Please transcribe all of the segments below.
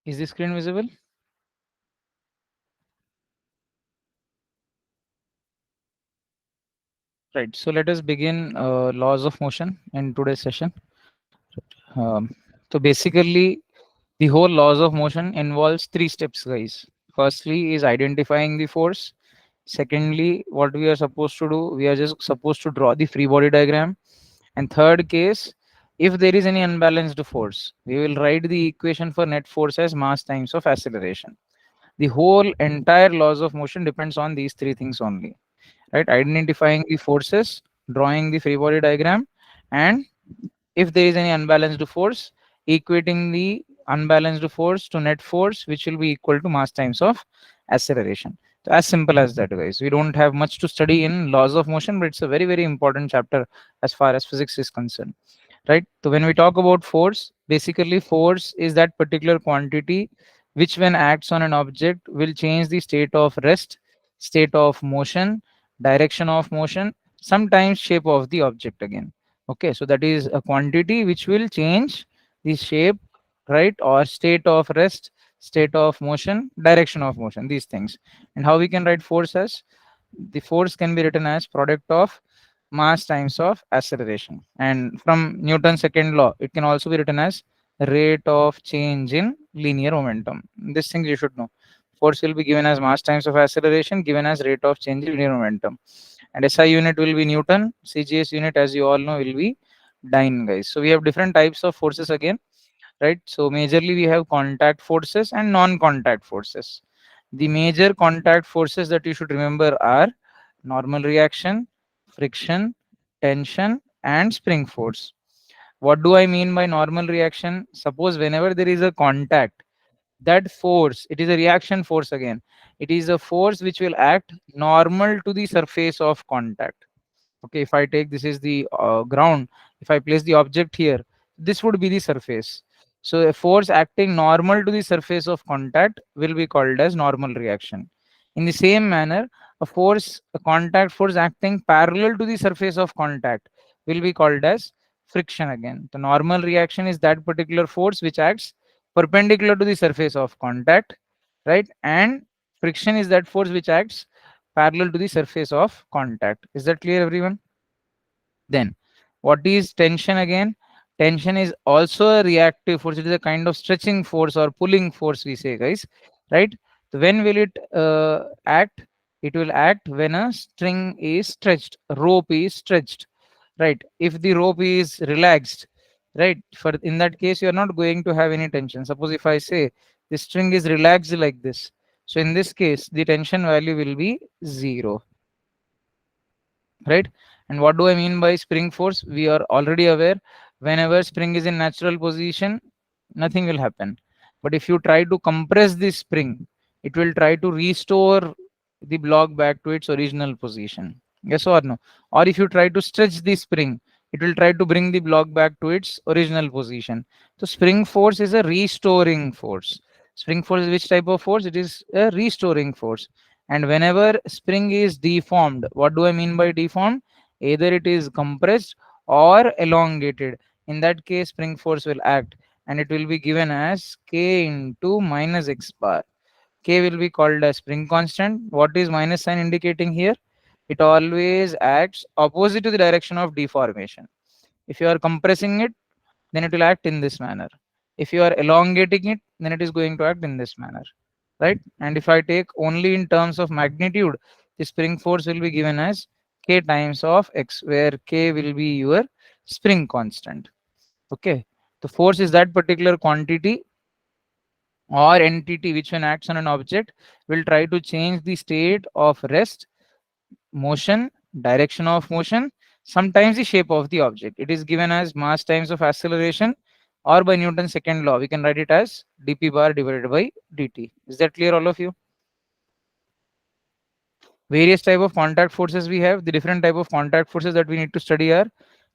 Is the screen visible? Right. So let us begin laws of motion in today's session. So basically, the whole laws of motion involves three steps, guys. Firstly, is identifying the force. Secondly, what we are supposed to do, we are just supposed to draw the free body diagram. And third case, if there is any unbalanced force, we will write the equation for net force as mass times of acceleration. The whole entire laws of motion depends on these three things only, right? Identifying the forces, drawing the free body diagram, and if there is any unbalanced force, equating the unbalanced force to net force, which will be equal to mass times of acceleration. So as simple as that, guys. We don't have much to study in laws of motion, but it's a very, very important chapter as far as physics is concerned, right? So when we talk about force, basically force is that particular quantity which when acts on an object will change the state of rest, state of motion, direction of motion, sometimes shape of the object again. Okay, so that is a quantity which will change the shape, right, or state of rest, state of motion, direction of motion, these things. And how we can write force as, the force can be written as product of mass times of acceleration. And from Newton's second law, it can also be written as rate of change in linear momentum. This thing you should know. Force will be given as mass times of acceleration, given as rate of change in linear momentum. And SI unit will be Newton, CGS unit, as you all know, will be Dyne, guys. So we have different types of forces again, right? So majorly we have contact forces and non-contact forces. The major contact forces that you should remember are normal reaction, friction, tension, and spring force. What do I mean by normal reaction? Suppose whenever there is a contact, that force, it is a reaction force again. It is a force which will act normal to the surface of contact. Okay, if I take, this is the ground, if I place the object here, this would be the surface. So a force acting normal to the surface of contact will be called as normal reaction. In the same manner, a contact force acting parallel to the surface of contact will be called as friction again. The normal reaction is that particular force which acts perpendicular to the surface of contact, right? And friction is that force which acts parallel to the surface of contact. Is that clear, everyone? Then, what is tension again? Tension is also a reactive force. It is a kind of stretching force or pulling force, we say, guys, right? So when will it act? It will act when a string is stretched, rope is stretched, right? If the rope is relaxed, right? For in that case, you are not going to have any tension. Suppose if I say the string is relaxed like this, so in this case, the tension value will be 0, right? And what do I mean by spring force? We are already aware, whenever spring is in natural position, nothing will happen. But if you try to compress this spring, it will try to restore the block back to its original position. Yes or no? Or if you try to stretch the spring, it will try to bring the block back to its original position. So spring force is a restoring force. Spring force is which type of force? It is a restoring force. And whenever spring is deformed, what do I mean by deformed? Either it is compressed or elongated. In that case, spring force will act, and it will be given as k into minus x bar. K will be called as spring constant. What is minus sign indicating here? It always acts opposite to the direction of deformation. If you are compressing it, then it will act in this manner. If you are elongating it, then it is going to act in this manner, right? And if I take only in terms of magnitude, the spring force will be given as k times of x, where k will be your spring constant. Okay, the force is that particular quantity or entity which when acts on an object will try to change the state of rest, motion, direction of motion, sometimes the shape of the object. It is given as mass times of acceleration, or by Newton's second law, we can write it as dp bar divided by dt. Is that clear, all of you? Various type of contact forces we have. The different type of contact forces that we need to study are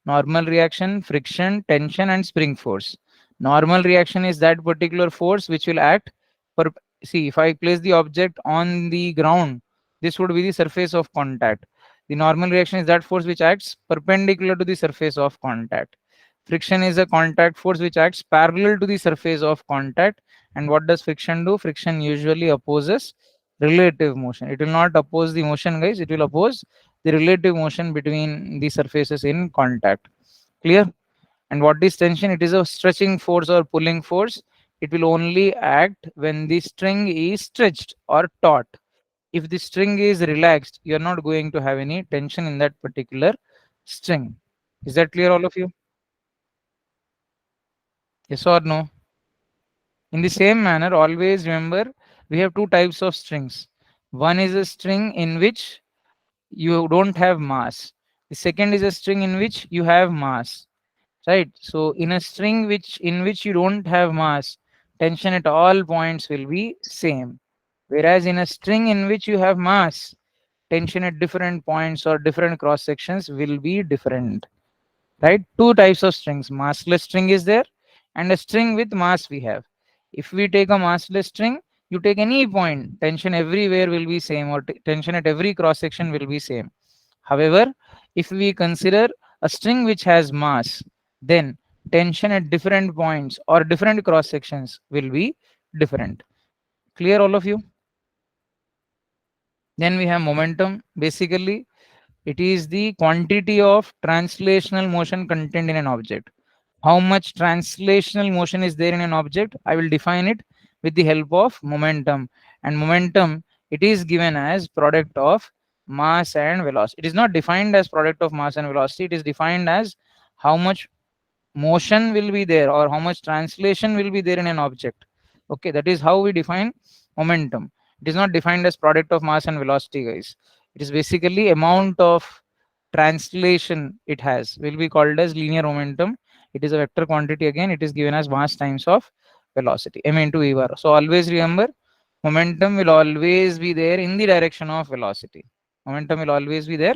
normal reaction, friction, tension, and spring force. Normal reaction is that particular force which will act per, see, if I place the object on the ground, this would be the surface of contact. The normal reaction is that force which acts perpendicular to the surface of contact. Friction is a contact force which acts parallel to the surface of contact. And what does friction do? Friction usually opposes relative motion. It will not oppose the motion, guys. It will oppose the relative motion between the surfaces in contact. Clear? And what is tension? It is a stretching force or pulling force. It will only act when the string is stretched or taut. If the string is relaxed, you're not going to have any tension in that particular string. Is that clear, all of you? Yes or no? In the same manner, always remember we have two types of strings. One is a string in which you don't have mass. The second is a string in which you have mass. Right? So in a string in which you don't have mass, tension at all points will be same. Whereas in a string in which you have mass, tension at different points or different cross sections will be different. Right? Two types of strings. Massless string is there and a string with mass we have. If we take a massless string, you take any point, tension everywhere will be same, or tension at every cross section will be same. However, if we consider a string which has mass, then tension at different points or different cross sections will be different. Clear, all of you? Then we have momentum. Basically, it is the quantity of translational motion contained in an object. How much translational motion is there in an object? I will define it with the help of momentum. And momentum, it is given as product of mass and velocity. It is not defined as product of mass and velocity. It is defined as how much motion will be there or how much translation will be there in an object. Okay, that is how we define momentum. It is not defined as product of mass and velocity, guys. It is basically amount of translation it has will be called as linear momentum. It is a vector quantity. Again, it is given as mass times of velocity, m into v bar. So always remember, momentum will always be there in the direction of velocity. Momentum will always be there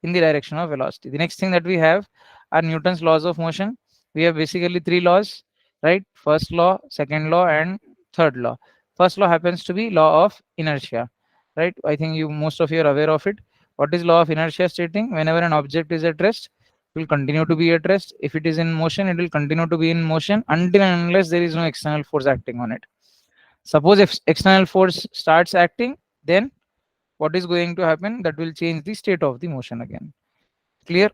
in the direction of velocity. The next thing that we have are Newton's laws of motion. We have basically three laws, right? First law, second law, and third law. First law happens to be law of inertia, right? I think you most of you are aware of it. What is law of inertia stating? Whenever an object is at rest, it will continue to be at rest. If it is in motion, it will continue to be in motion until and unless there is no external force acting on it. Suppose if external force starts acting, then what is going to happen? That will change the state of the motion again. Clear?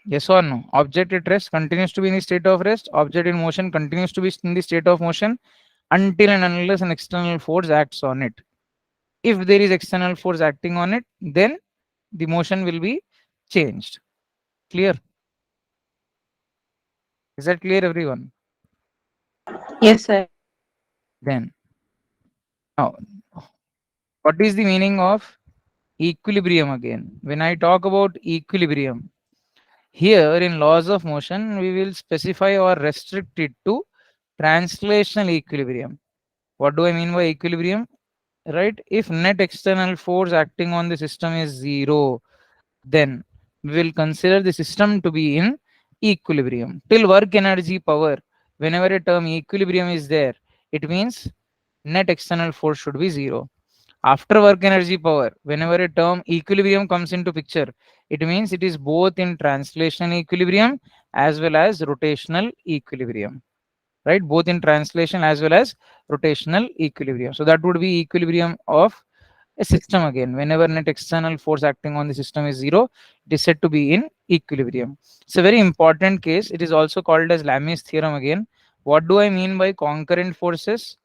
Yes or no? Object at rest continues to be in the state of rest. Object in motion continues to be in the state of motion until and unless an external force acts on it. If there is external force acting on it, then the motion will be changed. Clear? Is that clear, everyone? Yes, sir. Then, now, what is the meaning of equilibrium again? When I talk about equilibrium, here in laws of motion, we will specify or restrict it to translational equilibrium. What do I mean by equilibrium? Right? If net external force acting on the system is zero, then we will consider the system to be in equilibrium. Till work energy power, whenever a term equilibrium is there, it means net external force should be zero. After work energy power, whenever a term equilibrium comes into picture, it means it is both in translational equilibrium as well as rotational equilibrium. Right? Both in translation as well as rotational equilibrium. So that would be equilibrium of a system again. Whenever net external force acting on the system is zero, it is said to be in equilibrium. It's a very important case. It is also called as Lami's theorem again. What do I mean by concurrent forces?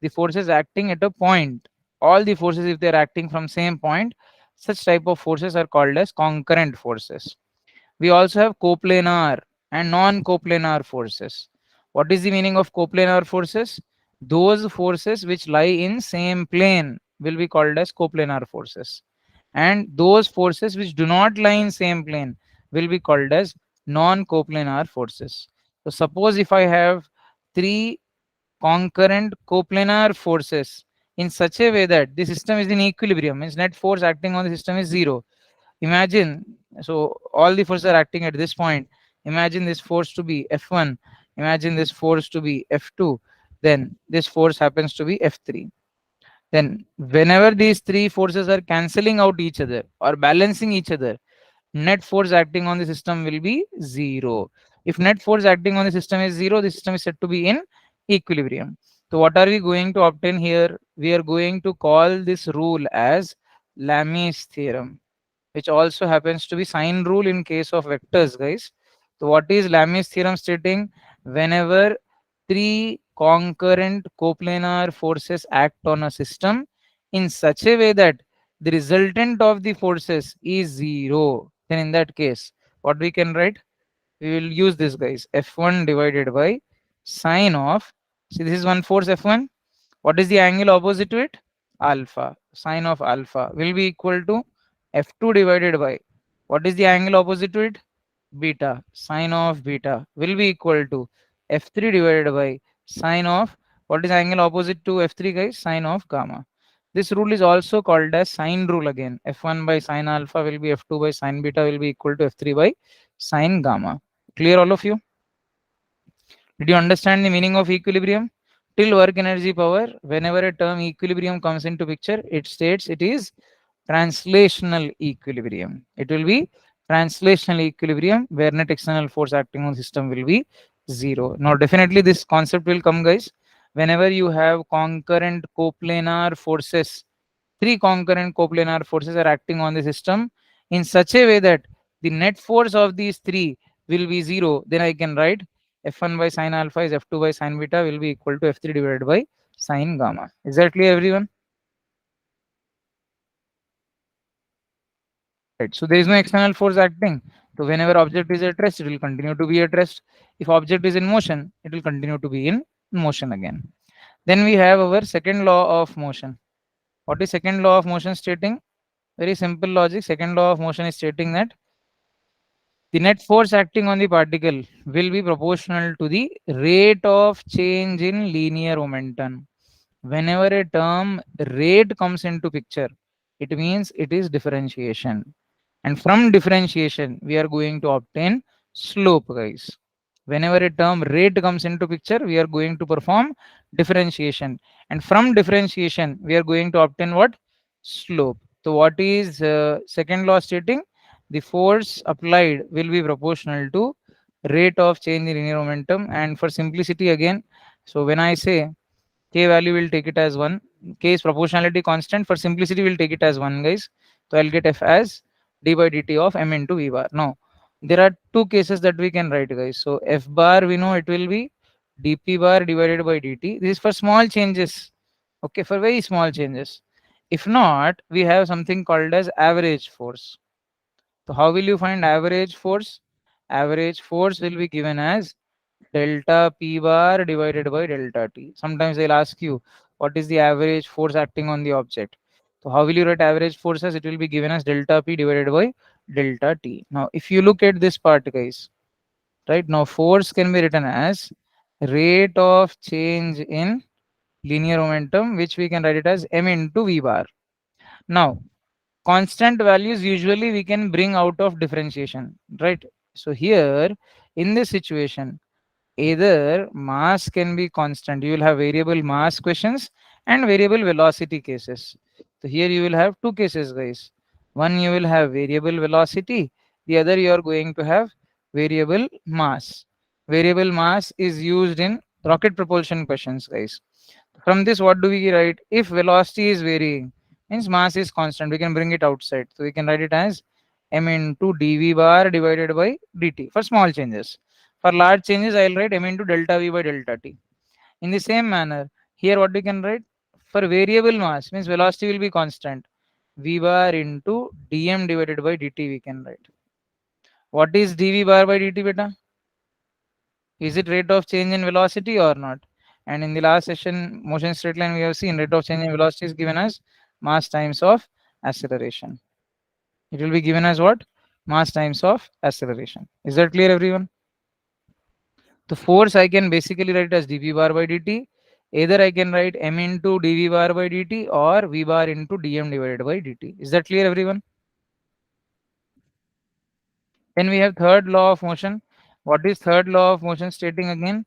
The forces acting at a point. All the forces, if they are acting from same point, such type of forces are called as concurrent forces. We also have coplanar and non-coplanar forces. What is the meaning of coplanar forces? Those forces which lie in same plane will be called as coplanar forces. And those forces which do not lie in same plane will be called as non-coplanar forces. So suppose if I have three concurrent coplanar forces in such a way that the system is in equilibrium, means net force acting on the system is zero. Imagine, so all the forces are acting at this point. Imagine this force to be F1, imagine this force to be F2, then this force happens to be F3. Then whenever these three forces are cancelling out each other or balancing each other, net force acting on the system will be 0. If net force acting on the system is 0, the system is said to be in equilibrium. So what are we going to obtain here? We are going to call this rule as Lami's theorem, which also happens to be sign rule in case of vectors, guys. So what is Lami's theorem stating? Whenever three concurrent coplanar forces act on a system in such a way that the resultant of the forces is 0, then in that case, what we can write? We will use this, guys. F1 divided by sine of, see this is one force F1. What is the angle opposite to it? Alpha. Sine of alpha will be equal to F2 divided by, what is the angle opposite to it? Beta. Sine of beta will be equal to F3 divided by sine of, what is angle opposite to F3, guys? Sine of gamma. This rule is also called as sine rule again. F1 by sine alpha will be F2 by sine beta will be equal to F3 by sine gamma. Clear, all of you? Did you understand the meaning of equilibrium? Till work energy power, whenever a term equilibrium comes into picture, it states it is translational equilibrium. It will be translational equilibrium where net external force acting on system will be 0. Now, definitely this concept will come, guys. Whenever you have concurrent coplanar forces, three concurrent coplanar forces are acting on the system in such a way that the net force of these three will be 0, then I can write F1 by sine alpha is F2 by sine beta will be equal to F3 divided by sine gamma. Is that clear, everyone? Right. So there is no external force acting. So whenever object is at rest, it will continue to be at rest. If object is in motion, it will continue to be in motion again. Then we have our second law of motion. What is second law of motion stating? Very simple logic. Second law of motion is stating that the net force acting on the particle will be proportional to the rate of change in linear momentum. Whenever a term rate comes into picture, it means it is differentiation. And from differentiation, we are going to obtain slope, guys. Whenever a term rate comes into picture, we are going to perform differentiation. And from differentiation, we are going to obtain what? Slope. So what is second law stating? The force applied will be proportional to rate of change in linear momentum. And for simplicity again, so when I say k value, will take it as 1. K is proportionality constant. For simplicity, we'll take it as 1, guys. So I'll get F as d by dt of m into v bar. Now, there are two cases that we can write, guys. So F bar, we know it will be dp bar divided by dt. This is for small changes. Okay, for very small changes. If not, we have something called as average force. So how will you find average force? Average force will be given as delta p bar divided by delta t. Sometimes they'll ask you what is the average force acting on the object. So how will you write average forces? It will be given as delta p divided by delta t. Now, if you look at this part, guys, right now force can be written as rate of change in linear momentum, which we can write it as m into v bar. Now, constant values usually we can bring out of differentiation, right? So here in this situation, either mass can be constant, you will have variable mass questions and variable velocity cases. So here you will have two cases, guys. One, you will have variable velocity, the other you are going to have variable mass. Variable mass is used in rocket propulsion questions, guys. From this, what do we write? If velocity is varying, means mass is constant, we can bring it outside. So we can write it as m into dv bar divided by dt for small changes. For large changes, I'll write m into delta v by delta t. In the same manner, here what we can write? For variable mass, means velocity will be constant. V bar into dm divided by dt we can write. What is dv bar by dt, beta? Is it rate of change in velocity or not? And in the last session, motion straight line, we have seen rate of change in velocity is given as mass times of acceleration. It will be given as what? Mass times of acceleration. Is that clear, everyone? The force I can basically write as dv bar by dt. Either I can write m into dv bar by dt or v bar into dm divided by dt. Is that clear, everyone? Then we have third law of motion. What is third law of motion stating again?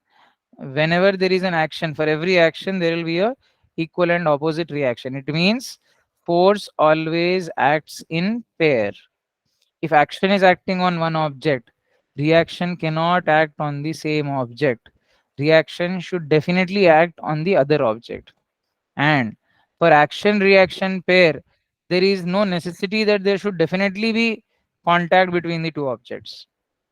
Whenever there is an action, for every action there will be a equal and opposite reaction. It means force always acts in pair. If action is acting on one object, reaction cannot act on the same object. Reaction should definitely act on the other object. And for action reaction pair, there is no necessity that there should definitely be contact between the two objects.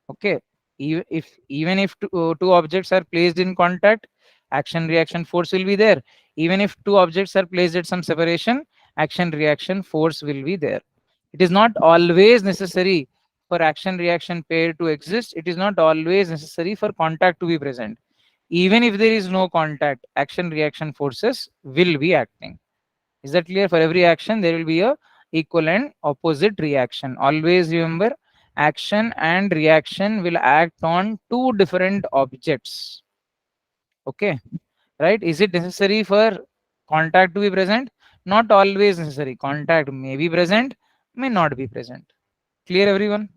Okay. Even if two objects are placed in contact, action reaction force will be there. Even if two objects are placed at some separation, action reaction force will be there. It is not always necessary for action reaction pair to exist. It is not always necessary for contact to be present. Even if there is no contact, action reaction forces will be acting. Is that clear? For every action, there will be a equal and opposite reaction. Always remember, action and reaction will act on two different objects. Okay, right? Is it necessary for contact to be present? Not always necessary. Contact may be present, may not be present. Clear, everyone?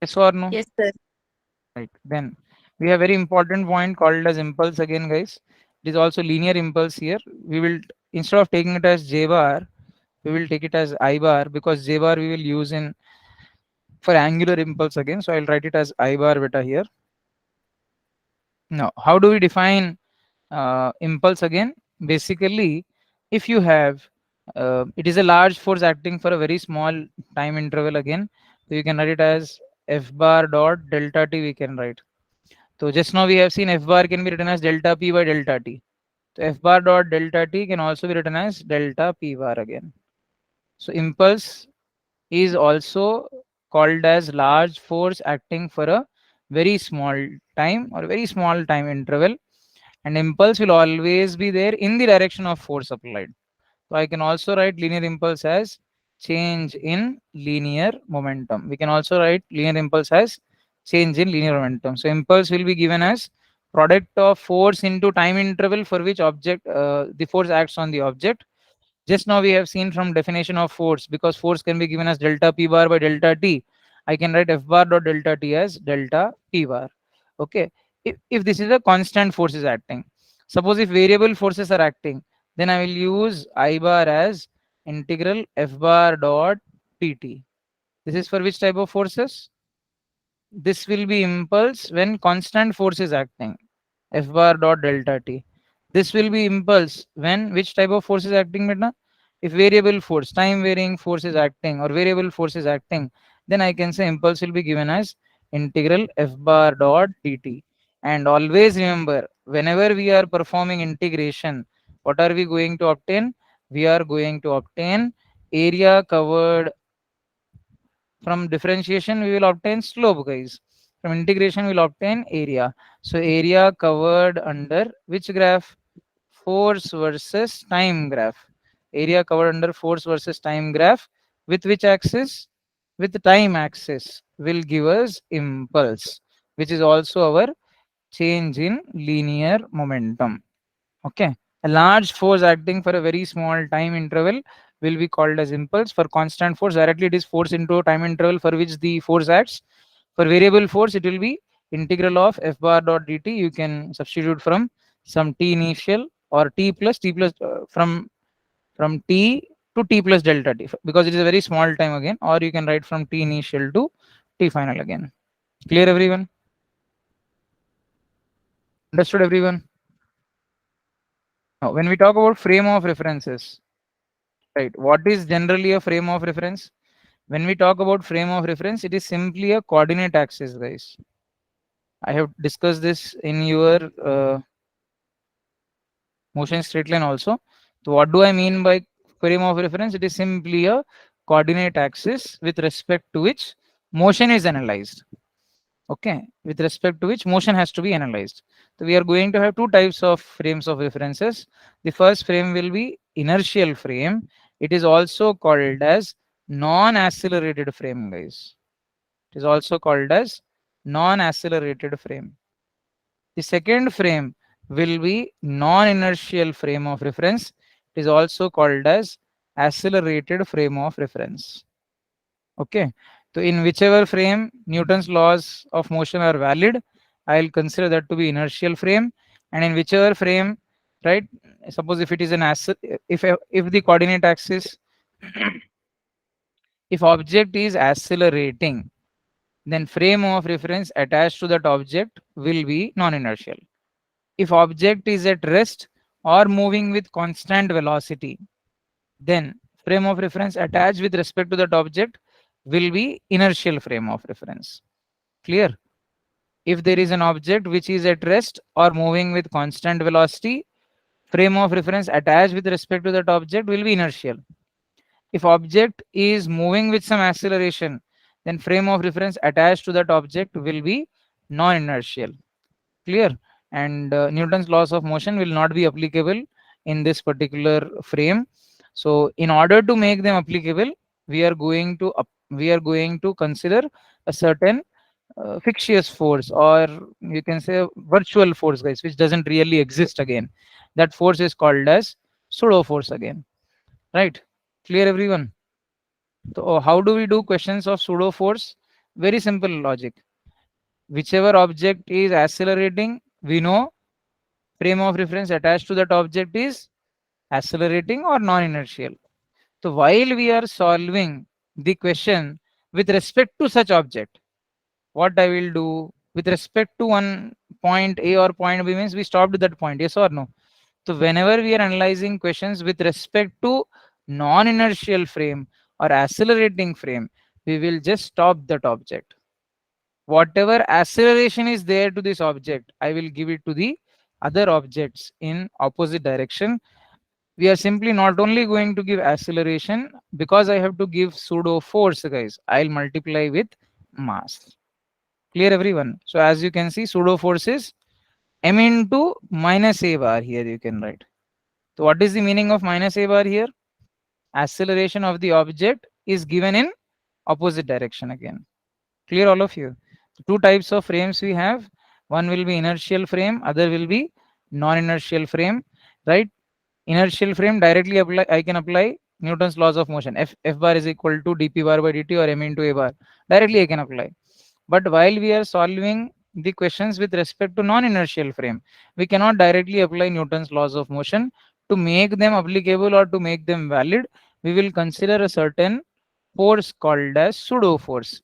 Yes or no? Yes, sir. Right. Then we have very important point called as impulse again, guys. It is also linear impulse here. We will, instead of taking it as J bar, we will take it as I bar, because J bar we will use in for angular impulse again. So I'll write it as I bar beta here. Now, how do we define impulse again? Basically, if you have it is a large force acting for a very small time interval again. So you can write it as F bar dot delta t, we can write. So just now we have seen F bar can be written as delta P by delta T. So F bar dot delta T can also be written as delta P bar again. So impulse is also called as large force acting for a very small time or very small time interval, and impulse will always be there in the direction of force applied. So I can also write linear impulse as change in linear momentum. We can also write linear impulse as change in linear momentum. So impulse will be given as product of force into time interval for which object the force acts on the object. Just now we have seen from definition of force, because force can be given as delta p bar by delta t. I can write F bar dot delta t as delta p bar. Okay. If this is a constant force is acting. Suppose if variable forces are acting, then I will use I bar as integral F bar dot dt. This is for which type of forces? This will be impulse when constant force is acting. F bar dot delta t. This will be impulse when which type of force is acting, beta? If variable force, time varying force is acting or variable force is acting, then I can say impulse will be given as integral F bar dot dt. And always remember, whenever we are performing integration, what are we going to obtain? We are going to obtain area covered. From differentiation, we will obtain slope, guys. From integration, we will obtain area. So area covered under which graph? Force versus time graph. Area covered under force versus time graph. With which axis? With the time axis will give us impulse, which is also our change in linear momentum. Okay. A large force acting for a very small time interval will be called as impulse. For constant force, directly it is force into time interval for which the force acts. For variable force, it will be integral of F bar dot dt. You can substitute from some t initial or t plus from t to t plus delta t, because it is a very small time again, or you can write from t initial to t final again. Clear, everyone? Understood, everyone? Now, when we talk about frame of references, right, what is generally a frame of reference? When we talk about frame of reference, it is simply a coordinate axis, guys. I have discussed this in your motion straight line also. So what do I mean by frame of reference? It is simply a coordinate axis with respect to which motion is analyzed. Okay, with respect to which motion has to be analyzed. So we are going to have two types of frames of references. The first frame will be inertial frame. It is also called as non-accelerated frame, guys. It is also called as non-accelerated frame. The second frame will be non-inertial frame of reference. It is also called as accelerated frame of reference. Okay. So in whichever frame Newton's laws of motion are valid, I'll consider that to be inertial frame. And in whichever frame, right? Suppose if it is an if the coordinate axis If object is accelerating, then frame of reference attached to that object will be non-inertial. If object is at rest or moving with constant velocity, then frame of reference attached with respect to that object will be inertial frame of reference. Clear? If there is an object which is at rest or moving with constant velocity, frame of reference attached with respect to that object will be inertial. If object is moving with some acceleration, then frame of reference attached to that object will be non-inertial. Clear? And Newton's laws of motion will not be applicable in this particular frame. So in order to make them applicable, we are going to consider a certain fictitious force, or you can say virtual force, guys, which doesn't really exist again. That force is called as pseudo force again. Right? Clear, everyone? So how do we do questions of pseudo force? Very simple logic. Whichever object is accelerating, we know frame of reference attached to that object is accelerating or non-inertial. So while we are solving the question with respect to such object, what I will do with respect to one point A or point B means we stopped at that point, yes or no? So whenever we are analyzing questions with respect to non-inertial frame or accelerating frame, we will just stop that object. Whatever acceleration is there to this object, I will give it to the other objects in opposite direction. We are simply not only going to give acceleration, because I have to give pseudo force, guys, I'll multiply with mass. Clear, everyone? So as you can see, pseudo force is m into minus a bar. Here you can write. So what is the meaning of minus a bar here? Acceleration of the object is given in opposite direction again. Clear, all of you? Two types of frames we have. One will be inertial frame, other will be non-inertial frame, right? Inertial frame, directly apply, I can apply Newton's laws of motion. F bar is equal to dp bar by dt or m into a bar. Directly I can apply. But while we are solving the questions with respect to non-inertial frame, we cannot directly apply Newton's laws of motion. To make them applicable or to make them valid, we will consider a certain force called as pseudo force.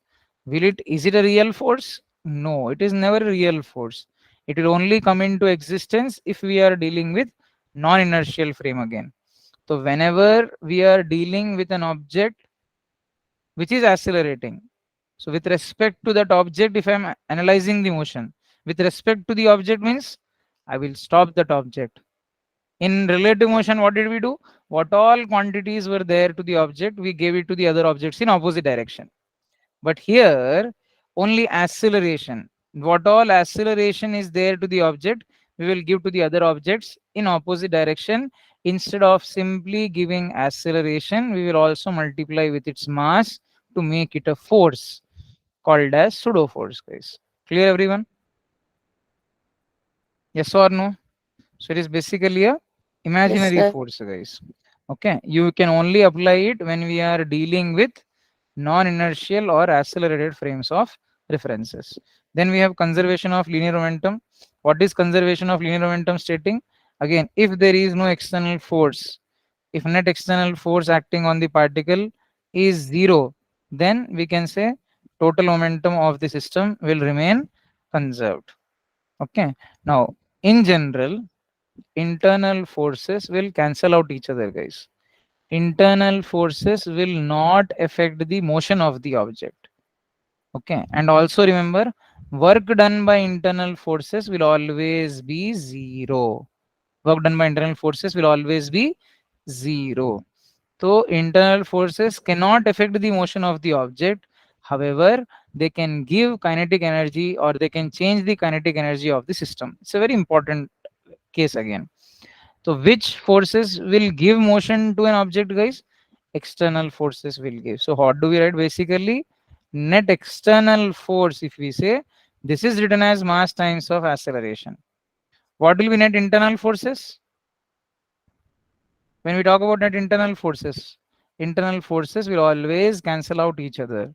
Is it a real force? No, it is never a real force. It will only come into existence if we are dealing with non-inertial frame again. So whenever we are dealing with an object which is accelerating, so with respect to that object, if I am analyzing the motion, with respect to the object means I will stop that object. In relative motion, what did we do? What all quantities were there to the object, we gave it to the other objects in opposite direction. But here, only acceleration. What all acceleration is there to the object, we will give to the other objects in opposite direction. Instead of simply giving acceleration, we will also multiply with its mass to make it a force called as pseudo force, guys. Clear, everyone? Yes or no? So it is basically a Yes, imaginary sir. force, guys. Okay, you can only apply it when we are dealing with non-inertial or accelerated frames of references. Then we have conservation of linear momentum. What is conservation of linear momentum stating? Again, if there is no external force, if net external force acting on the particle is zero, then we can say total momentum of the system will remain conserved. Okay. Now, in general, internal forces will cancel out each other, guys. Internal forces will not affect the motion of the object. Okay. And also remember, work done by internal forces will always be zero. Work done by internal forces will always be zero. So internal forces cannot affect the motion of the object. However, they can give kinetic energy or they can change the kinetic energy of the system. It's a very important case again. So which forces will give motion to an object, guys? External forces will give. So what do we write? Basically, net external force, if we say, this is written as mass times of acceleration. What will be net internal forces? When we talk about net internal forces will always cancel out each other.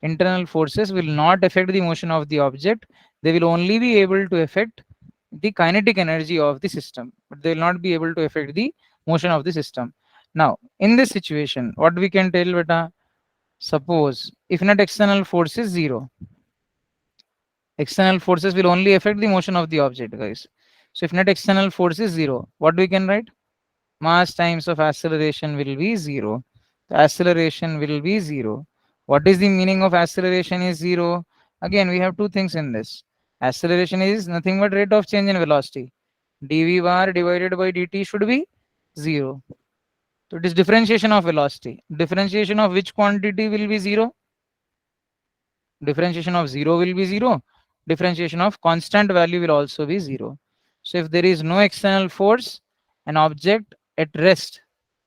Internal forces will not affect the motion of the object. They will only be able to affect the kinetic energy of the system, but they will not be able to affect the motion of the system. Now, in this situation, what we can tell, beta? Suppose if net external force is 0, external forces will only affect the motion of the object, guys. So if net external force is 0, what we can write? Mass times of acceleration will be 0. The acceleration will be 0. What is the meaning of acceleration is 0? Again, we have two things in this. Acceleration is nothing but rate of change in velocity. dv bar divided by dt should be 0. So it is differentiation of velocity. Differentiation of which quantity will be 0? Differentiation of 0 will be 0. Differentiation of constant value will also be 0. So if there is no external force, an object at rest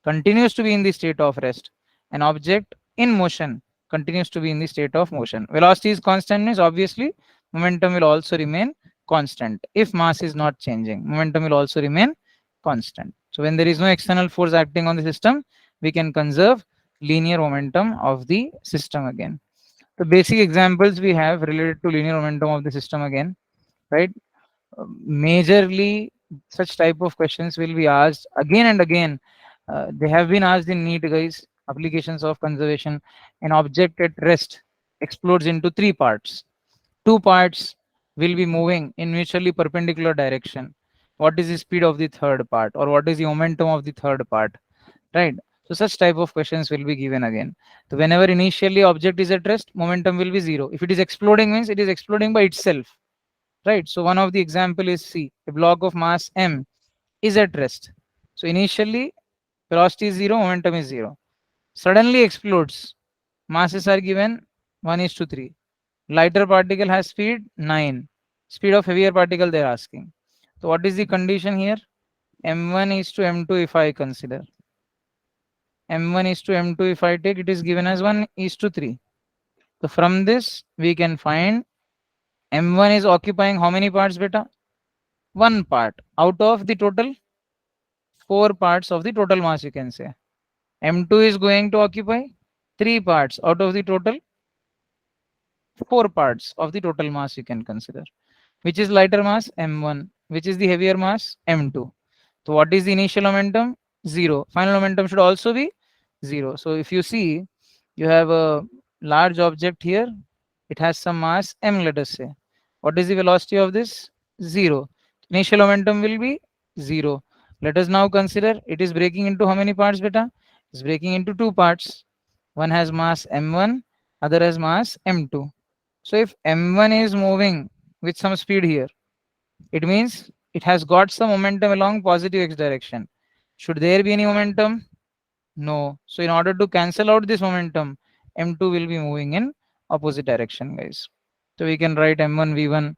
continues to be in the state of rest. An object in motion continues to be in the state of motion. Velocity is constant means obviously momentum will also remain constant. If mass is not changing, momentum will also remain constant. So when there is no external force acting on the system, we can conserve linear momentum of the system again. The basic examples we have related to linear momentum of the system again, right? Majorly, such type of questions will be asked again and again. They have been asked in NEET, guys. Applications of conservation. An object at rest explodes into three parts. Two parts will be moving in mutually perpendicular direction. What is the speed of the third part, or what is the momentum of the third part? Right. So such type of questions will be given again. So whenever initially object is at rest, momentum will be 0. If it is exploding means it is exploding by itself. Right. So one of the example is C. A block of mass m is at rest. So initially velocity is 0, momentum is 0. Suddenly explodes. Masses are given 1 is to 3. Lighter particle has speed 9. Speed of heavier particle they are asking. So what is the condition here? m1 is to m2 if I consider. m1 is to m2 if I take, it is given as 1 is to 3. So from this we can find m1 is occupying how many parts, beta? One part out of the total four parts of the total mass, you can say. M2 is going to occupy three parts out of the total four parts of the total mass, you can consider. Which is lighter mass? M1. Which is the heavier mass? M2. So what is the initial momentum? 0. Final momentum should also be 0. So if you see, you have a large object here. It has some mass m, let us say. What is the velocity of this? 0. Initial momentum will be 0. Let us now consider it is breaking into how many parts, beta? It's breaking into two parts. One has mass m1, other has mass m2. So if m1 is moving with some speed here, it means it has got some momentum along positive x direction. Should there be any momentum? No. So in order to cancel out this momentum, m2 will be moving in opposite direction, guys. So we can write m1 v1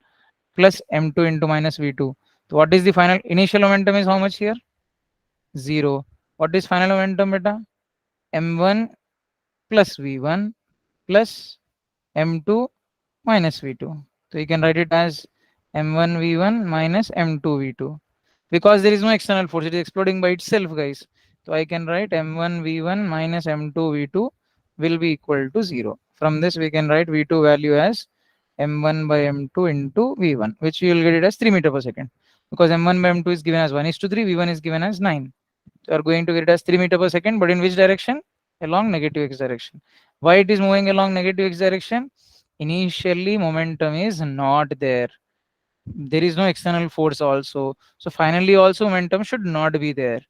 plus m2 into minus v2. So what is the final initial momentum is how much here? 0. What is final momentum, beta? m1 plus v1 plus m2 minus v2. So you can write it as m1 v1 minus m2 v2. Because there is no external force, it is exploding by itself, guys. So I can write m1 v1 minus m2 v2 will be equal to 0. From this we can write v2 value as m1 by m2 into v1, which you will get it as 3 meter per second. Because m1 by m2 is given as 1 is to 3, v1 is given as 9. So you are going to get it as 3 meter per second, but in which direction? Along negative x direction. Why it is moving along negative x direction? Initially momentum is not there. There is no external force also. So finally also momentum should not be there.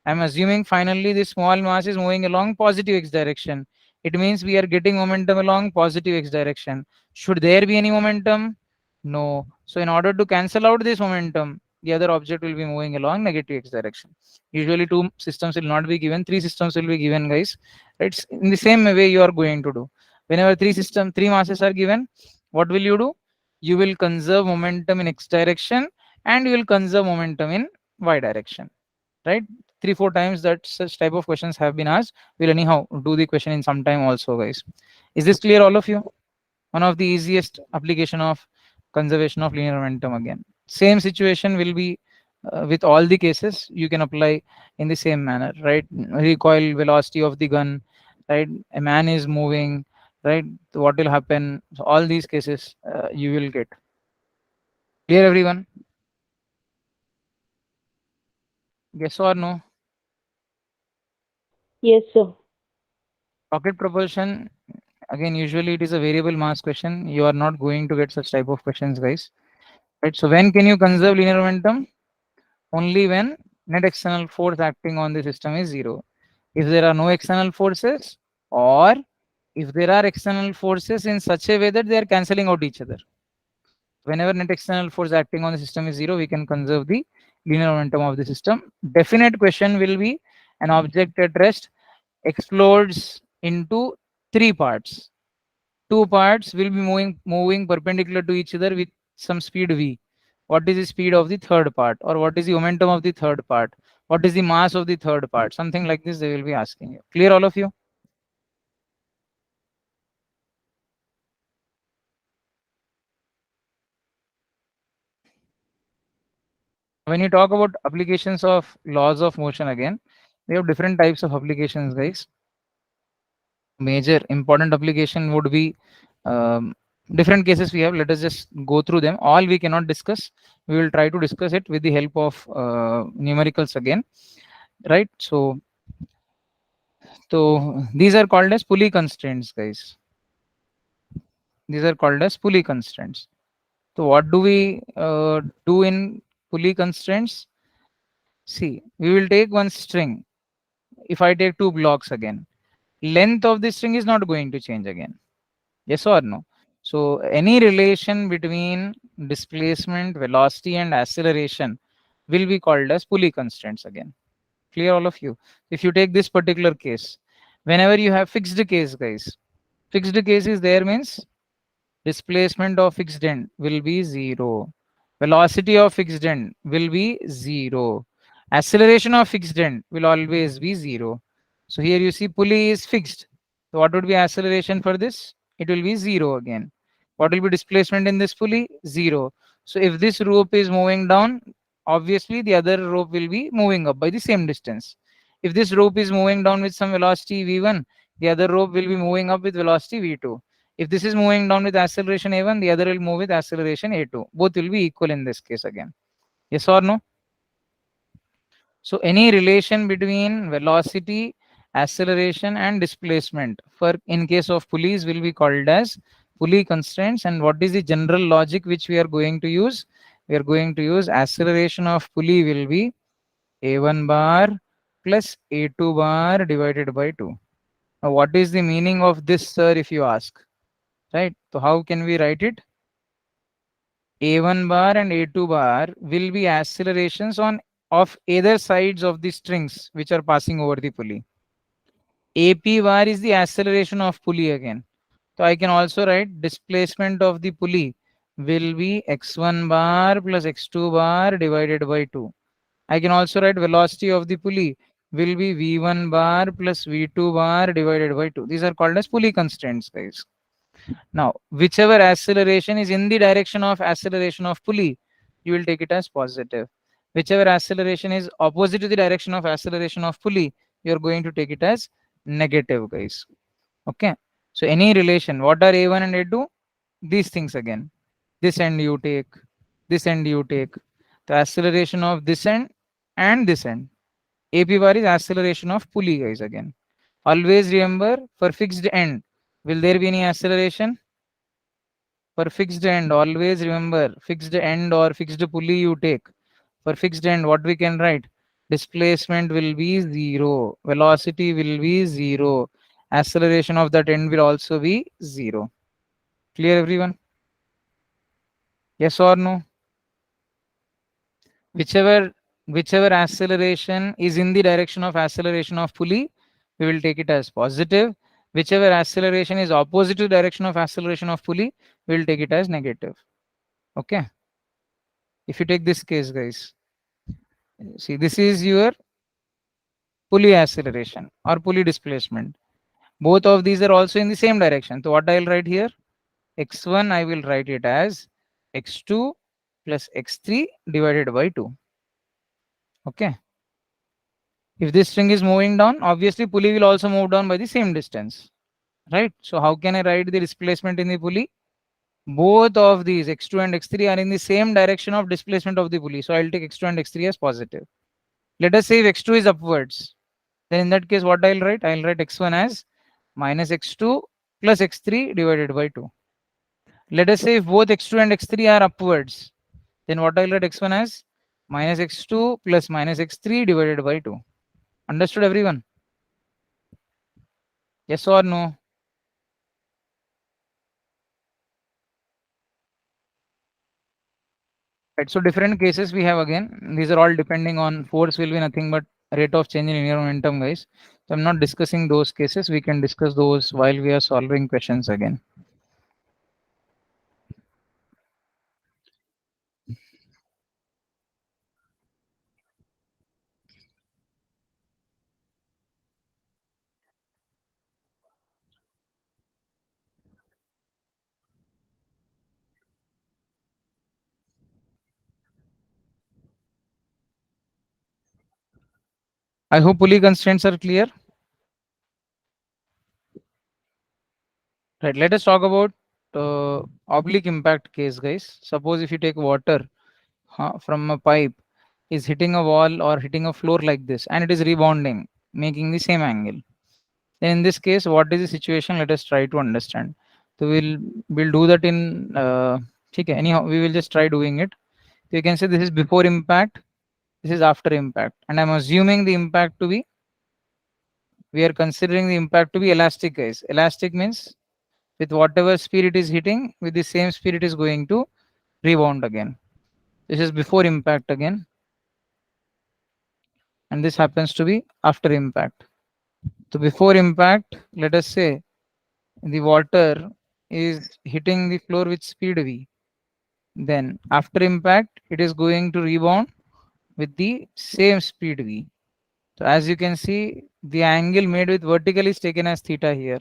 I'm assuming finally this small mass is moving along positive x direction. It means we are getting momentum along positive x direction. Should there be any momentum? No. So in order to cancel out this momentum, the other object will be moving along negative x direction. Usually two systems will not be given, three systems will be given, guys. It's in the same way you are going to do. Whenever three masses are given, what will you do? You will conserve momentum in x direction and you will conserve momentum in y direction, right? 3 4 times that such type of questions have been asked. We'll anyhow do the question in some time also, guys. Is this clear, all of you? One of the easiest application of conservation of linear momentum. Again, same situation will be with all the cases. You can apply in the same manner, right? Recoil velocity of the gun, right? A man is moving, right? So what will happen? So all these cases you will get. Clear, everyone? Yes or no? Yes, sir. Rocket propulsion Again, usually it is a variable mass question. You are not going to get such type of questions, guys. Right? So when can you conserve linear momentum? Only when net external force acting on the system is zero. If there are no external forces, or if there are external forces in such a way that they are cancelling out each other. Whenever net external force acting on the system is zero, we can conserve the linear momentum of the system. Definite question will be an object at rest explodes into three parts. Two parts will be moving perpendicular to each other with some speed v. What is the speed of the third part, or what is the momentum of the third part? What is the mass of the third part? Something like this they will be asking you. Clear, all of you? When you talk about applications of laws of motion, again, we have different types of applications, guys. Major important application would be um, different cases we have. Let us just go through them. All we cannot discuss. We will try to discuss it with the help of numericals again, right? So these are called as pulley constraints, guys. These are called as pulley constraints. So what do we do in pulley constraints? See, we will take one string. If I take two blocks again, length of this string is not going to change again. Yes or no? So any relation between displacement, velocity, and acceleration will be called as pulley constraints again. Clear, all of you? If you take this particular case, whenever you have fixed case, guys, fixed case is there means displacement of fixed end will be zero. Velocity of fixed end will be zero. Acceleration of fixed end will always be zero. So here you see pulley is fixed. So what would be acceleration for this? It will be zero again. What will be displacement in this pulley? Zero. So if this rope is moving down, obviously the other rope will be moving up by the same distance. If this rope is moving down with some velocity v1, the other rope will be moving up with velocity v2. If this is moving down with acceleration a1, the other will move with acceleration a2. Both will be equal in this case again. Yes or no? So any relation between velocity, acceleration, and displacement for in case of pulleys will be called as pulley constraints. And what is the general logic which we are going to use? We are going to use acceleration of pulley will be a1 bar plus a2 bar divided by 2. Now, what is the meaning of this, sir, if you ask? Right? So how can we write it? A1 bar and A2 bar will be accelerations on of either sides of the strings which are passing over the pulley. AP bar is the acceleration of pulley again. So I can also write displacement of the pulley will be x1 bar plus x2 bar divided by 2. I can also write velocity of the pulley will be v1 bar plus v2 bar divided by 2. These are called as pulley constraints, guys. Now, whichever acceleration is in the direction of acceleration of pulley, you will take it as positive. Whichever acceleration is opposite to the direction of acceleration of pulley, you are going to take it as negative, guys. Okay. So any relation, what are A1 and A2? These things again. This end you take, this end you take. The acceleration of this end and this end. AP bar is acceleration of pulley, guys, again. Always remember, for fixed end, will there be any acceleration? For fixed end, always remember, fixed end or fixed pulley you take. For fixed end, what we can write? Displacement will be zero, velocity will be zero, acceleration of that end will also be zero. Clear, everyone? Yes or no? Whichever acceleration is in the direction of acceleration of pulley, we will take it as positive. Whichever acceleration is opposite to the direction of acceleration of pulley, we will take it as negative. Okay. If you take this case, guys, see, this is your pulley acceleration or pulley displacement. Both of these are also in the same direction. So what I'll write here? X1, I will write it as x2 plus x3 divided by 2. Okay. If this string is moving down, obviously pulley will also move down by the same distance. Right? So how can I write the displacement in the pulley? Both of these x2 and x3 are in the same direction of displacement of the pulley. So I'll take x2 and x3 as positive. Let us say if x2 is upwards. Then in that case, what I'll write? I'll write x1 as minus x2 plus x3 divided by 2. Let us say if both x2 and x3 are upwards, then what I'll write x1 as minus x2 plus minus x3 divided by 2. Understood everyone? Yes or no? Right, so different cases we have again. These are all depending on force will be nothing but rate of change in linear momentum, guys. So I'm not discussing those cases. We can discuss those while we are solving questions again. I hope pulley constraints are clear. Right, let us talk about oblique impact case, guys. Suppose if you take water from a pipe is hitting a wall or hitting a floor like this and it is rebounding, making the same angle. Then in this case, what is the situation? Let us try to understand. So we'll do that in okay, anyhow, we will just try doing it. So you can say this is before impact, this is after impact, and I'm assuming the impact to be, we are considering the impact to be elastic, guys. Elastic means with whatever speed it is hitting, with the same speed it is going to rebound again. This is before impact again, and this happens to be after impact. So before impact, let us say the water is hitting the floor with speed v. Then after impact, it is going to rebound with the same speed v. So as you can see, the angle made with vertical is taken as theta here.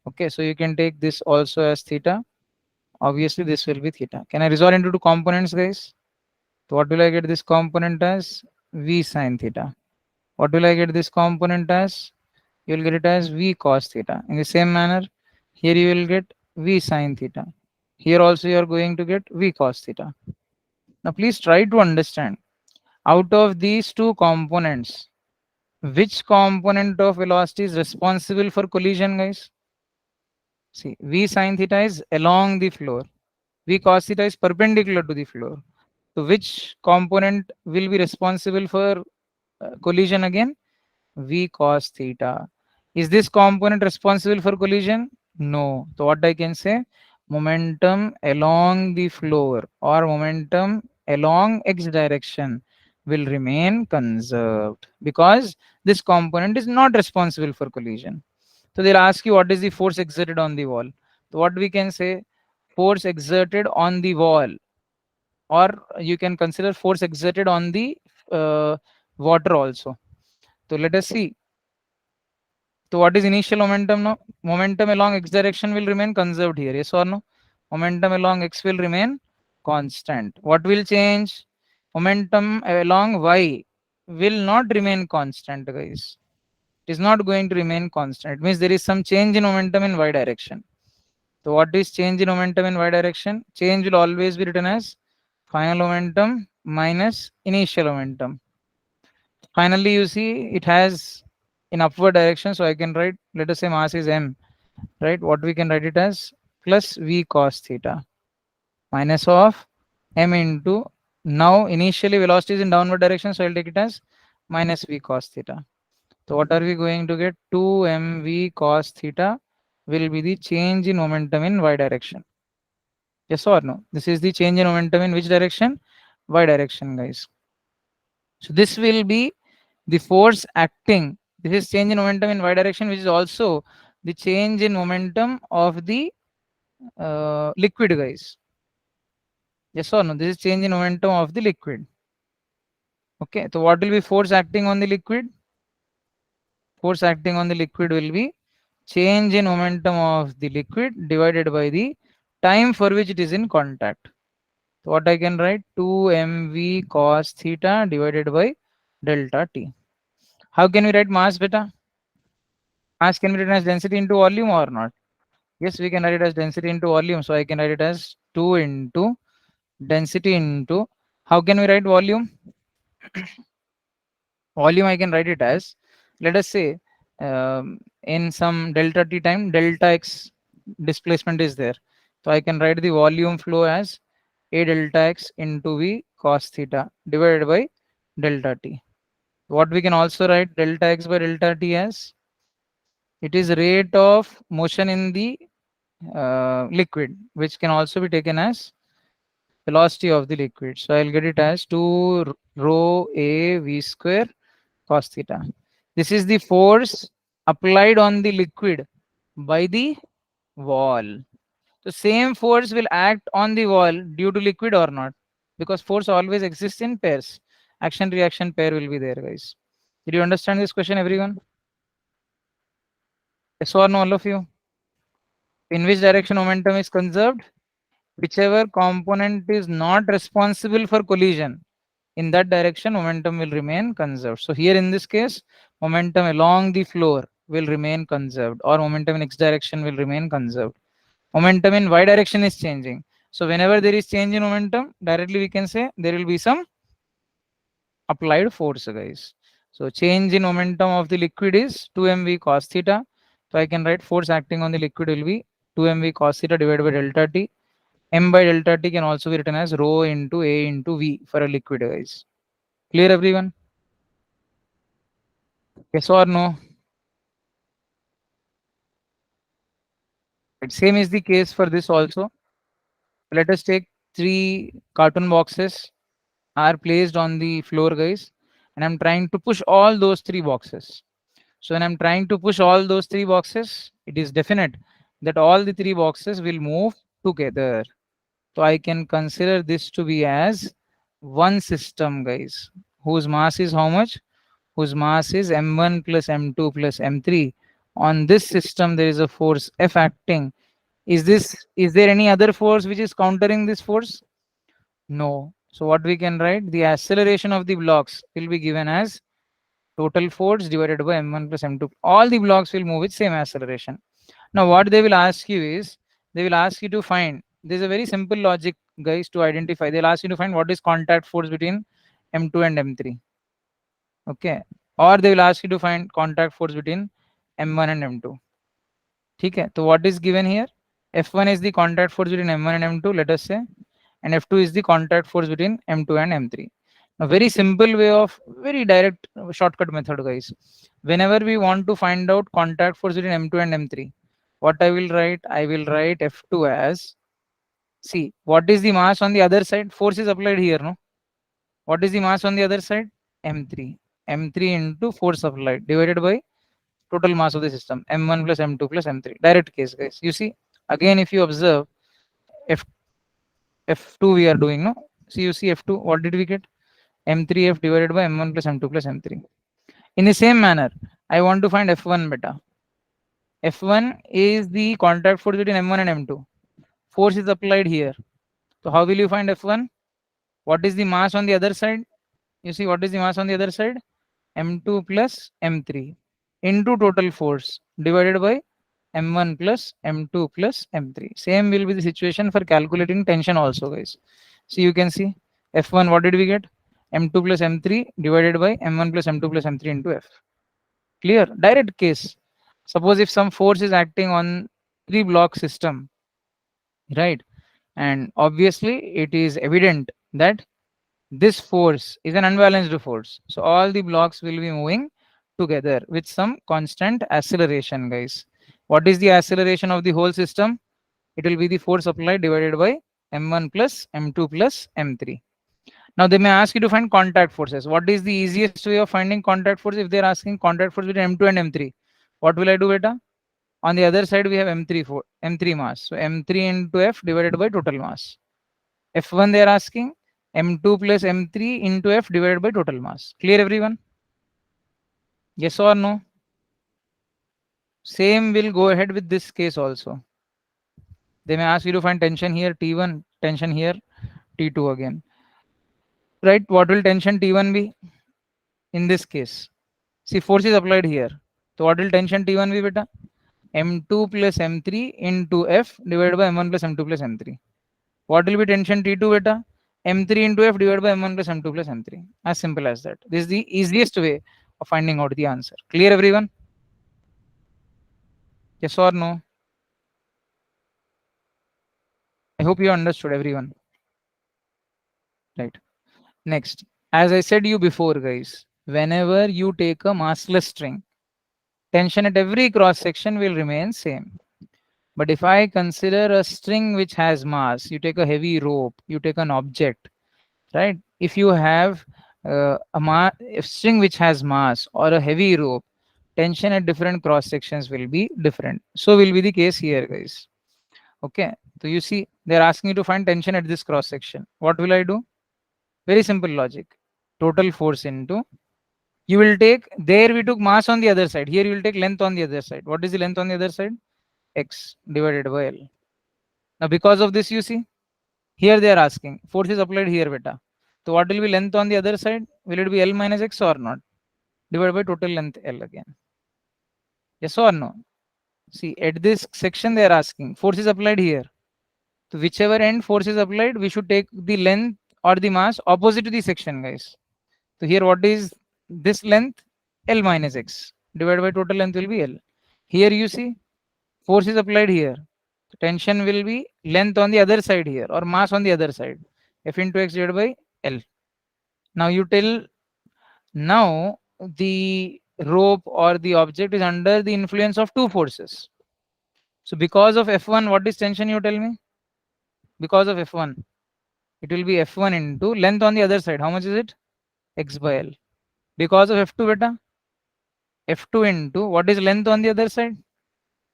Okay, so you can take this also as theta. Obviously, this will be theta. Can I resolve into two components, guys? So what will I get this component as? V sine theta. What will I get this component as? You will get it as V cos theta. In the same manner, here you will get V sine theta. Here also you are going to get V cos theta. Now please try to understand. Out of these two components, which component of velocity is responsible for collision, guys? See, V sine theta is along the floor. V cos theta is perpendicular to the floor. So which component will be responsible for collision again? V cos theta. Is this component responsible for collision? No. So what I can say? Momentum along the floor or momentum along x direction will remain conserved because this component is not responsible for collision. So they'll ask you what is the force exerted on the wall. So what we can say? Force exerted on the wall, or you can consider force exerted on the uh, water also. So let us see. So what is initial momentum now? Momentum along x direction will remain conserved here. Yes or no? Momentum along x will remain constant. What will change? Momentum along y will not remain constant, guys. It is not going to remain constant. It means there is some change in momentum in y direction. So what is change in momentum in y direction? Change will always be written as final momentum minus initial momentum. Finally, you see it has in upward direction. So I can write, let us say mass is m, right? What we can write it as plus v cos theta minus of m into, now initially velocity is in downward direction. So I'll take it as minus v cos theta. So what are we going to get? 2mv cos theta will be the change in momentum in y direction. Yes or no? This is the change in momentum in which direction? Y direction, guys. So this will be the force acting. This is change in momentum in y direction, which is also the change in momentum of the liquid, guys. Yes or no? This is change in momentum of the liquid. Okay, so what will be force acting on the liquid? Force acting on the liquid will be change in momentum of the liquid divided by the time for which it is in contact. So what I can write? 2mv cos theta divided by delta t. How can we write mass beta? Mass can be written as density into volume or not? Yes, we can write it as density into volume. So I can write it as 2 into density into, how can we write volume? Volume I can write it as, let us say in some delta t time, delta x displacement is there. So I can write the volume flow as A delta x into V cos theta divided by delta t. What we can also write delta x by delta t as it is rate of motion in the liquid, which can also be taken as velocity of the liquid. So I'll get it as 2 rho A V square cos theta. This is the force applied on the liquid by the wall. So same force will act on the wall due to liquid or not, because force always exists in pairs. Action reaction pair will be there, guys. Did you understand this question, everyone? Yes or no, all of you? In which direction momentum is conserved? Whichever component is not responsible for collision, in that direction momentum will remain conserved. So here in this case, momentum along the floor will remain conserved, or momentum in x direction will remain conserved. Momentum in y direction is changing. So whenever there is change in momentum, directly we can say there will be some applied force, guys. So change in momentum of the liquid is 2mv cos theta. So I can write force acting on the liquid will be 2mv cos theta divided by delta t. M by delta t can also be written as rho into A into V for a liquid, guys. Clear, everyone? Yes or no? Right. Same is the case for this also. Let us take three carton boxes are placed on the floor, guys, and I'm trying to push all those three boxes. So when I'm trying to push all those three boxes, it is definite that all the three boxes will move together. So I can consider this to be as one system, guys, whose mass is how much? Whose mass is m1 plus m2 plus m3. On this system, there is a force F acting. Is there any other force which is countering this force? No. So what we can write? The acceleration of the blocks will be given as total force divided by m1 plus m2. All the blocks will move with same acceleration. Now what they will ask you is, they will ask you to find, there's a very simple logic, guys, to identify. They'll ask you to find what is contact force between m2 and m3. Okay. Or they will ask you to find contact force between m1 and m2. Okay. So what is given here? F1 is the contact force between m1 and m2, let us say, and F2 is the contact force between m2 and m3. A very simple way of, very direct shortcut method, guys. Whenever we want to find out contact force between m2 and m3, what I will write? I will write F2 as, see, what is the mass on the other side? Force is applied here, no? What is the mass on the other side? M3. M3 into force applied divided by total mass of the system, m1 plus m2 plus m3. Direct case, guys. You see, again, if you observe, F F2 we are doing, no? See, you see F2, what did we get? M3F divided by M1 plus M2 plus M3. In the same manner, I want to find F1 beta. F1 is the contact force between M1 and M2. Force is applied here. So how will you find F1? What is the mass on the other side? You see, what is the mass on the other side? M2 plus M3 into total force divided by M1 plus M2 plus M3. Same will be the situation for calculating tension also, guys. So you can see F1, what did we get? M2 plus M3 divided by M1 plus M2 plus M3 into F. Clear? Direct case. Suppose if some force is acting on three block system, right? And obviously it is evident that this force is an unbalanced force. So all the blocks will be moving together with some constant acceleration, guys. What is the acceleration of the whole system? It will be the force applied divided by m1 plus m2 plus m3. Now they may ask you to find contact forces. What is the easiest way of finding contact force? If they're asking contact force between m2 and m3, what will I do, beta? On the other side we have m3 mass. So m3 into f divided by total mass. F1 they are asking m2 plus m3 into f divided by total mass. Clear, everyone? Yes or no? Same will go ahead with this case also. They may ask you to find tension here, T1, tension here, T2 again. Right? What will tension T1 be in this case? See, force is applied here. So what will tension T1 be, beta? M2 plus M3 into F divided by M1 plus M2 plus M3. What will be tension T2, beta? M3 into F divided by M1 plus M2 plus M3. As simple as that. This is the easiest way of finding out the answer. Clear, everyone? Yes or no? I hope you understood, everyone. Right. Next, as I said you before, guys, whenever you take a massless string, tension at every cross section will remain same. But if I consider a string which has mass, you take a heavy rope, you take an object, right? If you have a string which has mass or a heavy rope, tension at different cross sections will be different. So will be the case here, guys. Okay. So you see, they're asking you to find tension at this cross section. What will I do? Very simple logic. Total force into, you will take, there we took mass on the other side. Here you will take length on the other side. What is the length on the other side? X divided by L. Now because of this, you see, here they are asking, force is applied here, beta. So what will be length on the other side? Will it be L minus X or not? Divided by total length L again. Yes or no? See, at this section they are asking, force is applied here. To whichever end force is applied, we should take the length or the mass opposite to the section, guys. So here what is this length? L minus X. Divided by total length will be L. Here you see, force is applied here. Tension will be length on the other side here, or mass on the other side. F into X divided by L. Now you tell, now the rope or the object is under the influence of two forces. So because of F1, what is tension, you tell me? Because of F1, it will be F1 into length on the other side. How much is it? X by L. Because of F2, beta, F2 into what is length on the other side?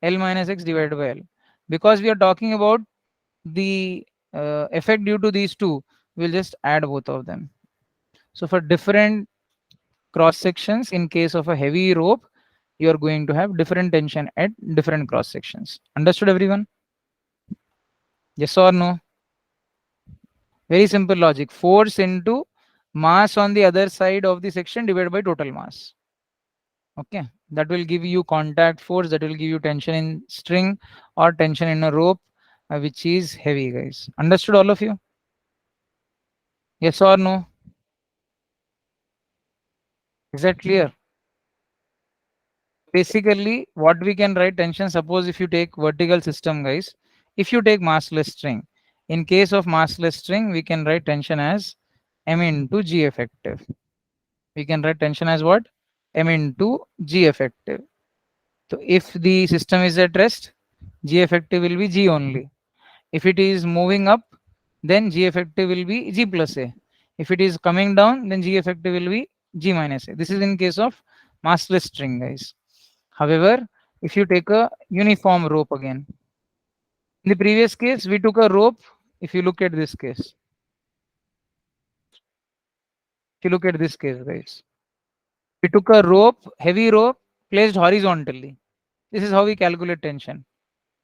L minus X divided by L. Because we are talking about the effect due to these two, we'll just add both of them. So for different cross sections, in case of a heavy rope, you are going to have different tension at different cross sections. Understood, everyone? Yes or no? Very simple logic. Force into mass on the other side of the section divided by total mass. Okay, that will give you contact force, that will give you tension in string or tension in a rope, which is heavy, guys. Understood, all of you? Yes or no? Is that clear? Basically, what we can write tension, suppose if you take vertical system, guys, if you take massless string, in case of massless string, we can write tension as M into G effective. We can write tension as what? M into G effective. So if the system is at rest, G effective will be G only. If it is moving up, then G effective will be G plus A. If it is coming down, then G effective will be G minus A. This is in case of massless string, guys. However, if you take a uniform rope again, in the previous case, we took a rope. If you look at this case, if you look at this case, guys, we took a rope, heavy rope, placed horizontally. This is how we calculate tension,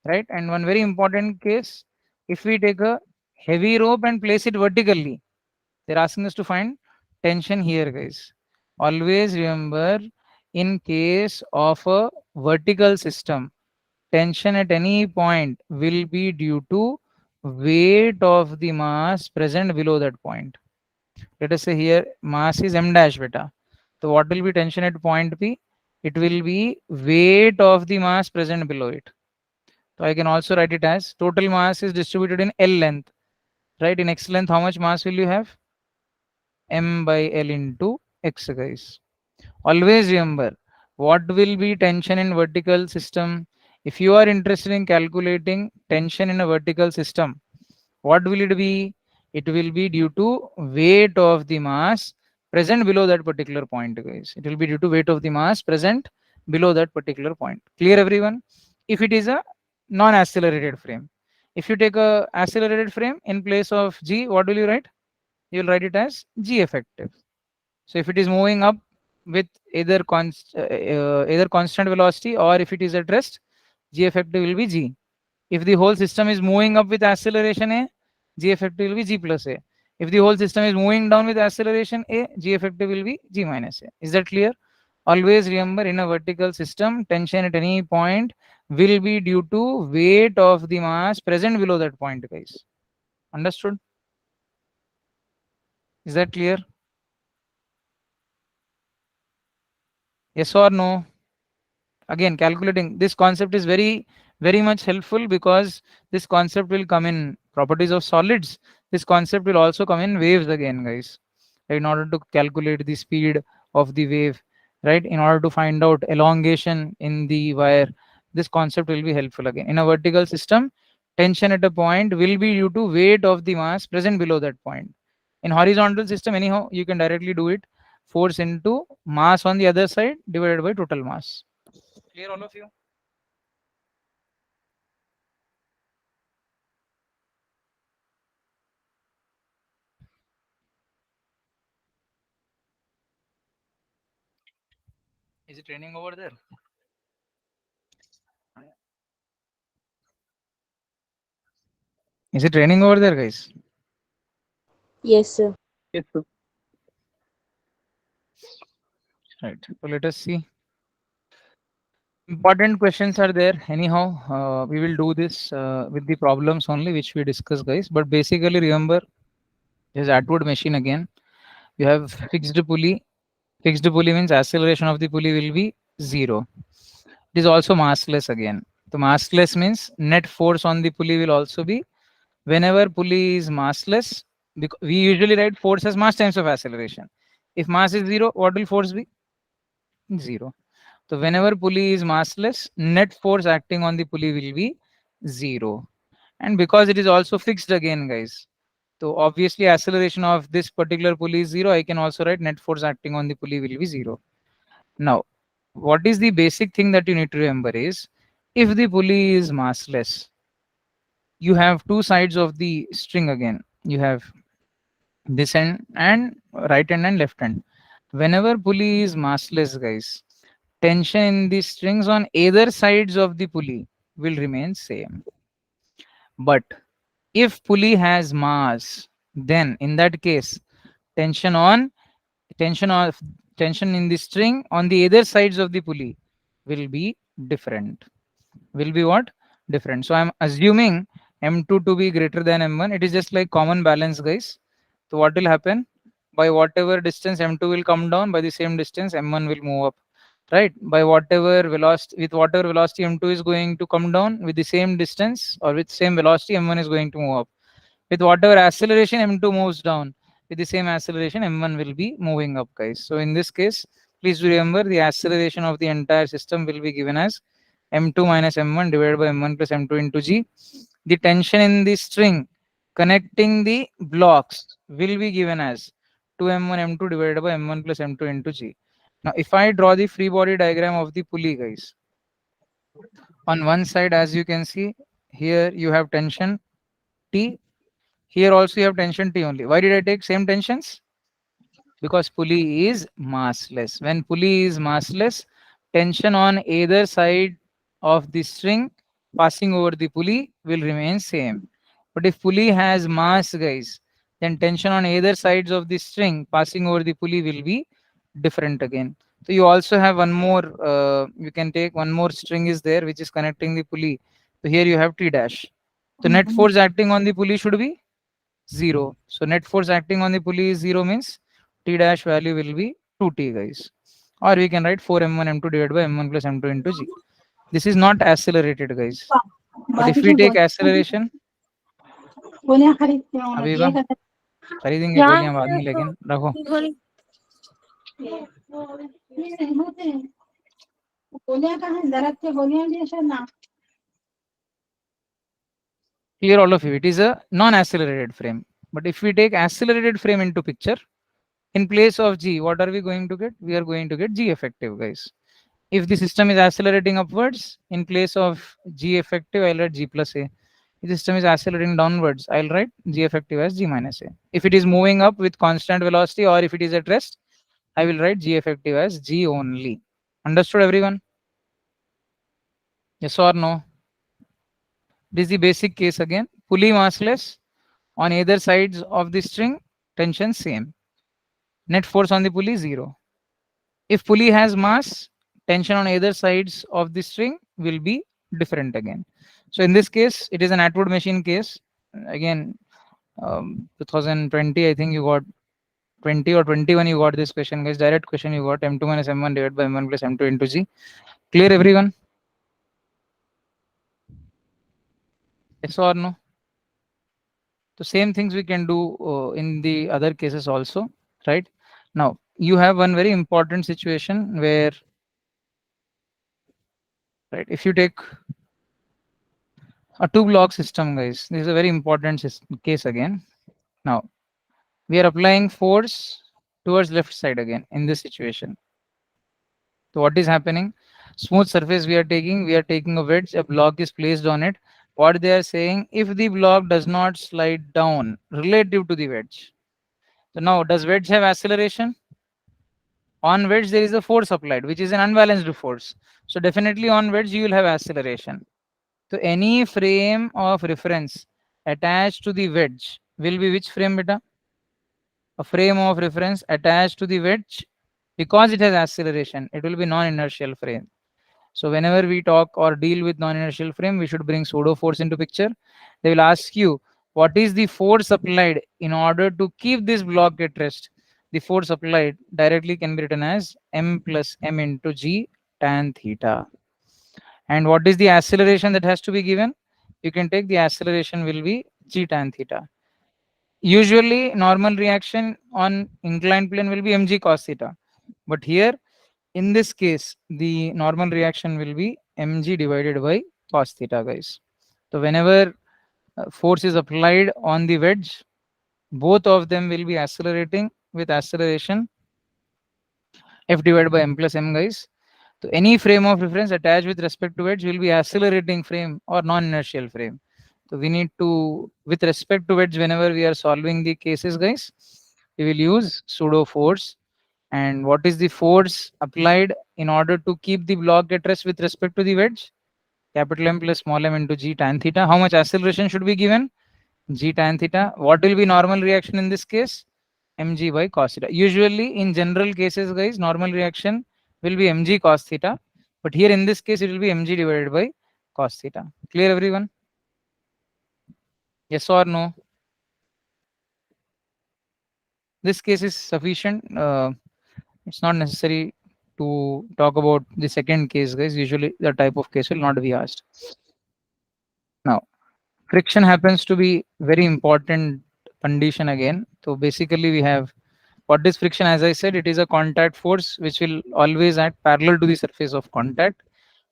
right? And one very important case, if we take a heavy rope and place it vertically, they're asking us to find tension here, guys. Always remember, in case of a vertical system, tension at any point will be due to weight of the mass present below that point. Let us say here mass is m dash beta. So what will be tension at point P? It will be weight of the mass present below it. So I can also write it as total mass is distributed in L length. Right? In X length, how much mass will you have? M by L into X, guys. Always remember, what will be tension in vertical system? If you are interested in calculating tension in a vertical system, what will it be? It will be due to weight of the mass present below that particular point, guys. It will be due to weight of the mass present below that particular point. Clear, everyone? If it is a non-accelerated frame. If you take a accelerated frame, in place of G, what will you write? You will write it as G effective. So if it is moving up with either constant velocity, or if it is at rest, G effective will be G. If the whole system is moving up with acceleration A, G effective will be G plus A. If the whole system is moving down with acceleration A, G effective will be G minus A. Is that clear? Always remember, in a vertical system, tension at any point will be due to weight of the mass present below that point, guys. Understood? Is that clear? Yes or no? Again, calculating this concept is very much helpful, because this concept will come in properties of solids, this concept will also come in waves again, guys. In order to calculate the speed of the wave, right? In order to find out elongation in the wire, this concept will be helpful again. In a vertical system, tension at a point will be due to weight of the mass present below that point. In horizontal system, anyhow, you can directly do it. Force into mass on the other side divided by total mass. Clear, all of you? Is it raining over there? Is it raining over there, guys? Yes, sir. Yes, sir. Right. So let us see. Important questions are there. Anyhow, we will do this with the problems only, which we discuss, guys. But basically, remember, there's Atwood machine again. You have fixed pulley. Fixed pulley means acceleration of the pulley will be zero. It is also massless again. So massless means net force on the pulley will also be, whenever pulley is massless, because we usually write force as mass times of acceleration. If mass is zero, what will force be? Zero. So whenever pulley is massless, net force acting on the pulley will be zero. And because it is also fixed again, guys. So obviously acceleration of this particular pulley is zero. I can also write net force acting on the pulley will be zero. Now, what is the basic thing that you need to remember is, if the pulley is massless, you have two sides of the string again. You have this end and right hand and left hand. Whenever pulley is massless, guys, tension in the strings on either sides of the pulley will remain same. But if pulley has mass, then in that case, tension on tension of tension in the string on the either sides of the pulley will be different. Will be what? Different. So I'm assuming M2 to be greater than M1. It is just like common balance, guys. So what will happen? By whatever distance M2 will come down, by the same distance M1 will move up. Right? By whatever velocity, with whatever velocity M2 is going to come down, with the same distance or with same velocity M1 is going to move up. With whatever acceleration M2 moves down, with the same acceleration M1 will be moving up, guys. So in this case, please remember the acceleration of the entire system will be given as M2 minus M1 divided by M1 plus M2 into G. The tension in the string connecting the blocks will be given as 2M1 M2 divided by M1 plus M2 into G. Now, if I draw the free body diagram of the pulley, guys, on one side, as you can see, here you have tension T. Here also you have tension T only. Why did I take same tensions? Because pulley is massless. When pulley is massless, tension on either side of the string passing over the pulley will remain same. But if pulley has mass, guys, then tension on either sides of the string passing over the pulley will be different again. So you also have one more, you can take one more string is there which is connecting the pulley. So here you have T dash. So net force acting on the pulley should be 0. So net force acting on the pulley is 0 means T dash value will be 2T, guys. Or we can write 4m1 m2 divided by m1 plus m2 into g. This is not accelerated, guys. But if we take acceleration, गोलियां खरीदते हो ना Habiba ये कहते खरीदेंगे यहाँ गोलियां बाद में, लेकिन रखो. गोली हैं, ये नहीं होते हैं। गोलियां कहाँ हैं? दर्द के गोलियां जैसे ना Clear, all of you. It is a non-accelerated frame. But if we take accelerated frame into picture, in place of g, what are we going to get? We are going to get g effective, guys. If the system is accelerating upwards, in place of g effective, I'll write g plus a. If the system is accelerating downwards, I'll write g effective as g minus a. If it is moving up with constant velocity or if it is at rest, I will write g effective as g only. Understood, everyone? Yes or no? This is the basic case again. Pulley massless, on either sides of the string, tension same. Net force on the pulley 0. If pulley has mass, tension on either sides of the string will be different again. So in this case, it is an Atwood machine case. Again, 2020, I think you got 20 or 21, you got this question, guys. Direct question you got M2 minus M1 divided by M1 plus M2 into G. Clear, everyone? Yes or no? The same things we can do in the other cases also, right? Now, you have one very important situation where, right, if you take a two block system, guys, this is a very important case again. Now, we are applying force towards left side again in this situation. So what is happening? Smooth surface we are taking a wedge, a block is placed on it. What they are saying, if the block does not slide down relative to the wedge. So now, does wedge have acceleration? On wedge, there is a force applied, which is an unbalanced force. So definitely on wedge, you will have acceleration. So any frame of reference attached to the wedge will be which frame, beta? A frame of reference attached to the wedge, because it has acceleration, it will be non-inertial frame. So whenever we talk or deal with non-inertial frame, we should bring pseudo force into picture. They will ask you, what is the force applied in order to keep this block at rest? The force applied directly can be written as m plus m into g tan theta. And what is the acceleration that has to be given? You can take the acceleration will be g tan theta. Usually, normal reaction on inclined plane will be mg cos theta. But here, in this case, the normal reaction will be mg divided by cos theta, guys. So whenever force is applied on the wedge, both of them will be accelerating with acceleration f divided by m plus m, guys. So any frame of reference attached with respect to wedge will be accelerating frame or non-inertial frame. So we need to, with respect to wedge, whenever we are solving the cases, guys, we will use pseudo force. And what is the force applied in order to keep the block at rest with respect to the wedge? Capital M plus small m into g tan theta. How much acceleration should be given? G tan theta. What will be normal reaction in this case? Mg by cos theta. Usually in general cases, guys, normal reaction will be mg cos theta. But here in this case, it will be mg divided by cos theta. Clear, everyone? Yes or no? This case is sufficient. It's not necessary to talk about the second case, guys. Usually the type of case will not be asked. Now, friction happens to be very important condition again. So basically we have, what is friction? As I said, it is a contact force which will always act parallel to the surface of contact.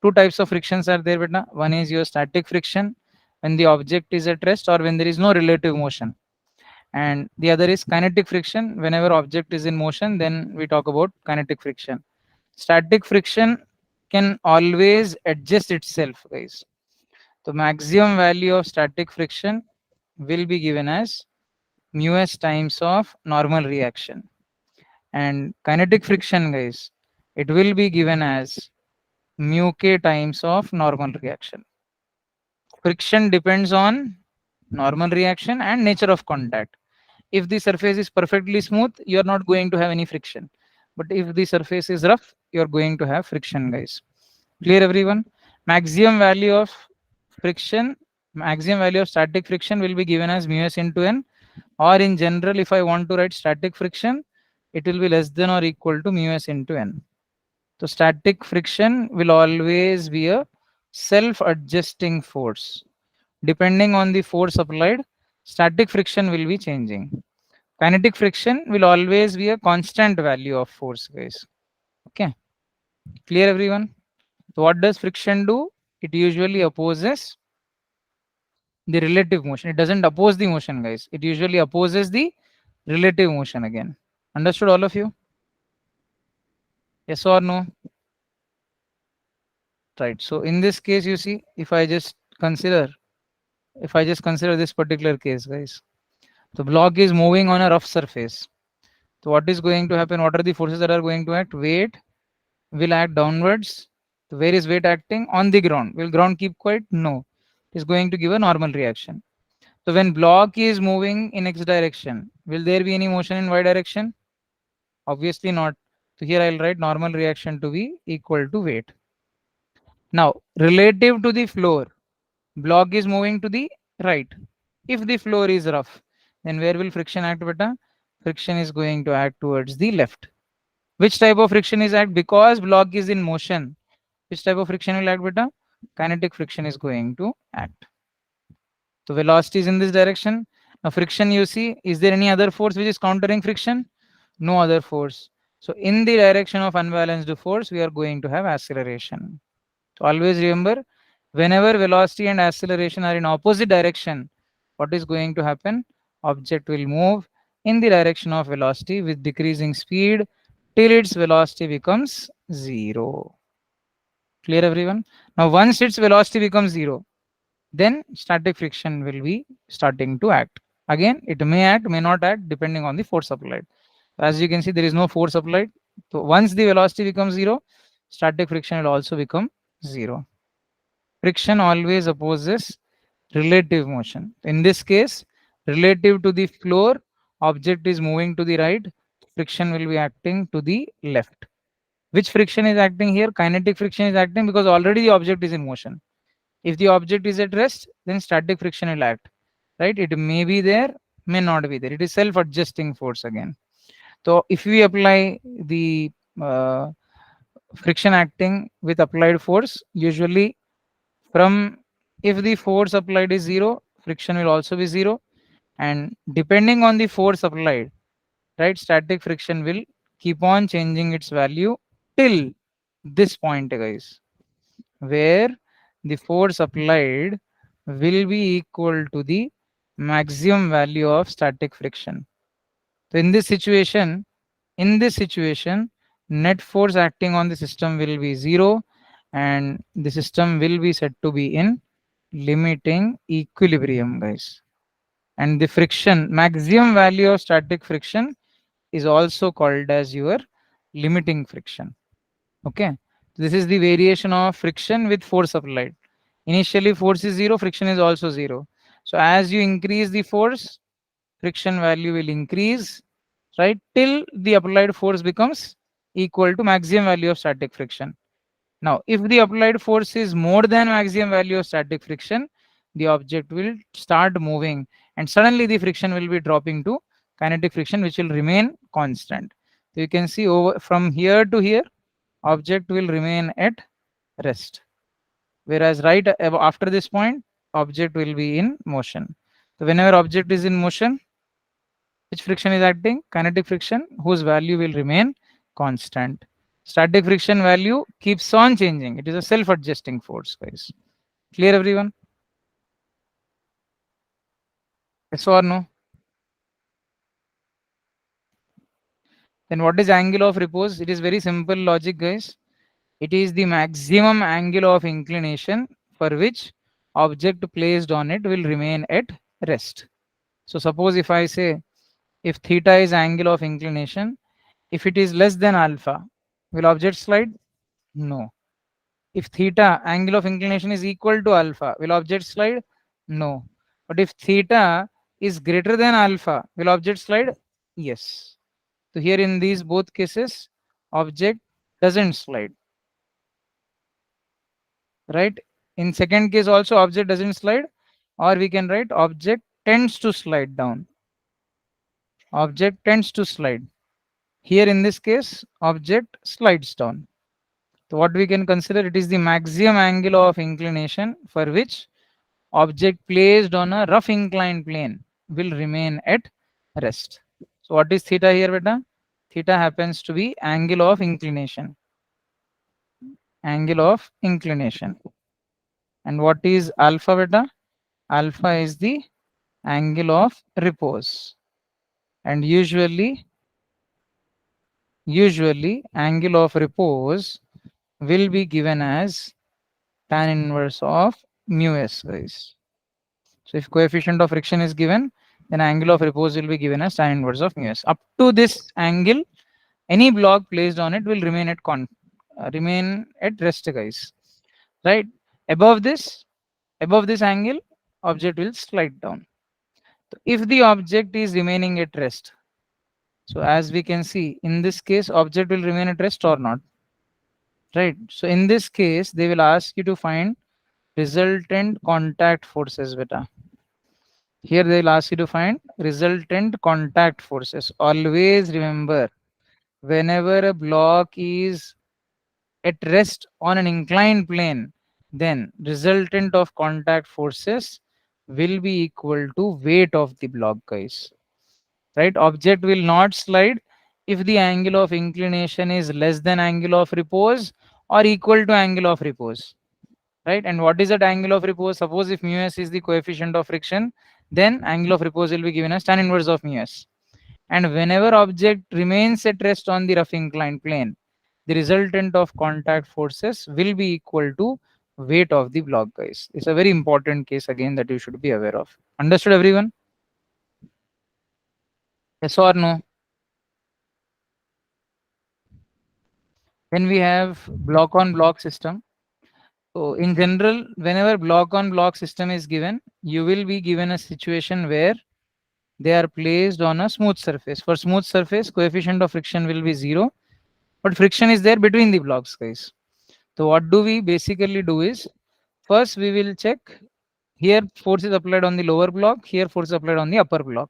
Two types of frictions are there, beta. One is your static friction when the object is at rest or when there is no relative motion. And the other is kinetic friction. Whenever object is in motion, then we talk about kinetic friction. Static friction can always adjust itself, guys. The maximum value of static friction will be given as mu s times of normal reaction. And kinetic friction, guys, it will be given as mu k times of normal reaction. Friction depends on normal reaction and nature of contact. If the surface is perfectly smooth, you are not going to have any friction. But if the surface is rough, you are going to have friction, guys. Clear, everyone? Maximum value of friction, maximum value of static friction will be given as mu s into n, or in general, if I want to write static friction, it will be less than or equal to mu s into n. So static friction will always be a self-adjusting force. Depending on the force applied, static friction will be changing. Kinetic friction will always be a constant value of force, guys. Okay. Clear, everyone? So what does friction do? It usually opposes the relative motion. It doesn't oppose the motion, guys. It usually opposes the relative motion again. Understood, all of you? Yes or no? Right. So in this case, you see, if I just consider this particular case, guys, the block is moving on a rough surface. So what is going to happen? What are the forces that are going to act? Weight will act downwards. So where is weight acting? On the ground. Will ground keep quiet? No. It is going to give a normal reaction. So when block is moving in x direction, will there be any motion in y direction? Obviously not. So here I'll write normal reaction to be equal to weight. Now, relative to the floor, block is moving to the right. If the floor is rough, then where will friction act, beta? Friction is going to act towards the left. Which type of friction is act? Because block is in motion, which type of friction will act, beta? Kinetic friction is going to act. So velocity is in this direction, Now friction, you see, is there any other force which is countering friction? No other force. So in the direction of unbalanced force, we are going to have acceleration. So always remember, whenever velocity and acceleration are in opposite direction, what is going to happen? Object will move in the direction of velocity with decreasing speed till its velocity becomes zero. Clear everyone? Now once its velocity becomes zero, then static friction will be starting to act. Again, it may act, may not act, depending on the force applied. As you can see, there is no force applied. So once the velocity becomes zero, static friction will also become zero. Friction always opposes relative motion. In this case, relative to the floor, object is moving to the right, friction will be acting to the left. Which friction is acting here? Kinetic friction is acting because already the object is in motion. If the object is at rest, then static friction will act. Right? It may be there, may not be there. It is self-adjusting force again. So if we apply the uh, friction acting with applied force, usually from if the force applied is zero, friction will also be zero. And depending on the force applied, right, static friction will keep on changing its value till this point, guys, where the force applied will be equal to the maximum value of static friction. So in this situation, net force acting on the system will be zero, and the system will be said to be in limiting equilibrium, guys. And the friction, maximum value of static friction, is also called as your limiting friction. Okay, this is the variation of friction with force applied. Initially force is zero, friction is also zero. So as you increase the force, friction value will increase, right, till the applied force becomes equal to maximum value of static friction. Now if the applied force is more than maximum value of static friction, the object will start moving, and suddenly the friction will be dropping to kinetic friction, which will remain constant. So you can see over from here to here, object will remain at rest, whereas after this point, object will be in motion. So whenever object is in motion, which friction is acting? Kinetic friction, whose value will remain constant. Static friction value keeps on changing. It is a self-adjusting force, guys. Clear, everyone? Yes or no? Then what is angle of repose? It is very simple logic, guys. It is the maximum angle of inclination for which object placed on it will remain at rest. So suppose if I say, if theta is angle of inclination, if it is less than alpha, will object slide? No. If theta, angle of inclination, is equal to alpha, will object slide? No. But if theta is greater than alpha, will object slide? Yes. So here in these both cases, object doesn't slide, right? In second case also, object doesn't slide, or we can write object tends to slide down. Object tends to slide. Here in this case, object slides down. So what we can consider, it is the maximum angle of inclination for which object placed on a rough inclined plane will remain at rest. So what is theta here, beta? Theta happens to be angle of inclination. Angle of inclination. And what is alpha, beta? Alpha is the angle of repose. And usually angle of repose will be given as tan inverse of mu s, guys. So if coefficient of friction is given, then angle of repose will be given as tan inverse of mu s. Up to this angle, any block placed on it will remain at rest, guys. Right? Above this, above this angle, object will slide down. So if the object is remaining at rest, so as we can see, in this case, object will remain at rest or not. Right? So in this case, they will ask you to find resultant contact forces, beta. Here they will ask you to find resultant contact forces. Always remember, whenever a block is at rest on an inclined plane, then resultant of contact forces will be equal to weight of the block, guys. Right? Object will not slide if the angle of inclination is less than angle of repose or equal to angle of repose. Right? And what is that angle of repose? Suppose if mu s is the coefficient of friction, then angle of repose will be given as tan inverse of mu s. And whenever object remains at rest on the rough inclined plane, the resultant of contact forces will be equal to weight of the block, guys. It's a very important case again that you should be aware of. Understood, everyone? Yes or no? Then we have block on block system. So in general, whenever block on block system is given, you will be given a situation where they are placed on a smooth surface. For smooth surface, coefficient of friction will be 0, but friction is there between the blocks, guys. So what do we basically do is, first we will check here force is applied on the lower block, here force is applied on the upper block.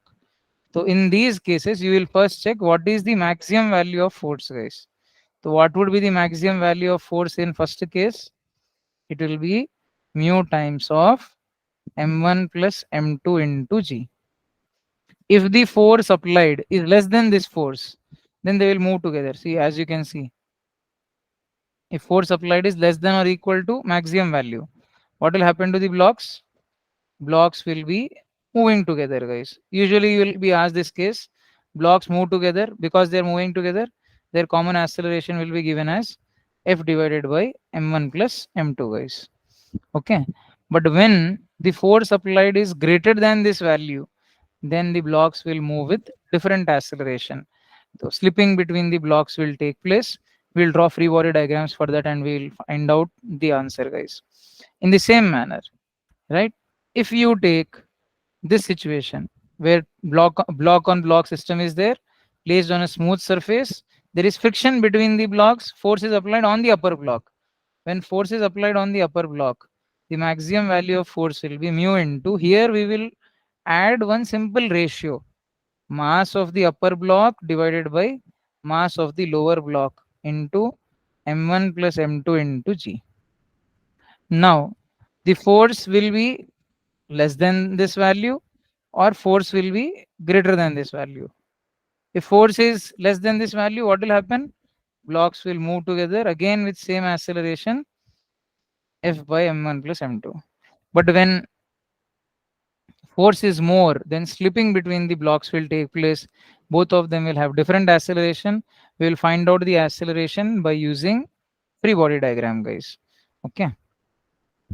So in these cases, you will first check what is the maximum value of force, guys. So what would be the maximum value of force in first case? It will be mu times of m1 plus m2 into g. If the force applied is less than this force, then they will move together. See, as you can see, if force applied is less than or equal to maximum value, what will happen to the blocks? Blocks will be moving together, guys. Usually you will be asked this case, blocks move together. Because they are moving together, their common acceleration will be given as f divided by m1 plus m2, guys. Okay, but when the force applied is greater than this value, then the blocks will move with different acceleration. So slipping between the blocks will take place. We'll draw free body diagrams for that and we'll find out the answer, guys. In the same manner, right? If you take this situation where block on block system is there, placed on a smooth surface, there is friction between the blocks, force is applied on the upper block. When force is applied on the upper block, the maximum value of force will be mu into, here we will add one simple ratio, mass of the upper block divided by mass of the lower block into m1 plus m2 into g. Now the force will be less than this value or force will be greater than this value. If force is less than this value, what will happen? Blocks will move together again with same acceleration f by m1 plus m2. But when force is more, then slipping between the blocks will take place. Both of them will have different acceleration. We will find out the acceleration by using free body diagram, guys. Okay,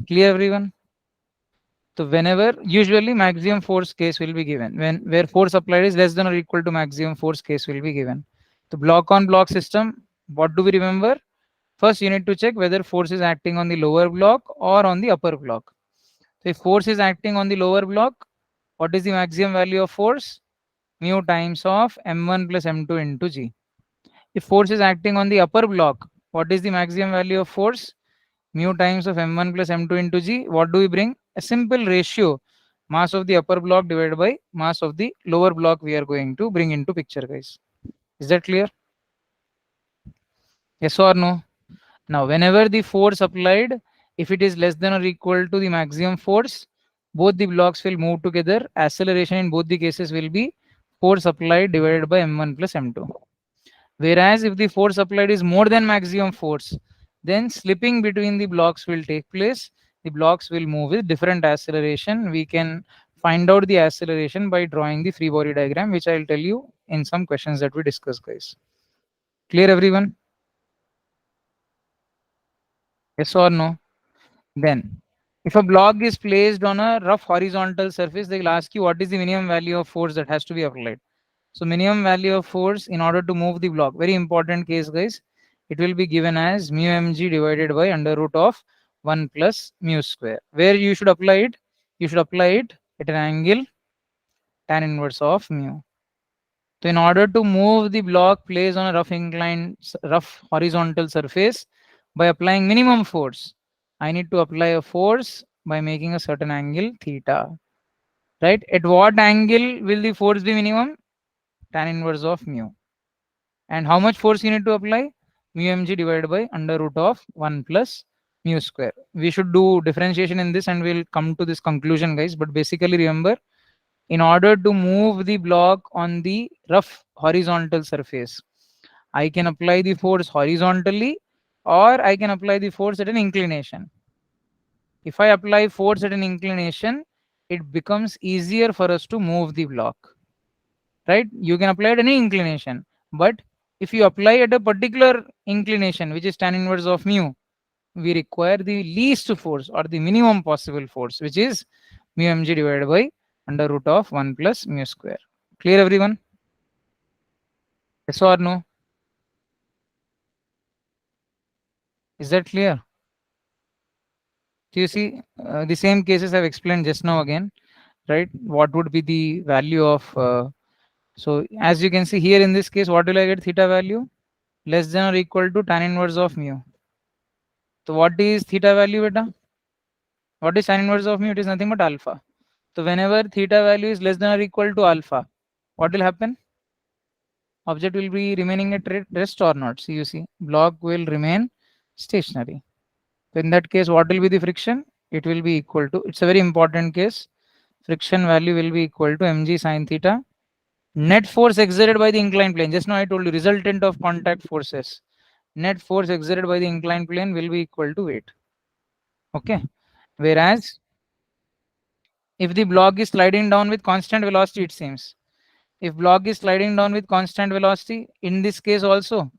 clear, everyone? So whenever, usually maximum force case will be given when where force applied is less than or equal to maximum force case will be given. The block on block system, what do we remember? First, you need to check whether force is acting on the lower block or on the upper block. So if force is acting on the lower block, what is the maximum value of force? Mu times of m1 plus m2 into g. If force is acting on the upper block, what is the maximum value of force? Mu times of m1 plus m2 into g. What do we bring? A simple ratio, mass of the upper block divided by mass of the lower block we are going to bring into picture, guys. Is that clear? Yes or no? Now, whenever the force applied, if it is less than or equal to the maximum force, both the blocks will move together. Acceleration in both the cases will be force applied divided by m1 plus m2. Whereas if the force applied is more than maximum force, then slipping between the blocks will take place. The blocks will move with different acceleration. We can find out the acceleration by drawing the free body diagram, which I'll tell you in some questions that we discuss, guys. Clear, everyone? Yes or no? Then, if a block is placed on a rough horizontal surface, they will ask you what is the minimum value of force that has to be applied. So minimum value of force in order to move the block, very important case, guys. It will be given as mu mg divided by under root of 1 plus mu square. Where you should apply it? You should apply it at an angle tan inverse of mu. So in order to move the block placed on a rough horizontal surface by applying minimum force, I need to apply a force by making a certain angle theta. Right? At what angle will the force be minimum? Tan inverse of mu. And how much force you need to apply? Mu mg divided by under root of 1 plus mu square. We should do differentiation in this and we'll come to this conclusion, guys. But basically, remember, in order to move the block on the rough horizontal surface, I can apply the force horizontally or I can apply the force at an inclination. If I apply force at an inclination, it becomes easier for us to move the block, right? You can apply at any inclination, but if you apply at a particular inclination, which is tan inverse of mu, we require the least force or the minimum possible force, which is mu mg divided by under root of 1 plus mu square. Clear, everyone? Yes or no? Is that clear? Do you see the same cases I've explained just now again, right? What would be the value of so as you can see here in this case, what will I get? Theta value less than or equal to tan inverse of mu. So what is theta value, beta? What is tan inverse of mu? It is nothing but alpha. So whenever theta value is less than or equal to alpha, what will happen? Object will be remaining at rest or not? See, you see, block will remain stationary. So in that case, what will be the friction? It will be equal to, it's a very important case. Friction value will be equal to mg sine theta. Net force exerted by the inclined plane. Just now I told you, resultant of contact forces. Net force exerted by the inclined plane will be equal to weight. Okay. Whereas if the block is sliding down with constant velocity, it seems. If block is sliding down with constant velocity, in this case also,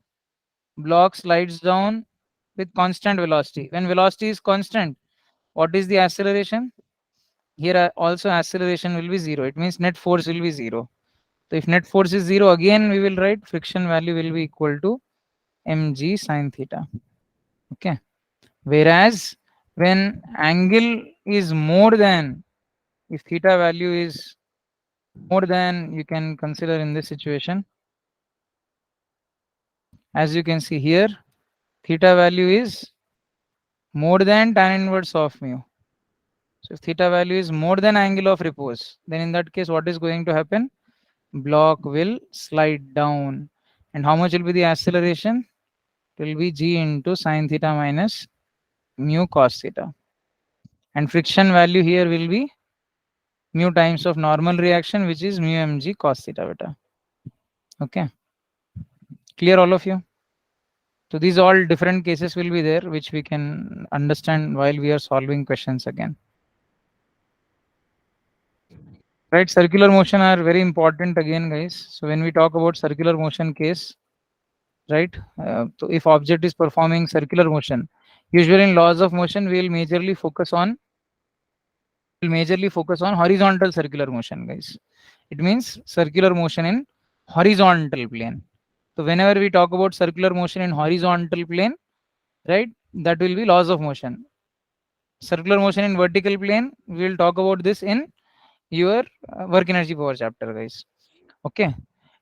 block slides down with constant velocity. When velocity is constant, what is the acceleration? Here also acceleration will be 0. It means net force will be 0. So if net force is 0, again we will write friction value will be equal to mg sine theta. Okay. Whereas when angle is more than, if theta value is more than, you can consider in this situation, as you can see here, theta value is more than tan inverse of mu. So if theta value is more than angle of repose, then in that case, what is going to happen? Block will slide down. And how much will be the acceleration? It will be g into sine theta minus mu cos theta. And friction value here will be mu times of normal reaction, which is mu mg cos theta beta. Okay. Clear, all of you? So these all different cases will be there, which we can understand while we are solving questions again. Right, circular motion are very important again, guys. So when we talk about circular motion case, right, so if object is performing circular motion, usually in laws of motion, we will majorly focus on horizontal circular motion, guys. It means circular motion in horizontal plane. So whenever we talk about circular motion in horizontal plane, right, that will be laws of motion. Circular motion in vertical plane, we will talk about this in your work energy power chapter, guys. Okay.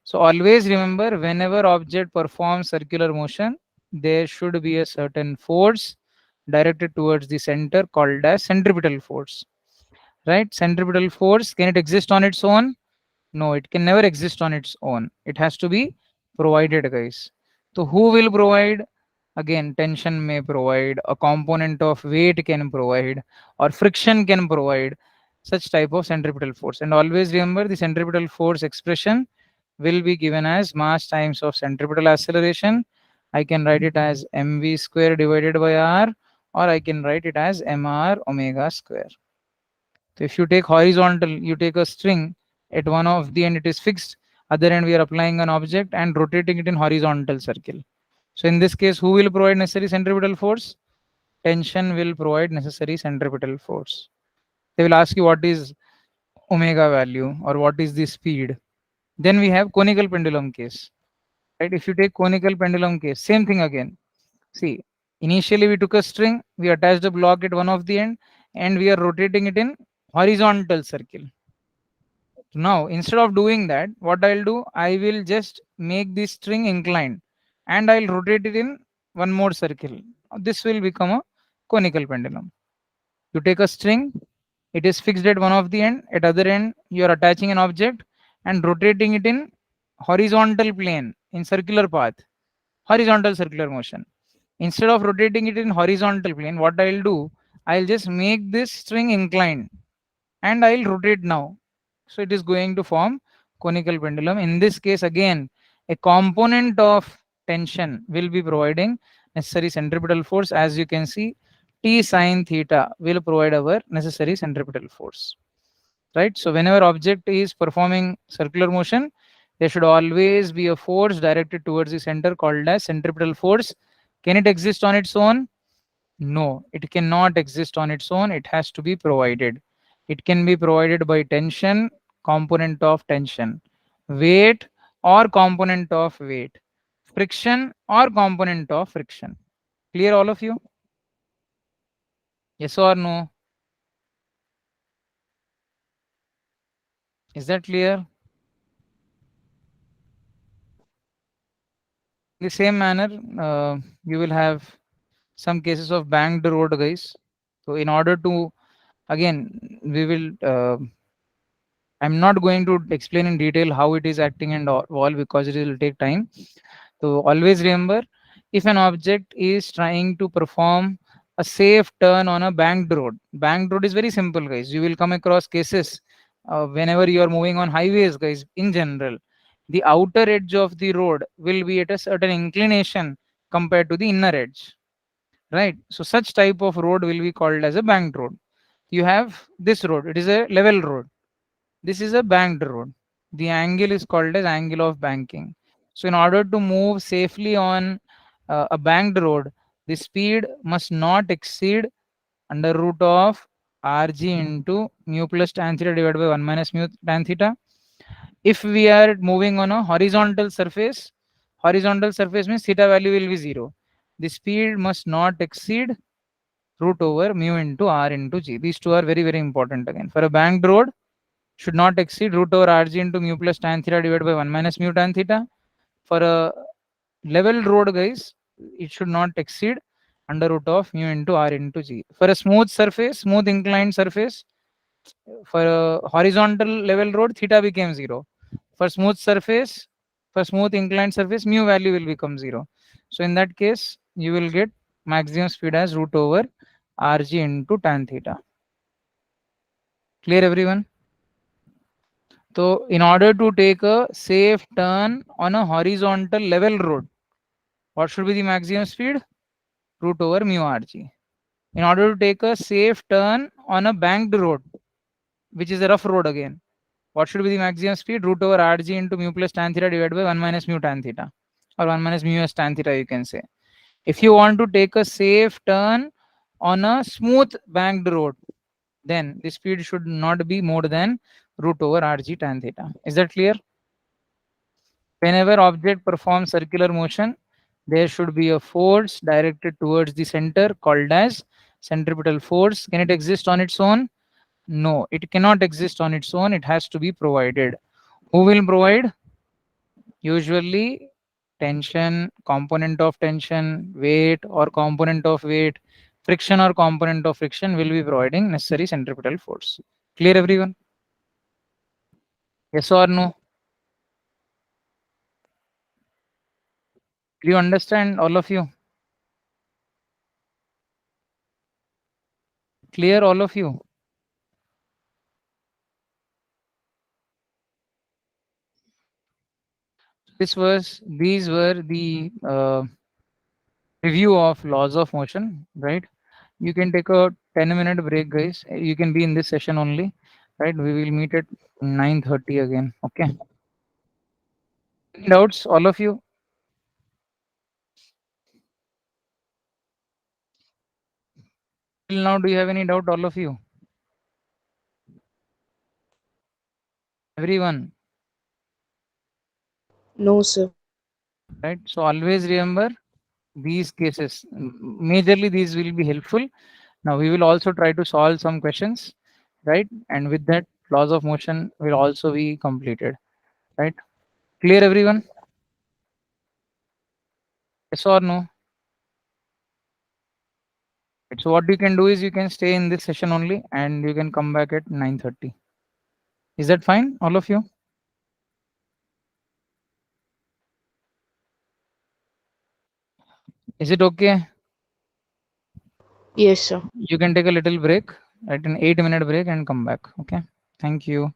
So always remember, whenever object performs circular motion, there should be a certain force directed towards the center called as centripetal force. Right? Centripetal force, can it exist on its own? No, it can never exist on its own. It has to be provided, guys. So who will provide? Again, tension may provide, a component of weight can provide, or friction can provide such type of centripetal force. And always remember, the centripetal force expression will be given as mass times of centripetal acceleration. I can write it as mv square divided by r, or I can write it as mr omega square. So if you take horizontal, you take a string, at one of the end it is fixed, other end we are applying an object and rotating it in horizontal circle. So in this case, who will provide necessary centripetal force? Tension will provide necessary centripetal force. They will ask you what is omega value or what is the speed. Then we have conical pendulum case. Right? If you take conical pendulum case, same thing again. See, initially we took a string, we attached a block at one of the end, and we are rotating it in horizontal circle. Now, instead of doing that, what I'll do, I will just make this string inclined and I'll rotate it in one more circle. This will become a conical pendulum. You take a string, it is fixed at one of the end, at other end, you are attaching an object and rotating it in horizontal plane in circular path, horizontal circular motion. Instead of rotating it in horizontal plane, what I'll do, I'll just make this string inclined and I'll rotate now. So it is going to form conical pendulum. In this case, again, a component of tension will be providing necessary centripetal force. As you can see, T sine theta will provide our necessary centripetal force. Right? So whenever object is performing circular motion, there should always be a force directed towards the center called as centripetal force. Can it exist on its own? No, it cannot exist on its own. It has to be provided. It can be provided by tension, component of tension, weight or component of weight, friction or component of friction. Clear, all of you? Yes or no? Is that clear? In the same manner, you will have some cases of banked road, guys. So, in order to, again, we will I'm not going to explain in detail how it is acting and all because it will take time. So always remember, if an object is trying to perform a safe turn on a banked road is very simple, guys. You will come across cases whenever you are moving on highways, guys. In general, the outer edge of the road will be at a certain inclination compared to the inner edge, right? So such type of road will be called as a banked road. You have this road; it is a level road. This is a banked road. The angle is called as angle of banking. So in order to move safely on a banked road, the speed must not exceed under root of rg into mu plus tan theta divided by 1 minus mu tan theta. If we are moving on a horizontal surface means theta value will be 0. The speed must not exceed root over mu into r into g. These two are very, very important again. For a banked road, should not exceed root over rg into mu plus tan theta divided by 1 minus mu tan theta. For a level road, guys, it should not exceed under root of mu into r into g. For a smooth surface, smooth inclined surface, for a horizontal level road, theta became 0. For smooth surface, for smooth inclined surface, mu value will become 0. So in that case, you will get maximum speed as root over rg into tan theta. Clear, everyone? So in order to take a safe turn on a horizontal level road, what should be the maximum speed? Root over mu rg. In order to take a safe turn on a banked road, which is a rough road again, what should be the maximum speed? Root over rg into mu plus tan theta divided by 1 minus mu tan theta, or 1 minus mu s tan theta, you can say. If you want to take a safe turn on a smooth banked road, then the speed should not be more than root over rg tan theta. Is that clear? Whenever object performs circular motion, there should be a force directed towards the center called as centripetal force. Can it exist on its own? No, it cannot exist on its own. It has to be provided. Who will provide? Usually tension, component of tension, weight or component of weight, friction or component of friction will be providing necessary centripetal force. Clear, everyone? Yes or no? Do you understand, all of you? Clear, all of you? These were the review of laws of motion, right? You can take a 10-minute break, guys. You can be in this session only, right? We will meet at 9:30 again. Okay. Any doubts, all of you? Till now, do you have any doubt, all of you? Everyone, No, sir. right? So always remember these cases. Majorly, these will be helpful. Now we will also try to solve some questions, right? And with that, laws of motion will also be completed, right? Clear, everyone? Yes or no? Right, so what you can do is you can stay in this session only and you can come back at 9:30. Is that fine, all of you? Is it okay? Yes, sir. You can take a little break, right? An 8-minute break and come back. Okay. Thank you.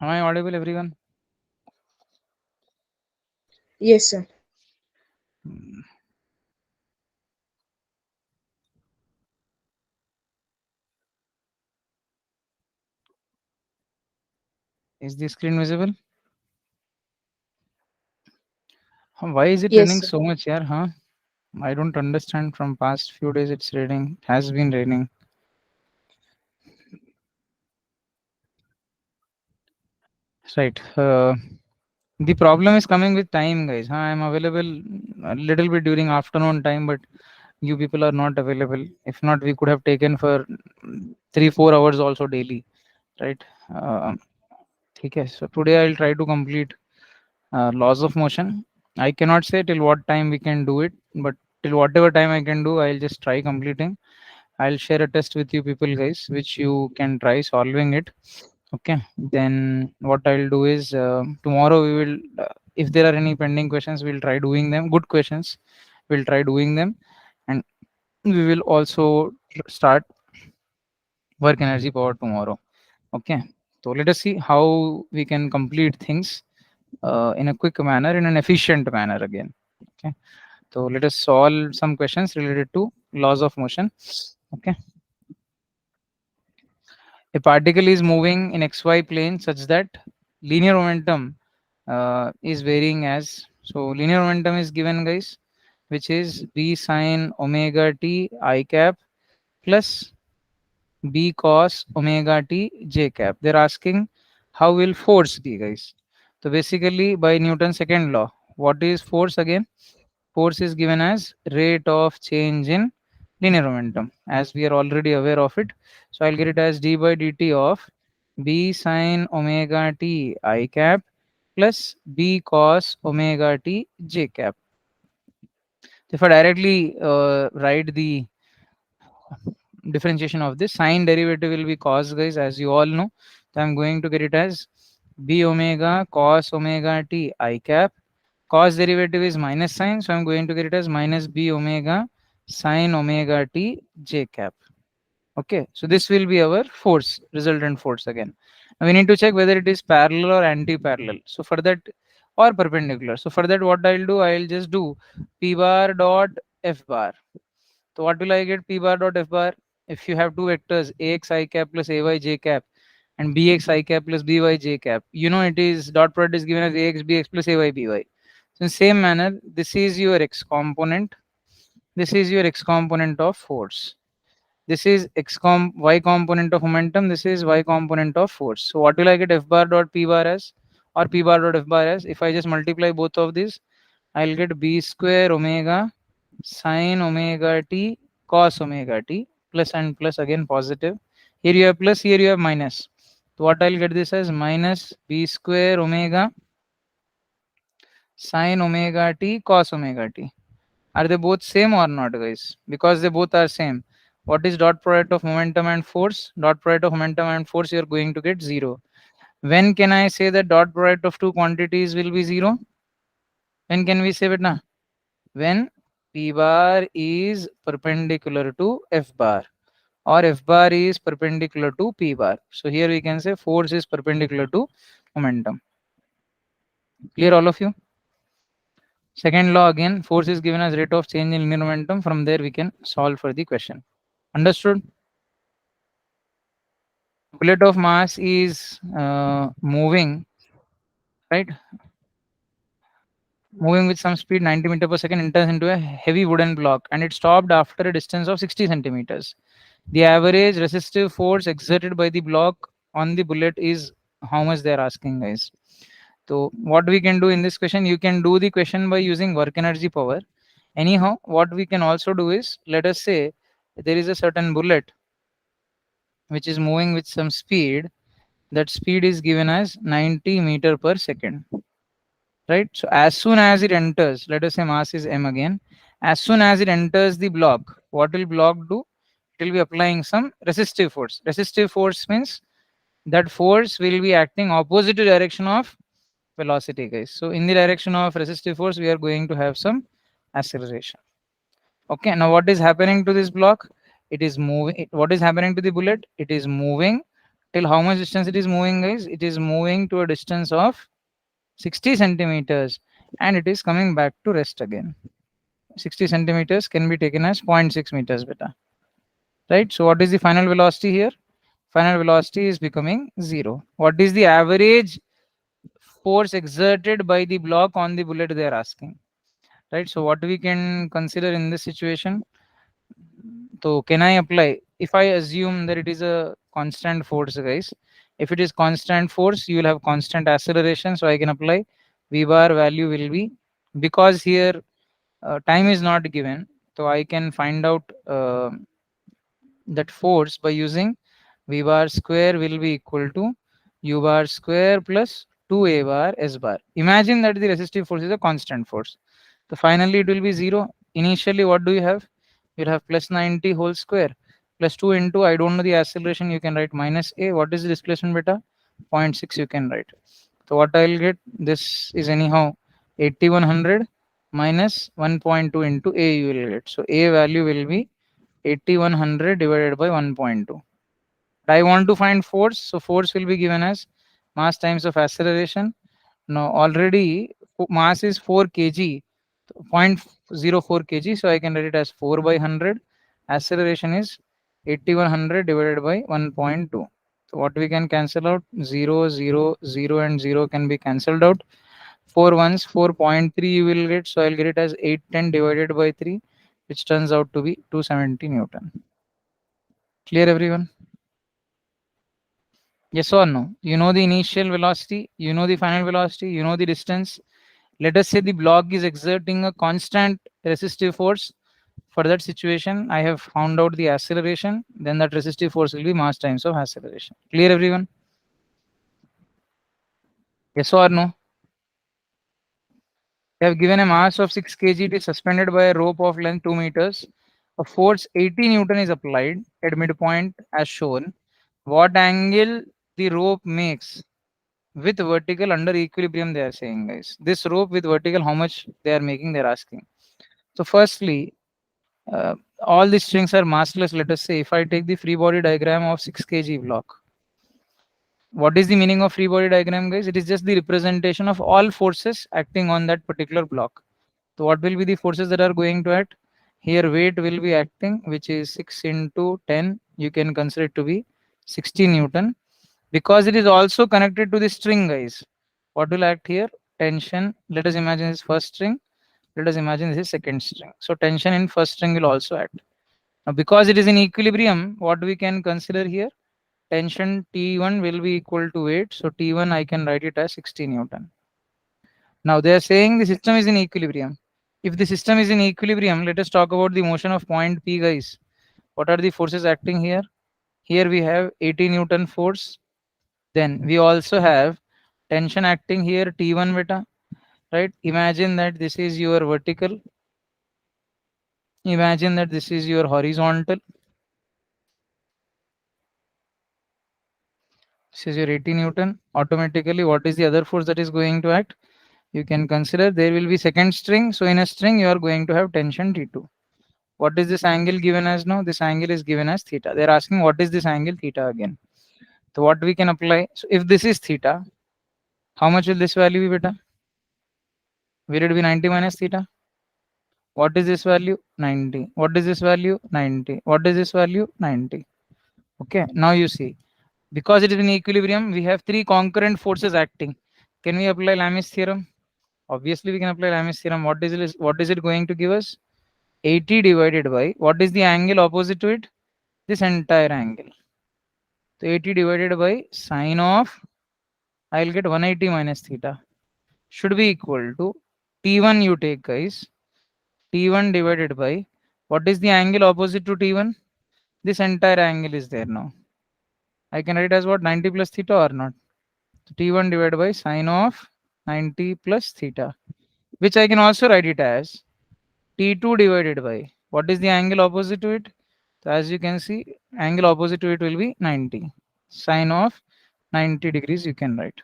Am I audible, everyone? Yes, sir. Hmm. Is the screen visible? Why is it Yes, raining sir. so much here, huh? I don't understand. From past few days it's raining. It has been raining. Right. The problem is coming with time, guys. Huh? I'm available a little bit during afternoon time, but you people are not available. If not, we could have taken for 3 4 hours also daily, right? Okay, so today I'll try to complete laws of motion. I cannot say till what time we can do it, but till whatever time I can do, I'll just try completing. I'll share a test with you people, guys, which you can try solving it. Okay. Then what I'll do is tomorrow we will, if there are any pending questions, we'll try doing them. Good questions, we'll try doing them, and we will also start work energy power tomorrow. Okay. So let us see how we can complete things in a quick manner, in an efficient manner again. Okay. So let us solve some questions related to laws of motion. Okay. A particle is moving in xy plane such that linear momentum is varying as, so linear momentum is given, guys, which is b sine omega t I cap plus b cos omega t j cap. They're asking how will force be, guys. So basically by Newton's second law, what is force again? Force is given as rate of change in linear momentum, as we are already aware of it. So I'll get it as d by dt of b sine omega t I cap plus b cos omega t j cap. If I directly write the differentiation of this, sine derivative will be cos, guys, as you all know. So I'm going to get it as b omega cos omega t I cap. Cos derivative is minus sine, so I'm going to get it as minus b omega sine omega t j cap. Okay, so this will be our force, resultant force again. Now we need to check whether it is parallel or anti-parallel. So for that, or perpendicular. So for that, what I'll do, I'll just do p bar dot f bar. So what will I get? P bar dot f bar. If you have two vectors ax I cap plus ay j cap and bx I cap plus by j cap, you know it is dot product is given as ax bx plus ay by. So in same manner, this is your x component. This is your x component of force. This is y component of momentum. This is y component of force. So what will I get? F bar dot p bar as, or p bar dot f bar as. If I just multiply both of these, I'll get b square omega sine omega t cos omega t plus and plus again positive. Here you have plus, here you have minus. So what I'll get this as minus b square omega sine omega t cos omega t. Are they both same or not, guys? Because they both are same. What is dot product of momentum and force? Dot product of momentum and force, you're going to get 0. When can I say that dot product of two quantities will be 0? When can we say it now? When p bar is perpendicular to f bar, or f bar is perpendicular to p bar. So here we can say force is perpendicular to momentum. Clear, all of you? Second law again, force is given as rate of change in linear momentum. From there we can solve for the question. Understood? Bullet of mass is moving, right? Moving with some speed 90 meter per second, enters into a heavy wooden block and it stopped after a distance of 60 centimeters. The average resistive force exerted by the block on the bullet is how much they are asking, guys. So what we can do in this question, you can do the question by using work energy power. Anyhow, what we can also do is, let us say there is a certain bullet which is moving with some speed. That speed is given as 90 meter per second, right? So as soon as it enters, let us say mass is m again. As soon as it enters the block, what will block do? It will be applying some resistive force. Resistive force means that force will be acting opposite to direction of velocity, guys. So in the direction of resistive force, we are going to have some acceleration. Okay, now what is happening to this block? It is moving. What is happening to the bullet? It is moving Till how much distance it is moving, guys? It is moving to a distance of 60 centimeters and it is coming back to rest again. 60 centimeters can be taken as 0.6 meters beta. Right? So what is the final velocity here? Final velocity is becoming 0. What is the average force exerted by the block on the bullet they are asking? Right? So what we can consider in this situation? So can I apply? If I assume that it is a constant force, guys, if it is constant force, you will have constant acceleration. So I can apply V bar value will be, because here time is not given, so I can find out that force by using V bar square will be equal to U bar square plus 2A bar S bar. Imagine that the resistive force is a constant force. So finally it will be 0. Initially, what do you have? You'll have plus 90 whole square plus 2 into, I don't know the acceleration, you can write minus A. What is the displacement beta? 0.6 you can write. So what I'll get, this is anyhow 8100 minus 1.2 into A you will get. So A value will be 8100 divided by 1.2. I want to find force, so force will be given as mass times of acceleration. Now already mass is 4 kg, 0.04 kg, so I can write it as 4 by 100. Acceleration is 8100 divided by 1.2. So what we can cancel out? 0, 0, 0 and 0 can be cancelled out. 4 ones, 4.3 you will get, so I'll get it as 810 divided by 3, which turns out to be 270 Newton. Clear everyone? Yes or no? You know the initial velocity, you know the final velocity, you know the distance. Let us say the block is exerting a constant resistive force. For that situation, I have found out the acceleration, then that resistive force will be mass times of acceleration. Clear everyone? Yes or no? They have given a mass of 6 kg, it is suspended by a rope of length 2 meters. A force 80 Newton is applied at midpoint as shown. What angle the rope makes with vertical under equilibrium, they are saying, guys. This rope with vertical, how much they are making, they're asking. So firstly, all these strings are massless. Let us say if I take the free body diagram of 6 kg block, what is the meaning of free body diagram, guys? It is just the representation of all forces acting on that particular block. So what will be the forces that are going to act? Here weight will be acting, which is 6 into 10. You can consider it to be 60 Newton. Because it is also connected to the string, guys. What will act here? Tension. Let us imagine this first string. Let us imagine this is second string. So tension in first string will also act. Now because it is in equilibrium, what we can consider here? Tension T1 will be equal to weight. So T1 I can write it as 60 Newton. Now they are saying the system is in equilibrium. If the system is in equilibrium, let us talk about the motion of point P, guys. What are the forces acting here? Here we have 80 Newton force. Then we also have tension acting here, T1 beta, right? Imagine that this is your vertical. Imagine that this is your horizontal. This is your 80 Newton. Automatically, what is the other force that is going to act? You can consider there will be second string. So in a string, you are going to have tension T2. What is this angle given as now? This angle is given as theta. They're asking what is this angle theta again. So what we can apply? So if this is theta, how much will this value be beta? Will it be 90 minus theta? What is this value? 90. What is this value? 90. What is this value? 90. Okay, now you see, because it is in equilibrium, we have three concurrent forces acting. Can we apply Lamis theorem? Obviously, we can apply Lamis theorem. What is it going to give us? 80 divided by, what is the angle opposite to it? This entire angle. So 80 divided by sine of, I'll get 180 minus theta. Should be equal to T1 you take, guys. T1 divided by, what is the angle opposite to T1? This entire angle is there now. I can write it as what? 90 plus theta or not? So T1 divided by sine of 90 plus theta, which I can also write it as T2 divided by, what is the angle opposite to it? So as you can see, angle opposite to it will be 90. Sine of 90 degrees you can write.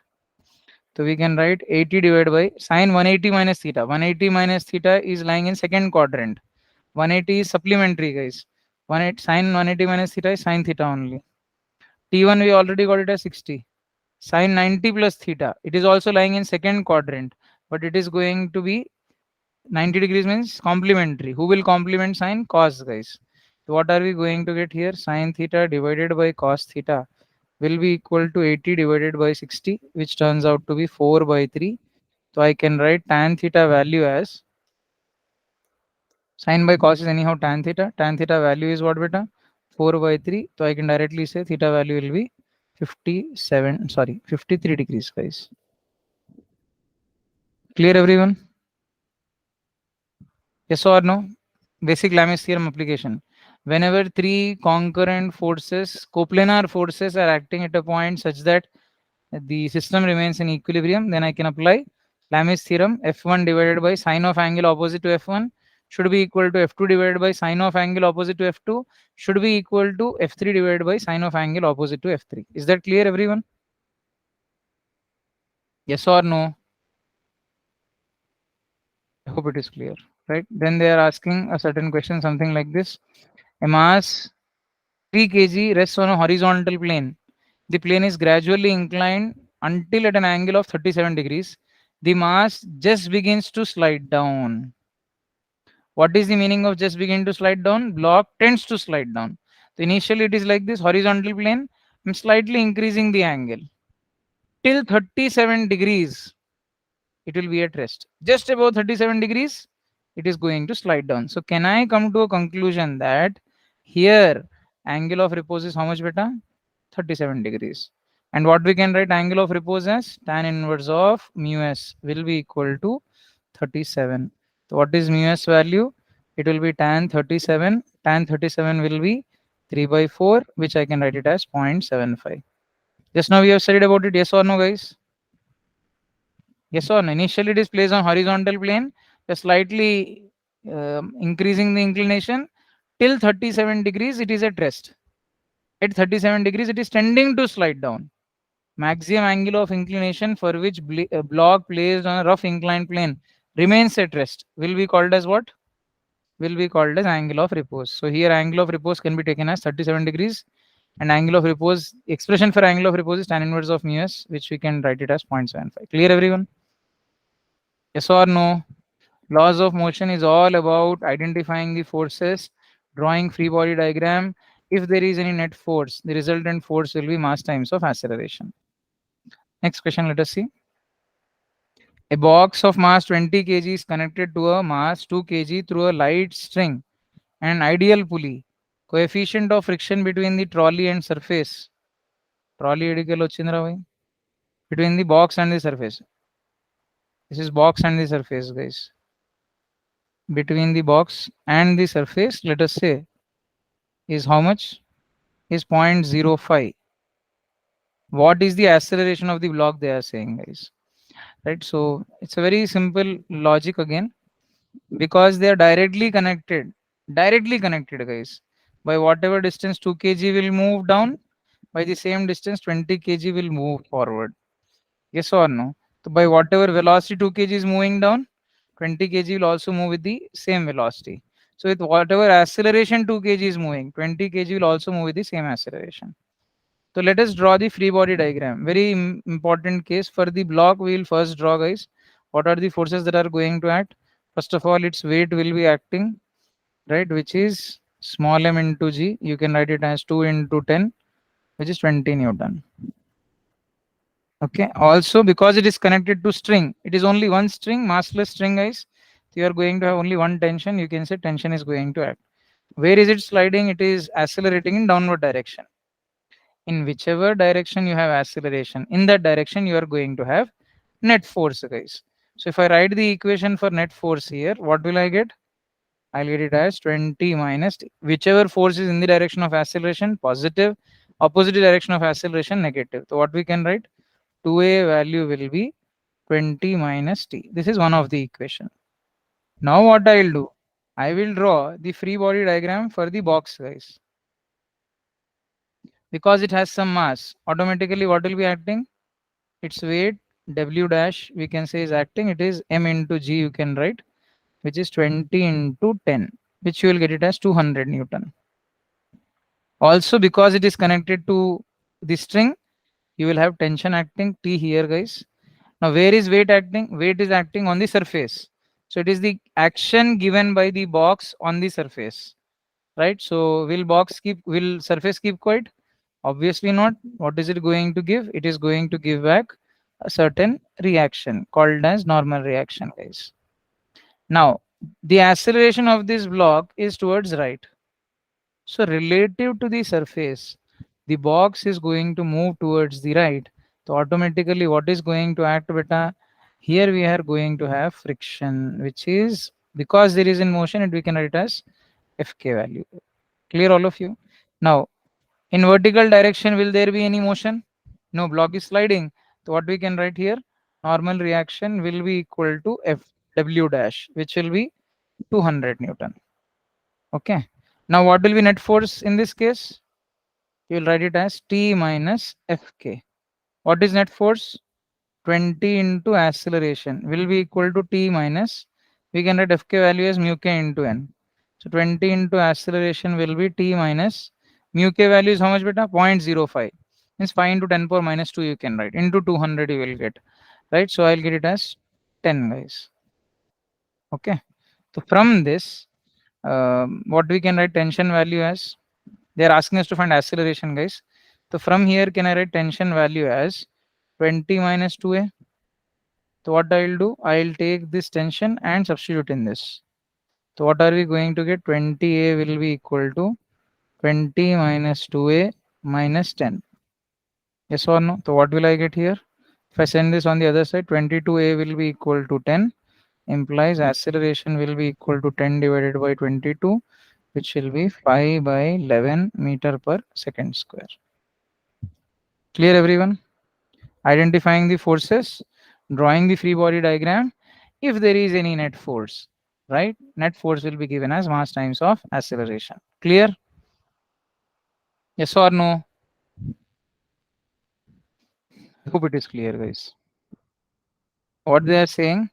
So we can write 80 divided by sine 180 minus theta. 180 minus theta is lying in second quadrant. 180 is supplementary, guys. 180 sine 180 minus theta is sine theta only. T1 we already got it as 60. Sine 90 plus theta. It is also lying in second quadrant, but it is going to be 90 degrees means complementary. Who will complement sine? Cos, guys. So what are we going to get here? Sine theta divided by cos theta will be equal to 80 divided by 60, which turns out to be 4 by 3. So I can write tan theta value as sine by cos is anyhow tan theta. Tan theta value is what beta? 4 by 3. So I can directly say theta value will be 53 degrees, guys. Clear, everyone? Yes or no? Basic Lamés theorem application. Whenever three concurrent forces, coplanar forces, are acting at a point such that the system remains in equilibrium, then I can apply Lamés theorem. F1 divided by sine of angle opposite to F1 should be equal to F2 divided by sine of angle opposite to F2 should be equal to F3 divided by sine of angle opposite to F3. Is that clear, everyone? Yes or no? I hope it is clear, right? Then they are asking a certain question, something like this. A mass 3 kg rests on a horizontal plane. The plane is gradually inclined until at an angle of 37 degrees. The mass just begins to slide down. What is the meaning of just begin to slide down? Block tends to slide down. So initially it is like this horizontal plane. I'm slightly increasing the angle. Till 37 degrees, it will be at rest. Just above 37 degrees, it is going to slide down. So can I come to a conclusion that here angle of repose is how much beta? 37 degrees. And what we can write angle of repose as tan inverse of mu s will be equal to 37. So what is mu s value? It will be tan 37. Tan 37 will be 3 by 4, which I can write it as 0.75. Just now we have studied about it. Yes or no, guys? Yes or no? Initially it is placed on horizontal plane. Just slightly increasing the inclination till 37 degrees. It is at rest. At 37 degrees, it is tending to slide down. Maximum angle of inclination for which block placed on a rough inclined plane remains at rest will be called as what? Will be called as angle of repose. So here angle of repose can be taken as 37 degrees, and angle of repose, expression for angle of repose is tan inverse of mu s, which we can write it as 0.75. Clear, everyone? Yes or no? Laws of motion is all about identifying the forces, drawing free body diagram. If there is any net force, the resultant force will be mass times of acceleration. Next question, let us see. A box of mass 20 kg is connected to a mass 2 kg through a light string and an ideal pulley. Coefficient of friction between the trolley and surface. Trolley between the box and the surface. This is box and the surface, guys. Between the box and the surface, let us say, is how much? Is 0.05. What is the acceleration of the block they are saying, guys? Right, so it's a very simple logic again, because they are directly connected, guys. By whatever distance 2 kg will move down, by the same distance 20 kg will move forward. Yes or no? So by whatever velocity 2 kg is moving down, 20 kg will also move with the same velocity. So with whatever acceleration 2 kg is moving, 20 kg will also move with the same acceleration. So let us draw the free body diagram. Very important case. For the block, we will first draw, guys. What are the forces that are going to act? First of all, its weight will be acting, right, which is small m into g. You can write it as 2 into 10, which is 20 Newton. Okay. Also, because it is connected to string, it is only one string, massless string, guys. So you are going to have only one tension. You can say tension is going to act. Where is it sliding? It is accelerating in downward direction. In whichever direction you have acceleration, in that direction you are going to have net force, guys. So if I write the equation for net force here, what will I get? I'll get it as 20 minus whichever force is in the direction of acceleration, positive, opposite direction of acceleration, negative. So what we can write? 2a value will be 20 minus t. This is one of the equation. Now what I will do? I will draw the free body diagram for the box, guys. Because it has some mass, automatically what will be acting? Its weight w dash we can say is acting. It is m into g, you can write, which is 20 into 10, which you will get it as 200 Newton. Also, because it is connected to the string, you will have tension acting T here, guys. Now, where is weight acting? Weight is acting on the surface. So it is the action given by the box on the surface, right? So will surface keep quiet? Obviously not. What is it going to give? It is going to give back a certain reaction called as normal reaction, guys. Now, the acceleration of this block is towards right. So relative to the surface, the box is going to move towards the right. So automatically what is going to act beta? Here we are going to have friction, which is because there is in motion, we can write as Fk value. Clear all of you? Now, in vertical direction, will there be any motion? No, block is sliding. So what we can write here? Normal reaction will be equal to Fw dash, which will be 200 Newton. Okay. Now what will be net force in this case? You will write it as T minus Fk. What is net force? 20 into acceleration will be equal to T minus, we can write Fk value as mu k into n. So 20 into acceleration will be T minus, mu k value is how much beta? 0.05. Means 5 into 10 power minus 2 you can write. Into 200 you will get. Right? So I'll get it as 10, guys. Okay. So from this, what we can write tension value as? They are asking us to find acceleration, guys. So from here, can I write tension value as 20 minus 2a? So what I will do, I will take this tension and substitute in this. So what are we going to get? 20a will be equal to 20 minus 2a minus 10. Yes or no? So what will I get here? If I send this on the other side, 22a will be equal to 10, implies acceleration will be equal to 10 divided by 22, which will be 5 by 11 meter per second square. Clear, everyone? Identifying the forces, drawing the free body diagram. If there is any net force, right? Net force will be given as mass times of acceleration. Clear? Yes or no? I hope it is clear, guys. What they are saying,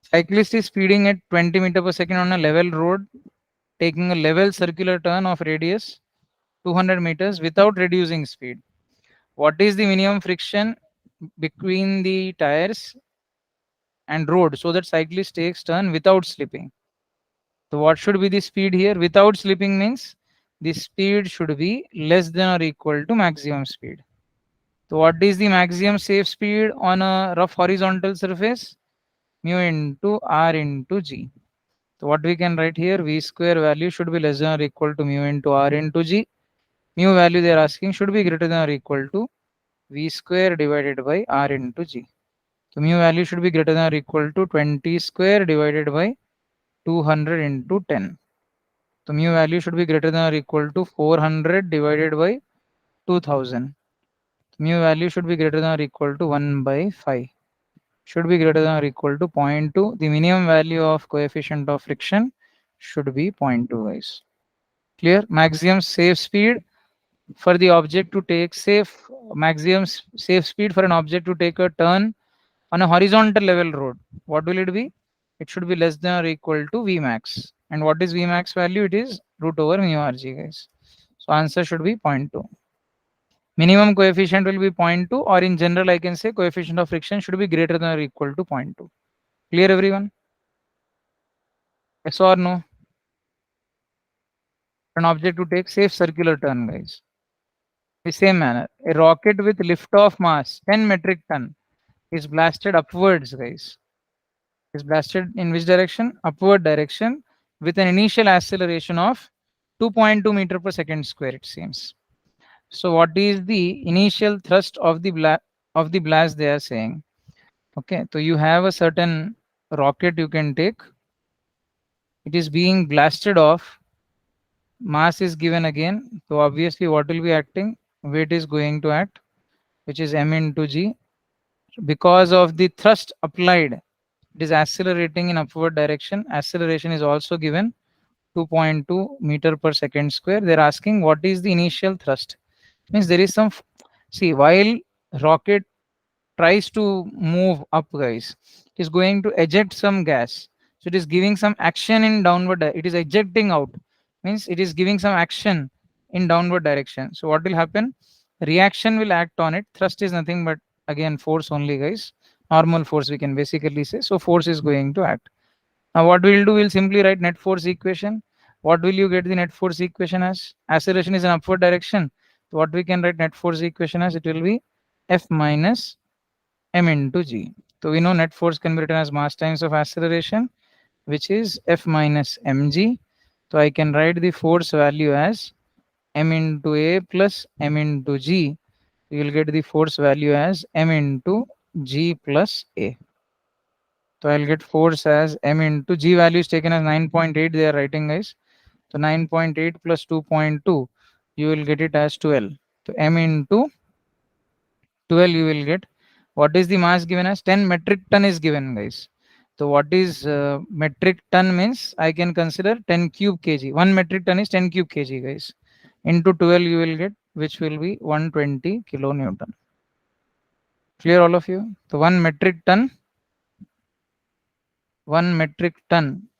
cyclist is speeding at 20 meter per second on a level road, taking a level circular turn of radius 200 meters without reducing speed. What is the minimum friction between the tires and road so that cyclist takes turn without slipping? So what should be the speed here? Without slipping means the speed should be less than or equal to maximum speed. So what is the maximum safe speed on a rough horizontal surface? Mu into r into g. So what we can write here, v square value should be less than or equal to mu into r into g. Mu value they are asking should be greater than or equal to v square divided by r into g. So mu value should be greater than or equal to 20 square divided by 200 into 10. So mu value should be greater than or equal to 400 divided by 2000. Mu value should be greater than or equal to 1 by 5. Should be greater than or equal to 0.2. The minimum value of coefficient of friction should be 0.2, guys. Clear? Maximum safe speed for the object to take maximum safe speed for an object to take a turn on a horizontal level road. What will it be? It should be less than or equal to Vmax. And what is Vmax value? It is root over mu rg, guys. So answer should be 0.2. Minimum coefficient will be 0.2, or in general I can say coefficient of friction should be greater than or equal to 0.2. Clear, everyone? Yes or no? An object to take safe circular turn, guys. The same manner, a rocket with lift-off mass 10 metric ton is blasted upwards, guys. Is blasted in which direction? Upward direction, with an initial acceleration of 2.2 meter per second square, it seems. So what is the initial thrust of the blast they are saying? Okay, so you have a certain rocket you can take. It is being blasted off. Mass is given again. So obviously what will be acting? Weight is going to act, which is m into g. Because of the thrust applied, it is accelerating in upward direction. Acceleration is also given 2.2 meter per second square. They're asking what is the initial thrust. Means there is some, see, while rocket tries to move up, guys, it is going to eject some gas. So it is giving some action in downward. It is ejecting out. Means it is giving some action in downward direction. So what will happen? reaction will act on it. Thrust is nothing but again force only, guys. Normal force we can basically say. So force is going to act. Now what we'll do, we'll simply write net force equation. What will you get the net force equation as? Acceleration is an upward direction. So what we can write net force equation as? It will be F minus m into g. So we know net force can be written as mass times of acceleration, which is F minus mg. So I can write the force value as m into a plus m into g. You will get the force value as m into g plus a. So I'll get force as m into g value is taken as 9.8. They are writing, guys. So 9.8 plus 2.2, you will get it as 12. So m into 12 you will get. What is the mass given as? 10 metric ton is given, guys. So what is metric ton means? I can consider 10 cube kg. 1 metric ton is 10 cube kg, guys. Into 12 you will get, which will be 120 kilonewton. Clear all of you? So 1 metric ton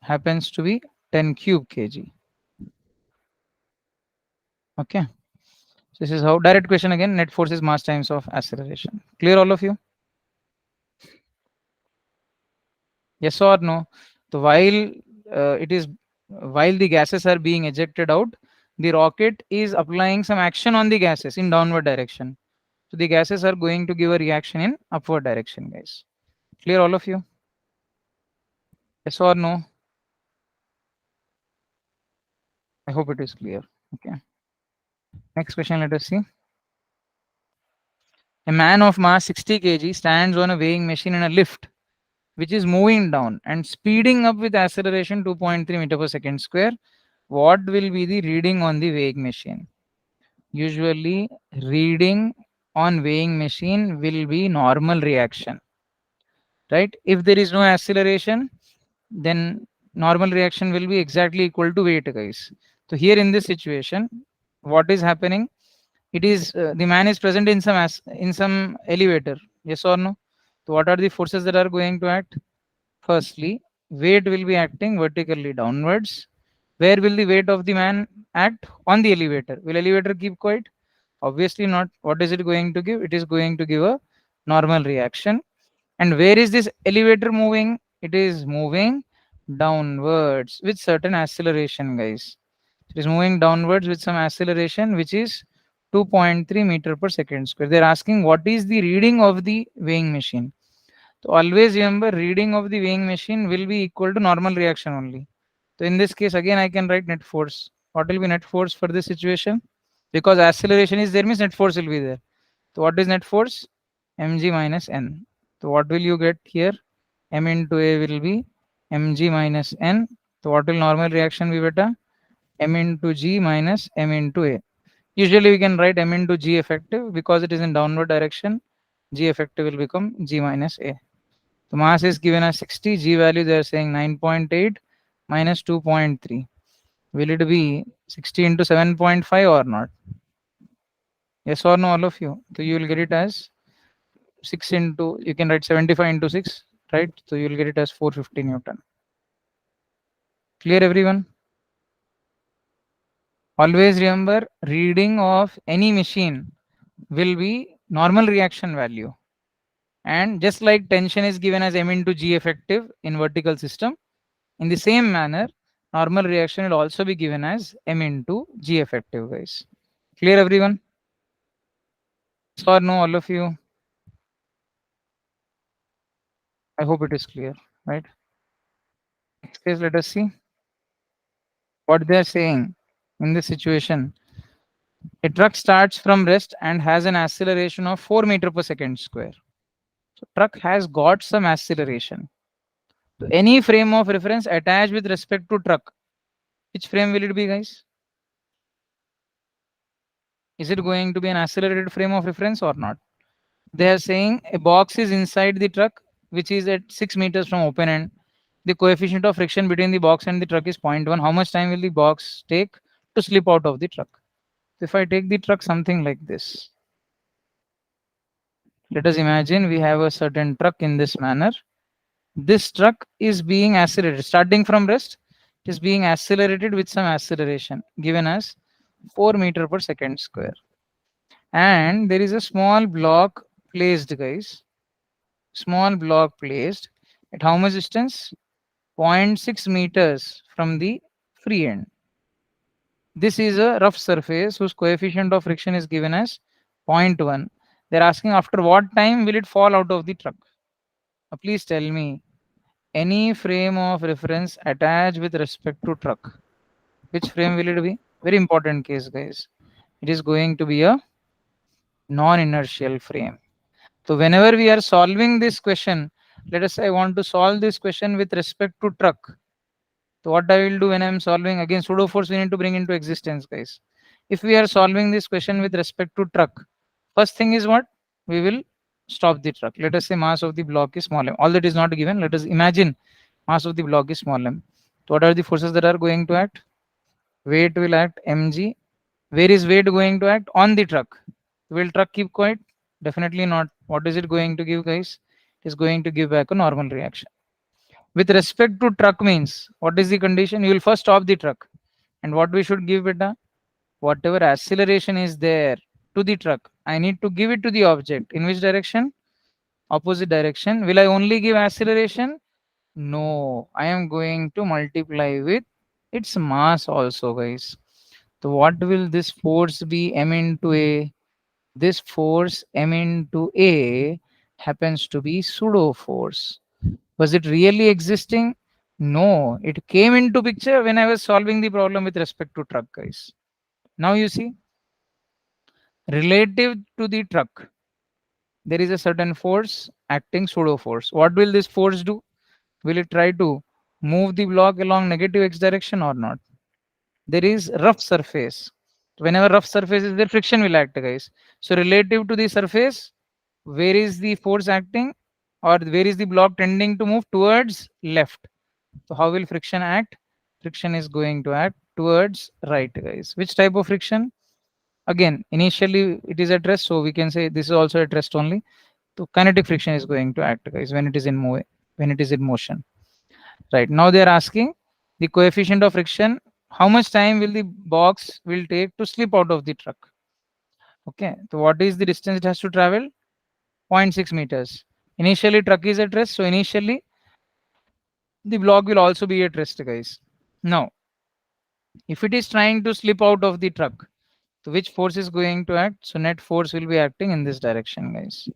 happens to be 10 cube kg. Okay. So this is how, direct question again, net force is mass times of acceleration. Clear all of you? Yes or no? So while the gases are being ejected out, the rocket is applying some action on the gases in downward direction. So the gases are going to give a reaction in upward direction, guys. Clear all of you? Yes or no? I hope it is clear. Okay. Next question, let us see. A man of mass 60 kg stands on a weighing machine in a lift which is moving down and speeding up with acceleration 2.3 meter per second square. What will be the reading on the weighing machine? Usually, reading on weighing machine will be normal reaction, right? If there is no acceleration, then normal reaction will be exactly equal to weight, guys. So here in this situation, what is happening? It is the man is present in some elevator. Yes or no? So what are the forces that are going to act? Firstly, weight will be acting vertically downwards. Where will the weight of the man act? On the elevator. Will elevator keep quiet? Obviously not. What is it going to give? It is going to give a normal reaction. And where is this elevator moving? It is moving downwards with certain acceleration, guys. It is moving downwards with some acceleration, which is 2.3 meter per second square. They're asking what is the reading of the weighing machine. So always remember, reading of the weighing machine will be equal to normal reaction only. So in this case, again, I can write net force. What will be net force for this situation? Because acceleration is there, means net force will be there. So what is net force? Mg minus n. So what will you get here? M into A will be mg minus n. So what will normal reaction be, beta? M into g minus m into A. Usually we can write m into g effective because it is in downward direction. G effective will become g minus A. The mass is given as 60. G value they are saying 9.8 minus 2.3. Will it be 60 into 7.5 or not? Yes or no, all of you? So you will get it as 6 into, you can write 75 into 6, right? So you will get it as 450 Newton. Clear, everyone? Always remember, reading of any machine will be normal reaction value. And just like tension is given as m into g effective in vertical system, in the same manner, normal reaction will also be given as m into g effective, guys. Clear, everyone? Yes or no, all of you? I hope it is clear, right? Next case, let us see what they are saying in this situation. A truck starts from rest and has an acceleration of 4 meter per second square. So truck has got some acceleration. So any frame of reference attached with respect to truck, which frame will it be, guys? Is it going to be an accelerated frame of reference or not? They are saying a box is inside the truck, which is at 6 meters from open end. The coefficient of friction between the box and the truck is 0.1. How much time will the box take to slip out of the truck? If I take the truck something like this, let us imagine we have a certain truck in this manner. This truck is being accelerated, starting from rest, it is being accelerated with some acceleration given as 4 meter per second square. and there is a small block placed, guys. Small block placed at how much distance? 0.6 meters from the free end. This is a rough surface whose coefficient of friction is given as 0.1. They're asking after what time will it fall out of the truck. Please tell me any frame of reference attached with respect to truck. Which frame will it be? Very important case, guys. It is going to be a non-inertial frame. So whenever we are solving this question, let us say I want to solve this question with respect to truck. So what I will do when I am solving, again pseudo force we need to bring into existence, guys. If we are solving this question with respect to truck, first thing is what? We will stop the truck. Let us say mass of the block is small m. All that is not given. Let us imagine mass of the block is small m. So what are the forces that are going to act? Weight will act mg. Where is weight going to act? On the truck. Will truck keep quiet? Definitely not. What is it going to give, guys? It is going to give back a normal reaction. With respect to truck means, what is the condition? You will first stop the truck. And what we should give beta? Whatever acceleration is there to the truck, I need to give it to the object. In which direction? Opposite direction. Will I only give acceleration? No. I am going to multiply with its mass also, guys. So what will this force be? M into A. This force M into A happens to be pseudo force. Was it really existing? No, it came into picture when I was solving the problem with respect to truck, guys. Now you see, relative to the truck, there is a certain force acting pseudo force. What will this force do? Will it try to move the block along negative x direction or not? There is rough surface. Whenever rough surface is there, friction will act, guys. So relative to the surface, where is the force acting, or where is the block tending to move? Towards left. So how will friction act? Friction is going to act towards right, guys. Which type of friction? Again, initially it is at rest, so we can say this is also at rest only. So kinetic friction is going to act, guys, when it is in motion. Right now they are asking the coefficient of friction. How much time will the box will take to slip out of the truck? Okay, so what is the distance it has to travel? 0.6 meters. Initially truck is at rest, so initially the block will also be at rest, guys. Now, if it is trying to slip out of the truck, so which force is going to act? So net force will be acting in this direction, guys.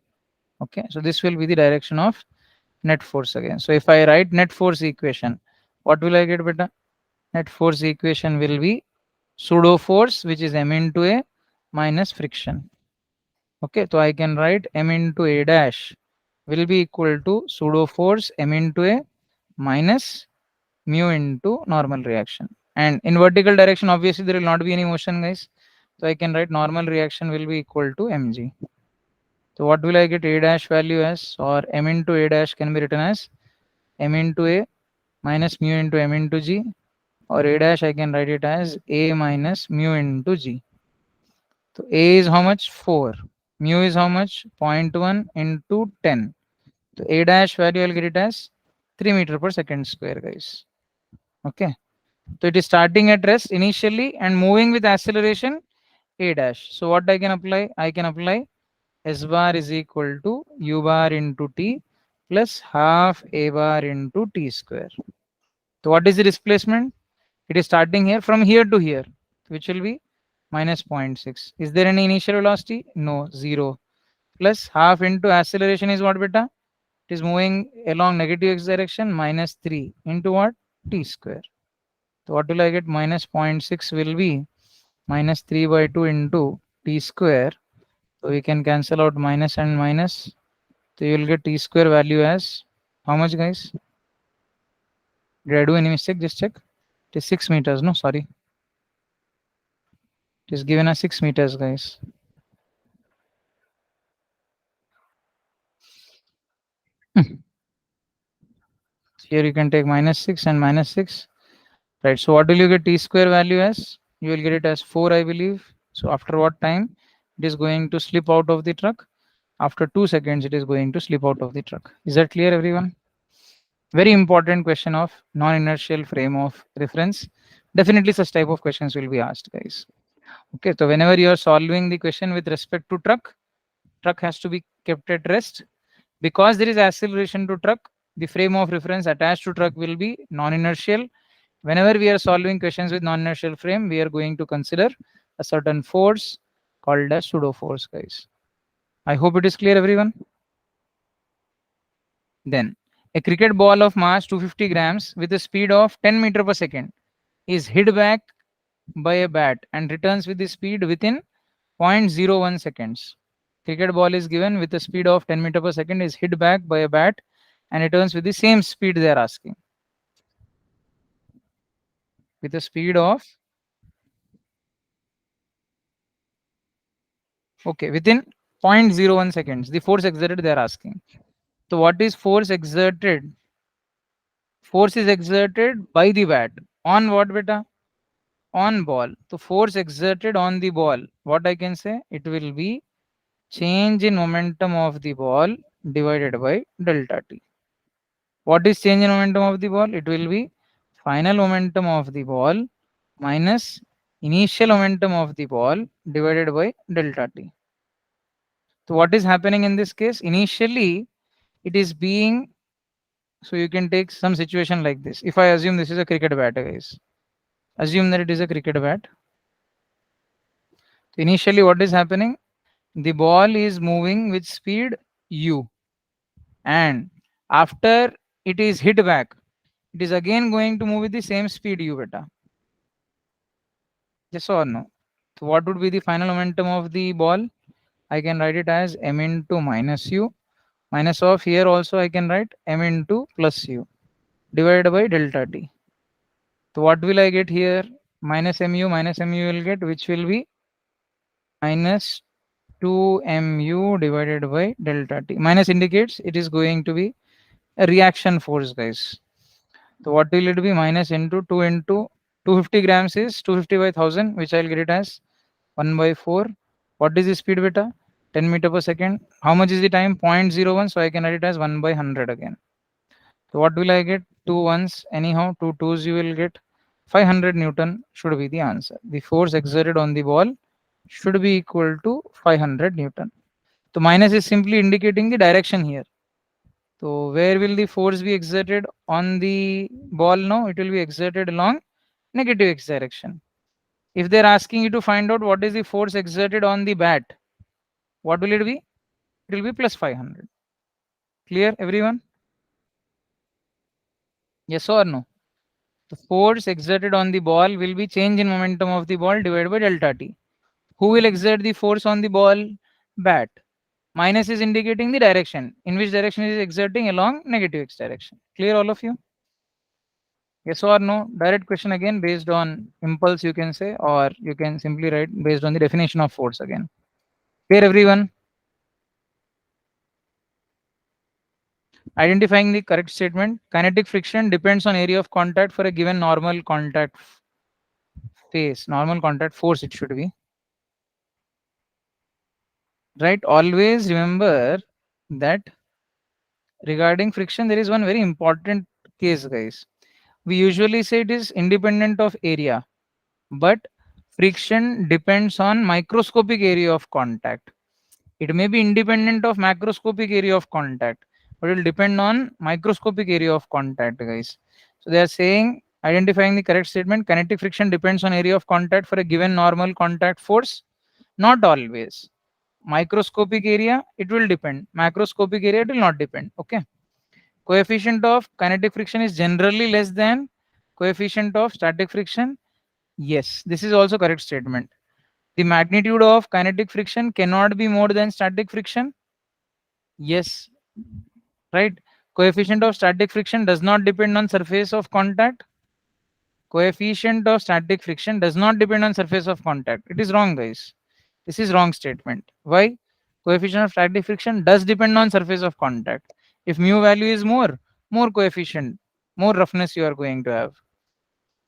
Okay, so this will be the direction of net force again. So if I write net force equation, what will I get, beta? Net force equation will be pseudo force, which is m into a minus friction. Okay, so I can write m into a dash will be equal to pseudo force m into a minus mu into normal reaction. And in vertical direction, obviously there will not be any motion, guys. So I can write normal reaction will be equal to mg. So what will I get a dash value as, or m into a dash can be written as m into a minus mu into m into g, or a dash I can write it as a minus mu into g. So a is how much? 4. Mu is how much? 0.1 into 10. So a dash value I'll get it as 3 meter per second square, guys. Okay. So it is starting at rest initially and moving with acceleration a dash. So what I can apply? I can apply s bar is equal to u bar into t plus half a bar into t square. So what is the displacement? It is starting here from here to here, which will be minus 0.6. Is there any initial velocity? No, 0. Plus half into acceleration is what, beta? It is moving along negative x direction, minus 3 into what? T square. So what will I get? Minus 0.6 will be minus 3 by 2 into t square. So we can cancel out minus and minus. So you will get t square value as how much, guys? Did I do any mistake? Just check. It is 6 meters. No, sorry. It is given as 6 meters, guys. Here you can take minus 6 and minus 6. Right. So what will you get t square value as? You will get it as 4, I believe. So after what time it is going to slip out of the truck? After 2 seconds, it is going to slip out of the truck. Is that clear, everyone? Very important question of non-inertial frame of reference. Definitely such type of questions will be asked, guys. Okay, so whenever you are solving the question with respect to truck has to be kept at rest. Because there is acceleration to truck, the frame of reference attached to truck will be non-inertial. Whenever we are solving questions with non-inertial frame, we are going to consider a certain force called as pseudo force, guys. I hope it is clear, everyone. Then, a cricket ball of mass 250 grams with a speed of 10 meter per second is hit back by a bat and returns with the speed within 0.01 seconds. Cricket ball is given with a speed of 10 meter per second, is hit back by a bat and returns with the same speed they are asking. With a speed of, okay, within 0.01 seconds, the force exerted they are asking. So what is force exerted? Force is exerted by the bat. On what, beta? On ball. So force exerted on the ball. What I can say? It will be change in momentum of the ball divided by delta t. What is change in momentum of the ball? It will be final momentum of the ball minus initial momentum of the ball divided by delta t. So what is happening in this case? Initially, it is being, so you can take some situation like this. If I assume this is a cricket bat, guys, assume that it is a cricket bat. So initially, what is happening? The ball is moving with speed u, and after it is hit back, it is again going to move with the same speed u, beta. Yes or no? So what would be the final momentum of the ball? I can write it as m into minus u, minus of here also I can write m into plus u divided by delta t. So what will I get here? Minus mu will get, which will be minus 2mu divided by delta t. Minus indicates it is going to be a reaction force, guys. So what will it be? Minus into 2 into 250 grams is 250 by 1000, which I'll get it as 1 by 4. What is the speed, beta? 10 meter per second. How much is the time? 0.01. So I can write it as 1 by 100 again. So what will I get? 2 ones. Anyhow, 2 twos you will get. 500 Newton should be the answer. The force exerted on the ball should be equal to 500 Newton. So minus is simply indicating the direction here. So where will the force be exerted on the ball now? It will be exerted along negative x direction. If they're asking you to find out what is the force exerted on the bat, what will it be? It will be plus 500. Clear, everyone? Yes or no? The force exerted on the ball will be change in momentum of the ball divided by delta t. Who will exert the force on the ball? Bat. Minus is indicating the direction. In which direction is exerting? Along negative x direction. Clear, all of you? Yes or no? Direct question again based on impulse you can say, or you can simply write based on the definition of force again. Clear, everyone? Identifying the correct statement. Kinetic friction depends on area of contact for a given normal contact phase. Normal contact force it should be. Right? Always remember that regarding friction, there is one very important case, guys. We usually say it is independent of area, but friction depends on microscopic area of contact. It may be independent of macroscopic area of contact, but it will depend on microscopic area of contact, guys. So they are saying, identifying the correct statement, kinetic friction depends on area of contact for a given normal contact force. Not always. Microscopic area, it will depend. Macroscopic area, it will not depend. Okay. Coefficient of kinetic friction is generally less than coefficient of static friction. Yes, this is also correct statement. The magnitude of kinetic friction cannot be more than static friction. Yes, right. Coefficient of static friction does not depend on surface of contact. Coefficient of static friction does not depend on surface of contact. It is wrong, guys. This is wrong statement. Why? Coefficient of static friction does depend on surface of contact. If mu value is more coefficient, more roughness you are going to have.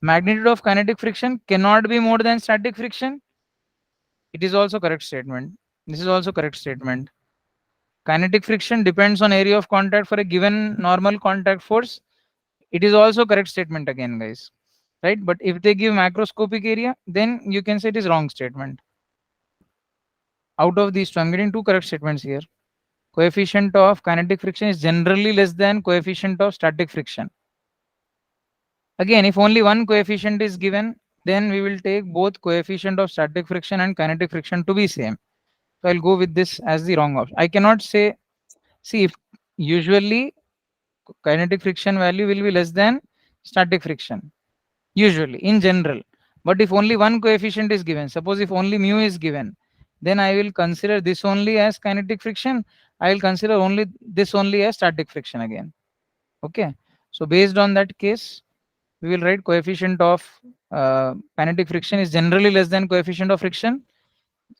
Magnitude of kinetic friction cannot be more than static friction. It is also correct statement. This is also correct statement. Kinetic friction depends on area of contact for a given normal contact force. It is also correct statement again, guys. right? But if they give macroscopic area, then you can say it is wrong statement. Out of these two, I'm getting two correct statements here. Coefficient of kinetic friction is generally less than coefficient of static friction. Again, if only one coefficient is given, then we will take both coefficient of static friction and kinetic friction to be same. So I'll go with this as the wrong option. I cannot say, see, if usually kinetic friction value will be less than static friction, usually in general. But if only one coefficient is given, suppose if only mu is given, then I will consider this only as kinetic friction. I will consider only this only as static friction again. Okay. So based on that case, we will write coefficient of kinetic friction is generally less than coefficient of friction.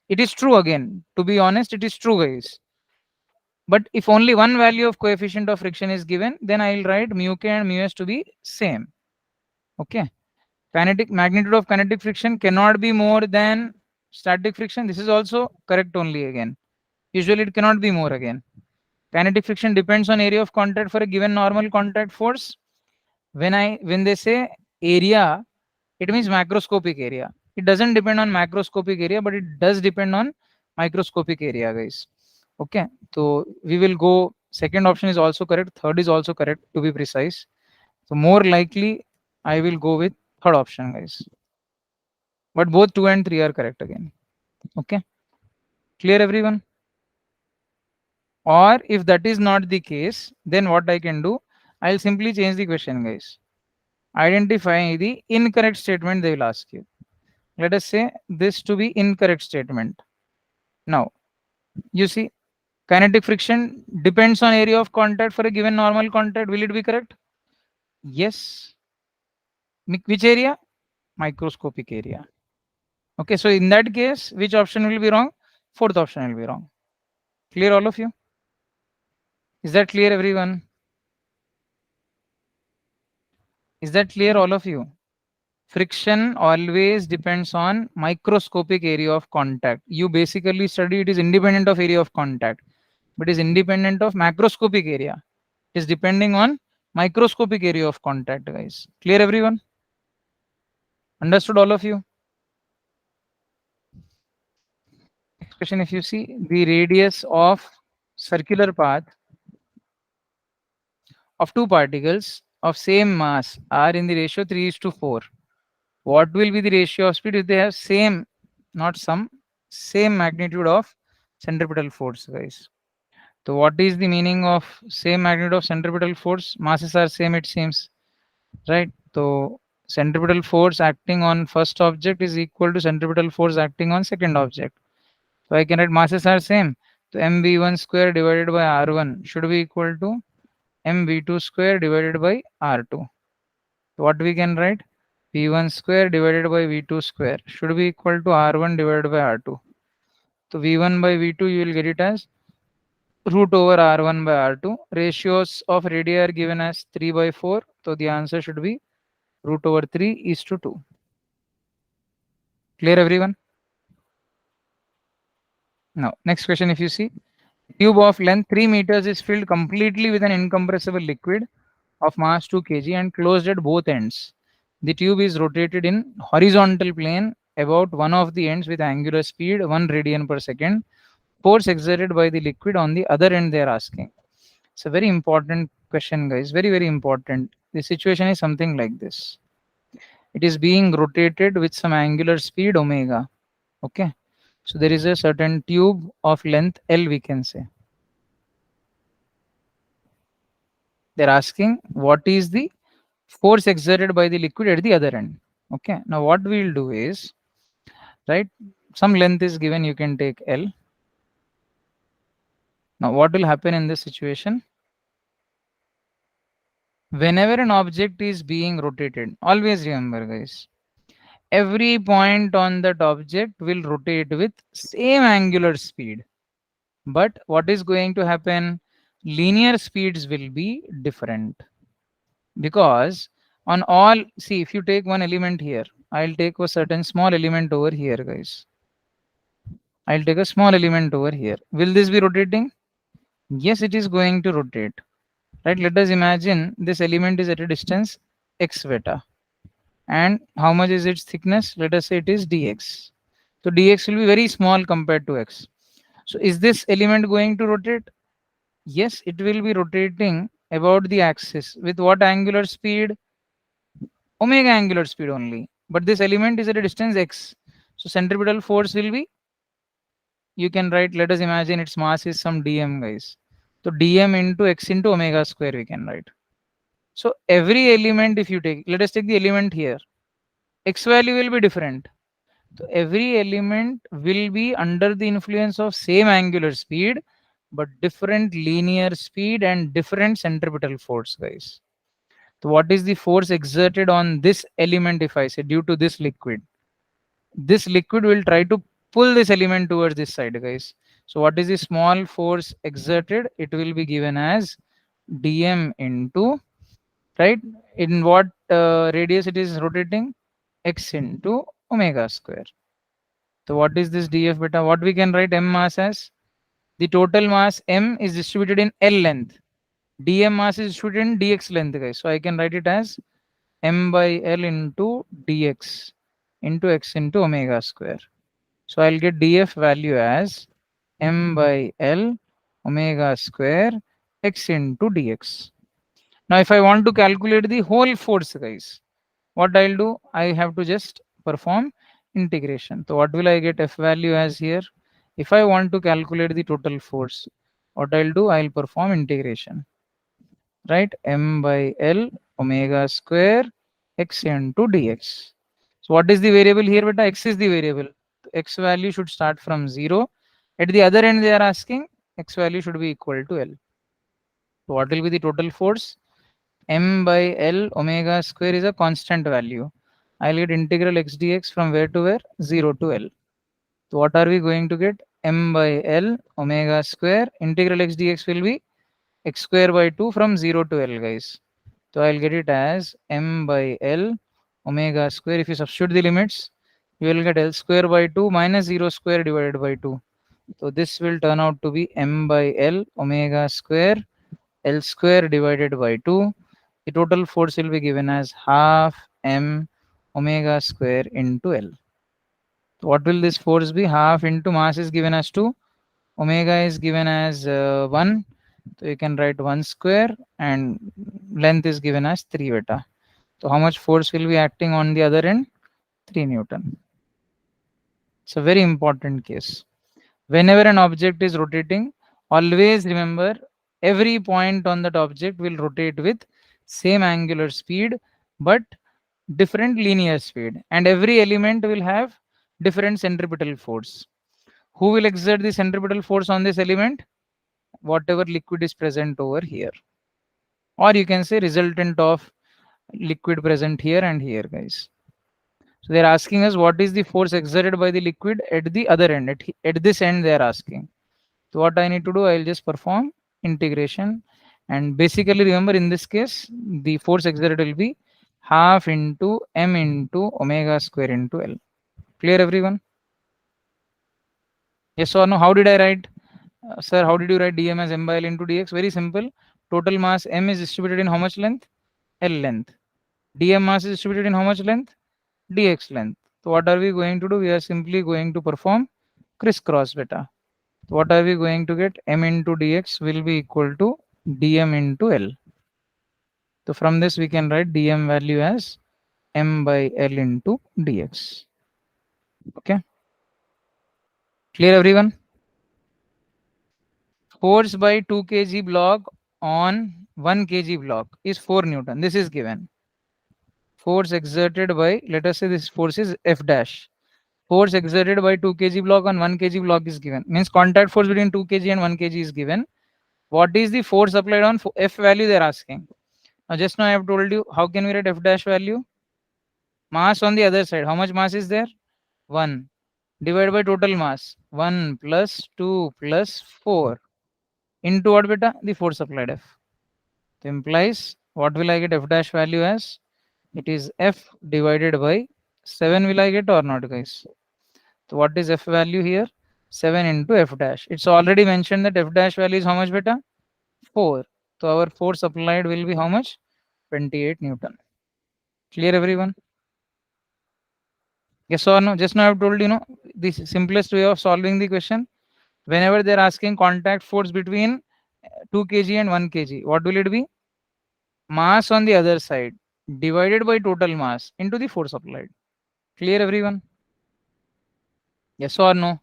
It is true again. To be honest, it is true, guys. But if only one value of coefficient of friction is given, then I will write mu k and mu s to be same. Okay. Kinetic magnitude of kinetic friction cannot be more than static friction. This is also correct only again. Usually it cannot be more again. Kinetic friction depends on area of contact for a given normal contact force. When they say area, it means macroscopic area. It doesn't depend on macroscopic area, but it does depend on microscopic area, guys. Okay, so we will go. Second option is also correct. Third is also correct, to be precise. So more likely, I will go with third option, guys. But both 2 and 3 are correct again. Okay, clear everyone? Or if that is not the case, then what I can do, I'll simply change the question, guys. Identify the incorrect statement they will ask you. Let us say this to be incorrect statement. Now, you see, kinetic friction depends on area of contact for a given normal contact. Will it be correct? Yes. Which area? Microscopic area. Okay, so in that case, which option will be wrong? Fourth option will be wrong. Clear, all of you? Is that clear, everyone? Is that clear, all of you? Friction always depends on microscopic area of contact. You basically study it is independent of area of contact, but is independent of macroscopic area. It is depending on microscopic area of contact, guys. Clear, everyone? Understood, all of you? Next question, if you see the radius of circular path of two particles of same mass are in the ratio 3:4. What will be the ratio of speed if they have same, not some, same magnitude of centripetal force, guys? So what is the meaning of same magnitude of centripetal force? Masses are same, it seems, right? So centripetal force acting on first object is equal to centripetal force acting on second object. So I can write masses are same. So mv1 square divided by r1 should be equal to mv2 square divided by r2. So what we can write? v1 square divided by v2 square should be equal to r1 divided by r2. So v1 by v2 you will get it as root over r1 by r2. Ratios of radii are given as 3 by 4. So the answer should be root over 3:2. Clear, everyone? Now, next question, if you see, tube of length 3 meters is filled completely with an incompressible liquid of mass 2 kg and closed at both ends. The tube is rotated in horizontal plane about one of the ends with angular speed 1 radian per second. Force exerted by the liquid on the other end they are asking. It's a very important question, guys. Very, very important. The situation is something like this. It is being rotated with some angular speed omega. Okay. So there is a certain tube of length L, we can say. They're asking what is the force exerted by the liquid at the other end. Okay. Now what we'll do is, right, some length is given, you can take L. Now what will happen in this situation? Whenever an object is being rotated, always remember, guys, every point on that object will rotate with same angular speed. But what is going to happen? Linear speeds will be different. Because on all, see, if you take one element here, I'll take a certain small element over here, guys. I'll take a small element over here. Will this be rotating? Yes, it is going to rotate. Right? Let us imagine this element is at a distance x beta. and how much is its thickness? Let us say it is dx. So dx will be very small compared to x. So is this element going to rotate? Yes, it will be rotating about the axis. With what angular speed? Omega angular speed only. But this element is at a distance x. So centripetal force will be, you can write, let us imagine its mass is some dm, guys. So dm into x into omega square we can write. So every element, if you take, let us take the element here, x value will be different. So every element will be under the influence of same angular speed, but different linear speed and different centripetal force, guys. So what is the force exerted on this element if I say due to this liquid? This liquid will try to pull this element towards this side, guys. So what is the small force exerted? It will be given as dm into, right? In what radius it is rotating? X into omega square. So what is this df beta? What we can write m mass as? The total mass m is distributed in L length. Dm mass is distributed in dx length, guys. So I can write it as m by L into dx into x into omega square. So I'll get df value as m by L omega square x into dx. Now if I want to calculate the whole force, guys, what I'll do? I have to just perform integration. So what will I get f value as here? If I want to calculate the total force, what I'll do? I'll perform integration, right? M by L omega square x into dx. So what is the variable here, beta? X is the variable. X value should start from 0. At the other end, they are asking x value should be equal to L. So what will be the total force? M by L omega square is a constant value. I'll get integral x dx from where to where? 0 to L. So what are we going to get? M by L omega square. Integral x dx will be x square by 2 from 0 to L, guys. So I'll get it as m by L omega square. If you substitute the limits, you will get L square by 2 minus 0 square divided by 2. So this will turn out to be m by L omega square L square divided by 2. The total force will be given as half m omega square into L. So what will this force be? Half into mass is given as 2, omega is given as 1. So you can write 1 square and length is given as 3 beta. So how much force will be acting on the other end? 3 Newton. It's a very important case. Whenever an object is rotating, always remember every point on that object will rotate with same angular speed but different linear speed, and every element will have different centripetal force. Who will exert the centripetal force on this element? Whatever liquid is present over here, or you can say resultant of liquid present here and here, guys. So they're asking us what is the force exerted by the liquid at the other end, at this end they are asking. So what I need to do, I'll just perform integration, and basically remember in this case the force exerted will be half into m into omega square into L. Clear everyone? Yes or no? How did I write? Sir, how did you write dm as m by L into dx? Very simple. Total mass m is distributed in how much length? L length. Dm mass is distributed in how much length? Dx length. So what are we going to do? We are simply going to perform crisscross beta. So what are we going to get? M into dx will be equal to dm into L. So from this we can write dm value as m by L into dx. Okay. Clear everyone? Force by 2 kg block on 1 kg block is 4 Newton. This is given. Force exerted by, let us say this force is F dash. Force exerted by 2 kg block on 1 kg block is given. Means contact force between 2 kg and 1 kg is given. What is the force applied on F value they are asking? Now just now I have told you how can we write F dash value? Mass on the other side. How much mass is there? 1. Divided by total mass. 1 plus 2 plus 4. Into what beta? The force applied F. So implies what will I get F dash value as? It is F divided by 7 will I get or not, guys? So what is F value here? 7 into F dash. It's already mentioned that F dash value is how much beta? 4. So our force applied will be how much? 28 Newton. Clear everyone? Yes or no? Just now I've told you, the simplest way of solving the question. Whenever they're asking contact force between 2 kg and 1 kg, what will it be? Mass on the other side divided by total mass into the force applied. Clear, everyone? Yes or no?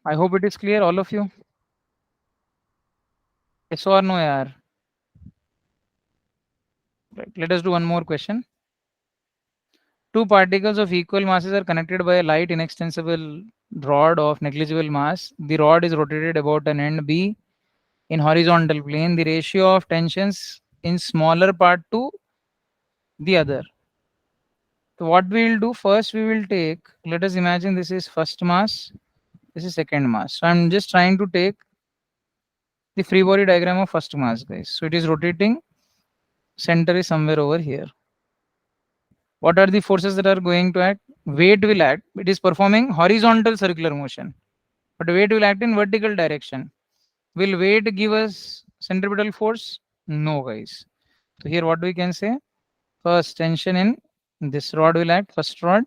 I hope it is clear, all of you. Yes or no, yaar? Right. Let us do one more question. Two particles of equal masses are connected by a light inextensible rod of negligible mass. The rod is rotated about an end B in horizontal plane. The ratio of tensions in smaller part to the other. So what we will do first, we will take, let us imagine this is first mass, this is second mass. So I'm just trying to take the free body diagram of first mass, guys. So it is rotating, center is somewhere over here. What are the forces that are going to act? Weight will act. It is performing horizontal circular motion, but weight will act in vertical direction. Will weight give us centripetal force? No, guys. So here what we can say, first tension in this rod will act, first rod,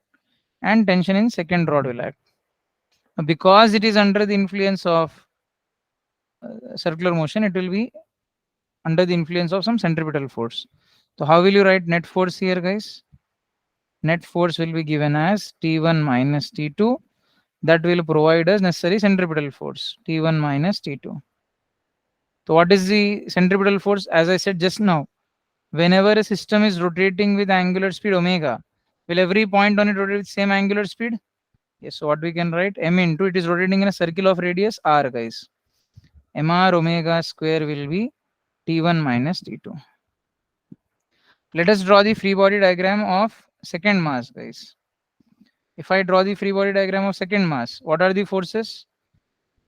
and tension in second rod will act. Because it is under the influence of circular motion, it will be under the influence of some centripetal force. So how will you write net force here, guys? Net force will be given as T1 minus T2. That will provide us necessary centripetal force, T1 minus T2. So what is the centripetal force? As I said just now, whenever a system is rotating with angular speed omega, will every point on it rotate with same angular speed? Yes. So what we can write, m into, it is rotating in a circle of radius r, guys. Mr omega square will be T1 minus T2. Let us draw the free body diagram of second mass, guys. If I draw the free body diagram of second mass, what are the forces?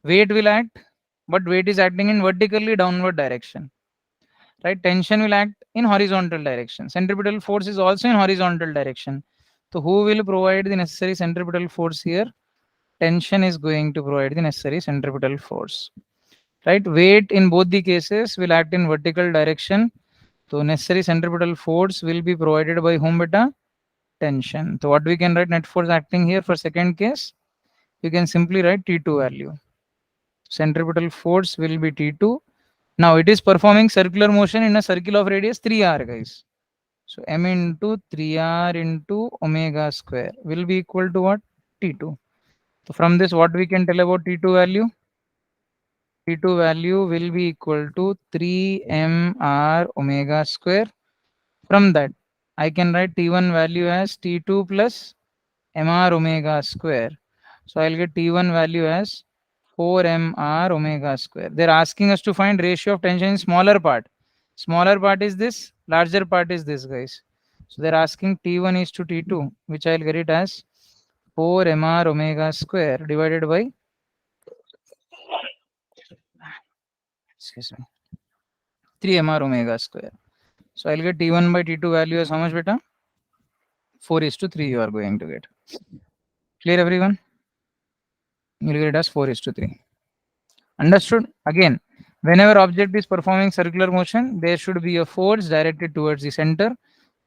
Weight will act, but weight is acting in vertically downward direction. Right? Tension will act in horizontal direction. Centripetal force is also in horizontal direction. So who will provide the necessary centripetal force here? Tension is going to provide the necessary centripetal force. Right? Weight in both the cases will act in vertical direction. So necessary centripetal force will be provided by whom, beta? Tension. So what we can write, net force acting here for second case, you can simply write T2 value. Centripetal force will be T2. Now it is performing circular motion in a circle of radius 3r, guys. So m into 3r into omega square will be equal to what? T2. So from this, what we can tell about T2 value? T2 value will be equal to 3mr omega square. From that, I can write T1 value as T2 plus mr omega square. So I'll get T1 value as 4mr omega square. They're asking us to find ratio of tension in smaller part. Smaller part is this, larger part is this, guys. So they're asking T1 is to T2, which I'll get it as 4mr omega square divided by, excuse me, 3mr omega square. So I'll get T1 by T2 value as how much, beta? 4 is to 3 you are going to get. Clear, everyone? You'll get it as 4 is to 3. Understood? Again, whenever object is performing circular motion, there should be a force directed towards the center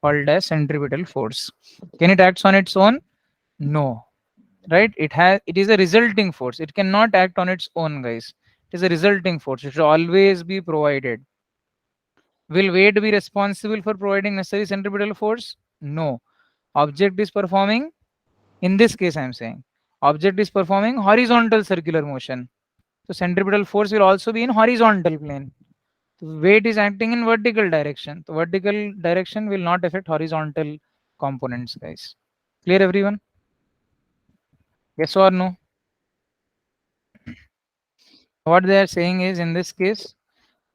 called as centripetal force. Can it act on its own? No. Right? It is a resulting force. It cannot act on its own, guys. It is a resulting force. It should always be provided. Will weight be responsible for providing necessary centripetal force? No. Object is performing, in this case I am saying, object is performing horizontal circular motion. So centripetal force will also be in horizontal plane. So weight is acting in vertical direction. So vertical direction will not affect horizontal components, guys. Clear, everyone? Yes or no? What they are saying is, in this case,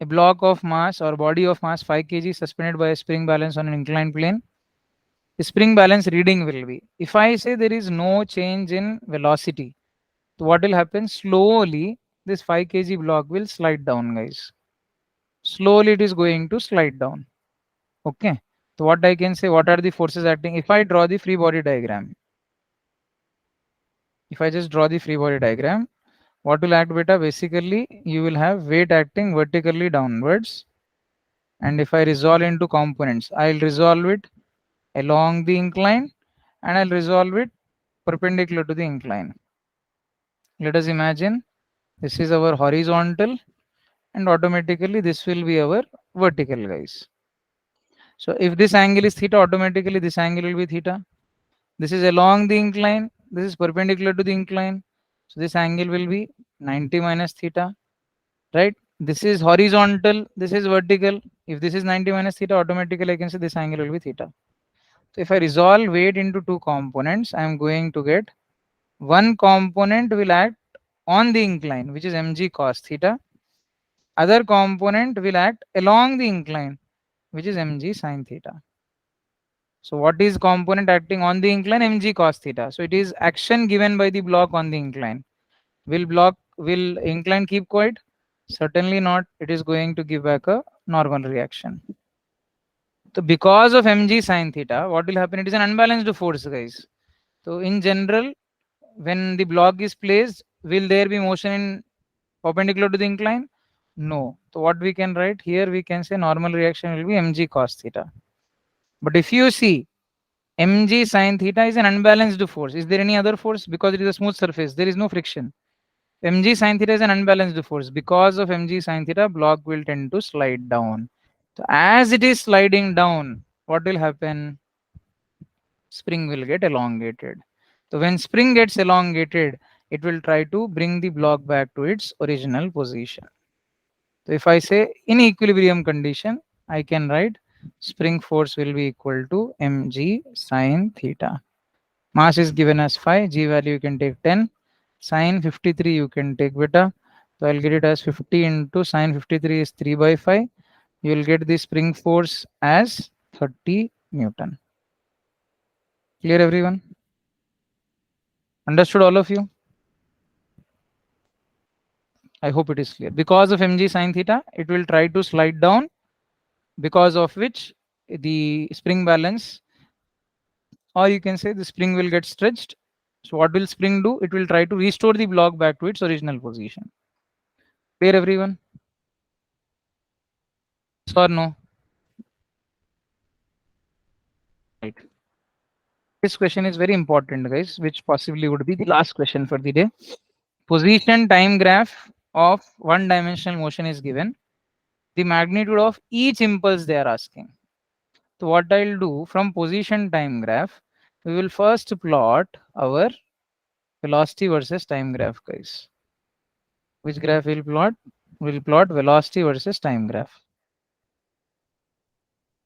a block of mass or body of mass 5 kg suspended by a spring balance on an inclined plane. The spring balance reading will be, if I say there is no change in velocity, so what will happen? Slowly, this 5 kg block will slide down, guys. Slowly it is going to slide down. Okay. So what I can say, what are the forces acting? If I draw the free body diagram, if I just draw the free body diagram, what will act, beta? Basically, you will have weight acting vertically downwards. And if I resolve into components, I'll resolve it along the incline, and I'll resolve it perpendicular to the incline. Let us imagine this is our horizontal, and automatically this will be our vertical, guys. So if this angle is theta, automatically this angle will be theta. This is along the incline, this is perpendicular to the incline. So this angle will be 90 minus theta, right? This is horizontal, this is vertical. If this is 90 minus theta, automatically I can say this angle will be theta. So if I resolve weight into two components, I am going to get one component will act on the incline, which is mg cos theta. Other component will act along the incline, which is mg sin theta. So what is component acting on the incline? Mg cos theta. So it is action given by the block on the incline. Will incline keep quiet? Certainly not. It is going to give back a normal reaction. So because of mg sin theta, what will happen? It is an unbalanced force, guys. So in general, when the block is placed, will there be motion in perpendicular to the incline? No. So what we can write here, we can say normal reaction will be mg cos theta. But if you see mg sin theta is an unbalanced force. Is there any other force? Because it is a smooth surface, there is no friction. Mg sin theta is an unbalanced force. Because of mg sin theta, block will tend to slide down. So as it is sliding down, what will happen? Spring will get elongated. So when spring gets elongated, it will try to bring the block back to its original position. So if I say in equilibrium condition, I can write spring force will be equal to mg sin theta. Mass is given as 5, g value you can take 10, sin 53 you can take beta. So I'll get it as 50 into sin 53 is 3 by 5. You will get the spring force as 30 Newton. Clear, everyone? Understood, all of you? I hope it is clear. Because of mg sin theta, it will try to slide down, because of which the spring balance, or you can say the spring will get stretched. So what will spring do? It will try to restore the block back to its original position. Clear, everyone? Yes or no? Right. This question is very important, guys, which possibly would be the last question for the day. Position time graph of one-dimensional motion is given. The magnitude of each impulse they are asking. So what I'll do, from position time graph, we will first plot our velocity versus time graph, guys. Which graph we'll plot? We'll plot velocity versus time graph.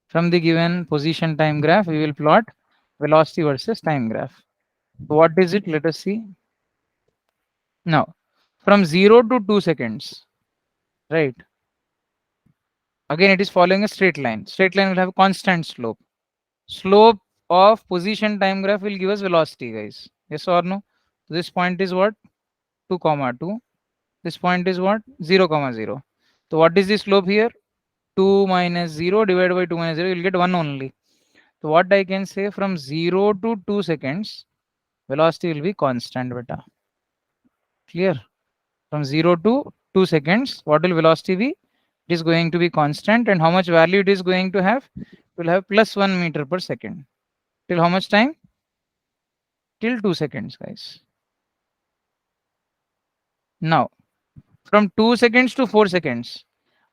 From the given position time graph, we will plot velocity versus time graph. So what is it? Let us see. Now, from 0 to 2 seconds, right? Again, it is following a straight line. Straight line will have a constant slope. Slope of position time graph will give us velocity, guys. Yes or no? So this point is what? 2 comma 2. This point is what? 0 comma 0. So what is the slope here? 2 minus 0 divided by 2 minus 0, you will get 1 only. So what I can say, from 0 to 2 seconds, velocity will be constant, beta. Clear? From 0 to 2 seconds, what will velocity be? It is going to be constant. And how much value it is going to have? It will have plus 1 meter per second. Till how much time? Till 2 seconds, guys. Now, from 2 seconds to 4 seconds,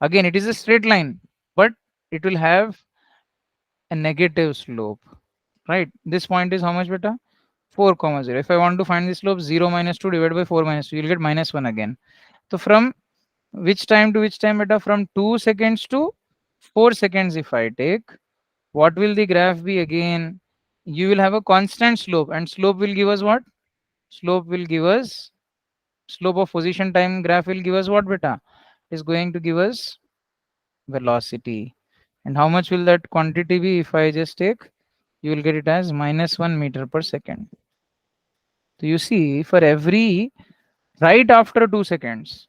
again, it is a straight line, but it will have a negative slope, right? This point is how much, beta? 4 comma 0. If I want to find the slope, 0 minus 2 divided by 4 minus 2, you'll get minus 1 again. So from which time to which time, beta? From 2 seconds to 4 seconds, if I take, what will the graph be again? You will have a constant slope, and slope will give us what? Slope will give us, slope of position time graph will give us what, beta? It is going to give us velocity. And how much will that quantity be? If I just take, you will get it as minus 1 meter per second. So you see, for every, right after 2 seconds,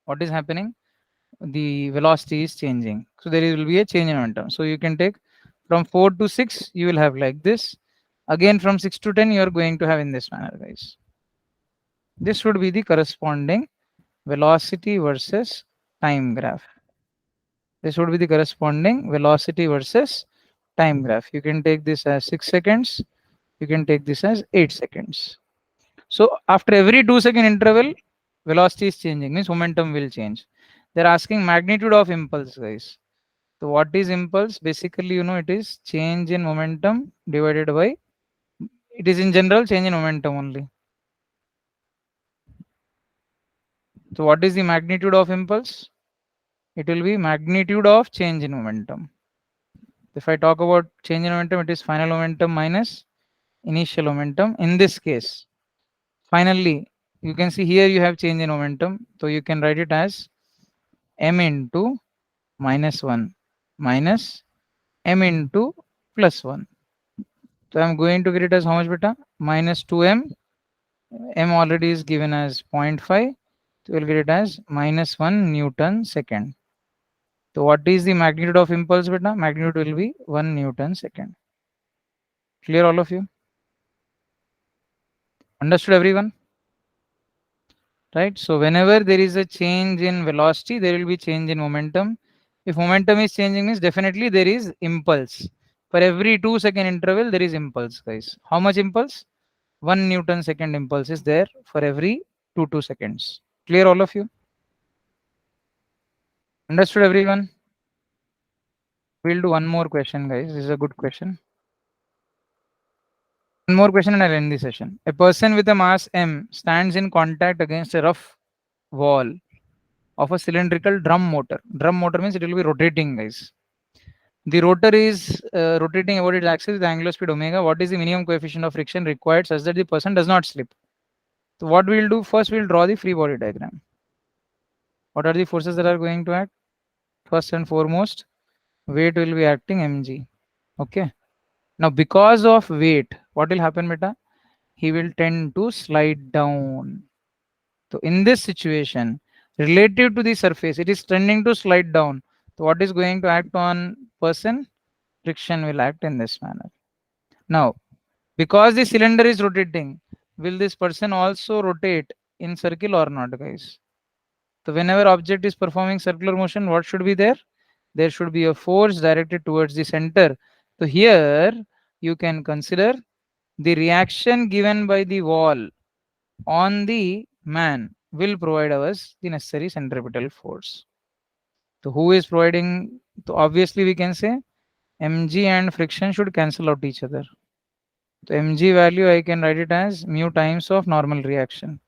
what is happening? The velocity is changing. So there will be a change in momentum. So you can take from 4 to 6, you will have like this. Again, from 6 to 10, you are going to have in this manner, guys. This would be the corresponding velocity versus time graph. This would be the corresponding velocity versus time graph. You can take this as 6 seconds. You can take this as 8 seconds. So after every 2-second interval, velocity is changing, means momentum will change. They're asking magnitude of impulse, guys. So what is impulse? Basically, it is change in momentum divided by, it is in general change in momentum only. So what is the magnitude of impulse? It will be magnitude of change in momentum. If I talk about change in momentum, it is final momentum minus initial momentum. In this case, finally, you can see here you have change in momentum. So you can write it as m into -1 minus m into +1. So I'm going to get it as how much beta? Minus 2m. M already is given as 0.5. So we'll get it as -1 Newton second. So what is the magnitude of impulse beta? Magnitude will be 1 Newton second. Clear all of you? Understood everyone? Right? So whenever there is a change in velocity, there will be change in momentum. If momentum is changing, means definitely there is impulse. For every 2-second interval, there is impulse, guys. How much impulse? 1 Newton second impulse is there for every 2 seconds. Clear all of you? Understood everyone? We'll do one more question, guys. This is a good question. One more question and I'll end the session. A person with a mass m stands in contact against a rough wall of a cylindrical drum motor. Drum motor means it will be rotating, guys. The rotor is rotating about its axis with angular speed omega. What is the minimum coefficient of friction required such that the person does not slip? So what we'll do first, we'll draw the free body diagram. What are the forces that are going to act? First and foremost, weight will be acting mg. Okay. Now because of weight, what will happen, beta? He will tend to slide down. So in this situation, relative to the surface, it is tending to slide down. So what is going to act on person? Friction will act in this manner. Now, because the cylinder is rotating, will this person also rotate in circle or not, guys? So whenever object is performing circular motion, what should be there? There should be a force directed towards the center. So here you can consider the reaction given by the wall on the man will provide us the necessary centripetal force. So who is providing? So obviously we can say mg and friction should cancel out each other. So mg value I can write it as mu times of normal reaction.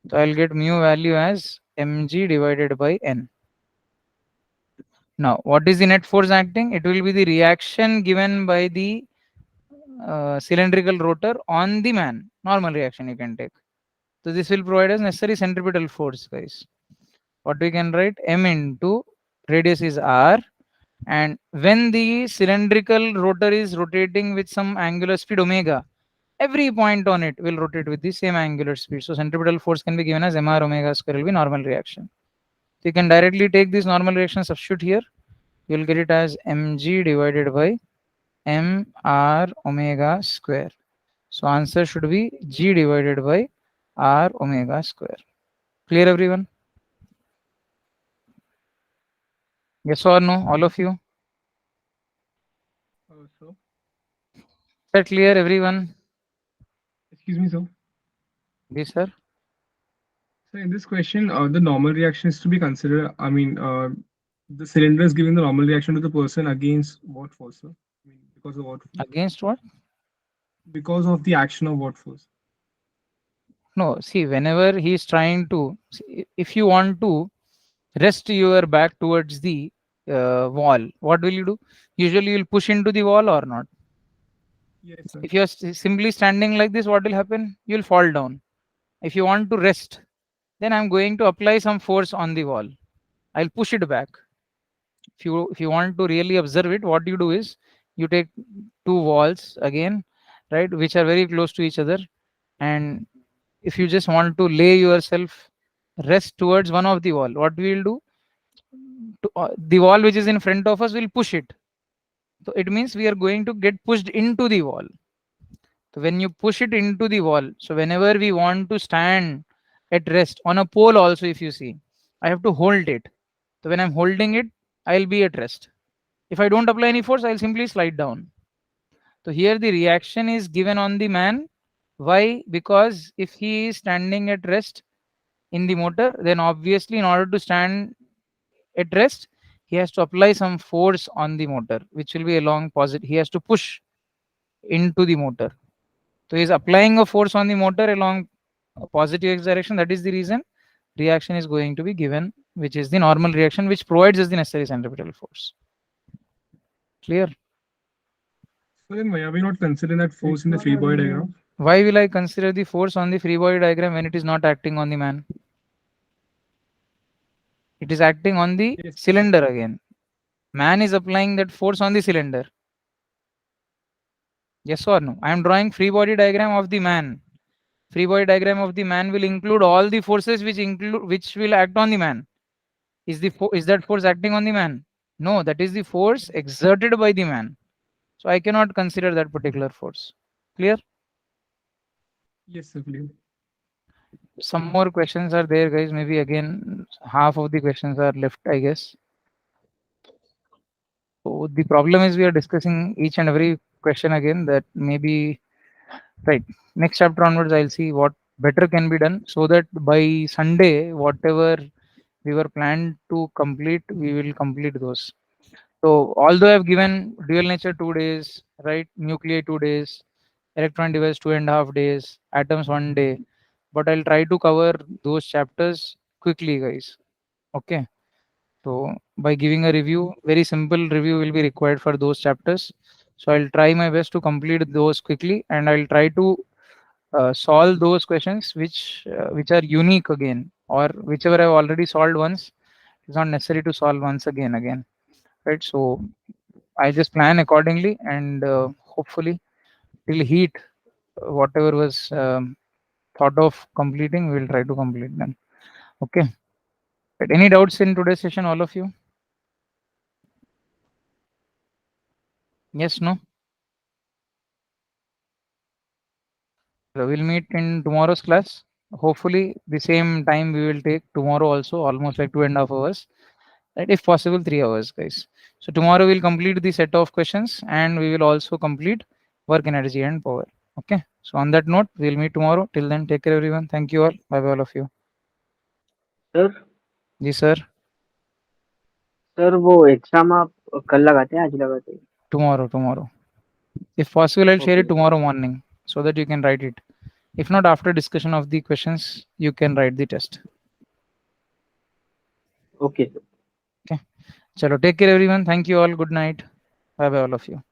So I'll get mu value as mg divided by n. Now what is the net force acting? It will be the reaction given by the cylindrical rotor on the man. Normal reaction you can take. So this will provide us necessary centripetal force, guys. What we can write? M into radius is r, and when the cylindrical rotor is rotating with some angular speed omega, every point on it will rotate with the same angular speed. So centripetal force can be given as mr omega square will be normal reaction. So you can directly take this normal reaction, substitute here. You will get it as mg divided by mr omega square. So answer should be g divided by r omega square. Clear everyone? Yes or no, all of you? So, Is that clear everyone? excuse me, sir. Yes, sir. So in this question, the normal reaction is to be considered. I mean, the cylinder is giving the normal reaction to the person against what force, sir? I mean, because of what force? Against what? Because of the action of what force? No, see, whenever he is trying to, see, if you want to rest your back towards the wall, what will you do? Usually you'll push into the wall or not. Yes, sir. If you're simply standing like this, what will happen? You'll fall down. If you want to rest, then I'm going to apply some force on the wall. I'll push it back. If you want to really observe it, what you do is you take two walls again, right, which are very close to each other, and if you just want to lay yourself rest towards one of the wall, what we will do? The wall which is in front of us will push it. So it means we are going to get pushed into the wall. So when you push it into the wall, so whenever we want to stand at rest on a pole also, if you see, I have to hold it. So when I'm holding it, I'll be at rest. If I don't apply any force, I'll simply slide down. So here the reaction is given on the man. Why? Because if he is standing at rest in the motor, then obviously in order to stand at rest, he has to apply some force on the motor, which will be along positive. He has to push into the motor. So he's applying a force on the motor along a positive x direction. That is the reason reaction is going to be given, which is the normal reaction, which provides us the necessary centripetal force. Clear? So then why are we not considering that force in the free body diagram? Why will I consider the force on the free body diagram when it is not acting on the man? It is acting on the Yes. cylinder again. Man is applying that force on the cylinder. Yes or no? I am drawing free body diagram of the man. Free body diagram of the man will include all the forces which will act on the man. Is that force acting on the man? No, that is the force exerted by the man. So I cannot consider that particular force. Clear? Yes, sir, clear. Some more questions are there, guys. Maybe again half of the questions are left, I guess. So the problem is we are discussing each and every question again. That maybe right. Next chapter onwards, I'll see what better can be done so that by Sunday, whatever we were planned to complete, we will complete those. So although I've given dual nature 2 days, right? Nuclei 2 days, electron device 2.5 days, atoms 1 day, but I'll try to cover those chapters quickly, guys. Okay. So by giving a review, very simple review will be required for those chapters. So I'll try my best to complete those quickly, and I'll try to solve those questions which are unique again, or whichever I've already solved once. It's not necessary to solve once again, right? So I just plan accordingly, and hopefully till heat, whatever was thought of completing, we'll try to complete them. Okay. Right. Any doubts in today's session, all of you? Yes, no? So we'll meet in tomorrow's class. Hopefully, the same time we will take tomorrow also, almost like 2.5 hours. Right? If possible, 3 hours, guys. So tomorrow we'll complete the set of questions, and we will also complete work, energy, and power. Okay. So on that note, we'll meet tomorrow. Till then, take care, everyone. Thank you all. Bye bye, all of you. Sir ji sir. Sir वो exam आप कल लगाते हैं आज लगाते हैं Tomorrow. If possible, I'll share okay it tomorrow morning so that you can write it. If not, after discussion of the questions, you can write the test. Okay sir Chalo, take care, everyone. Thank you all. Good night. Bye bye, all of you.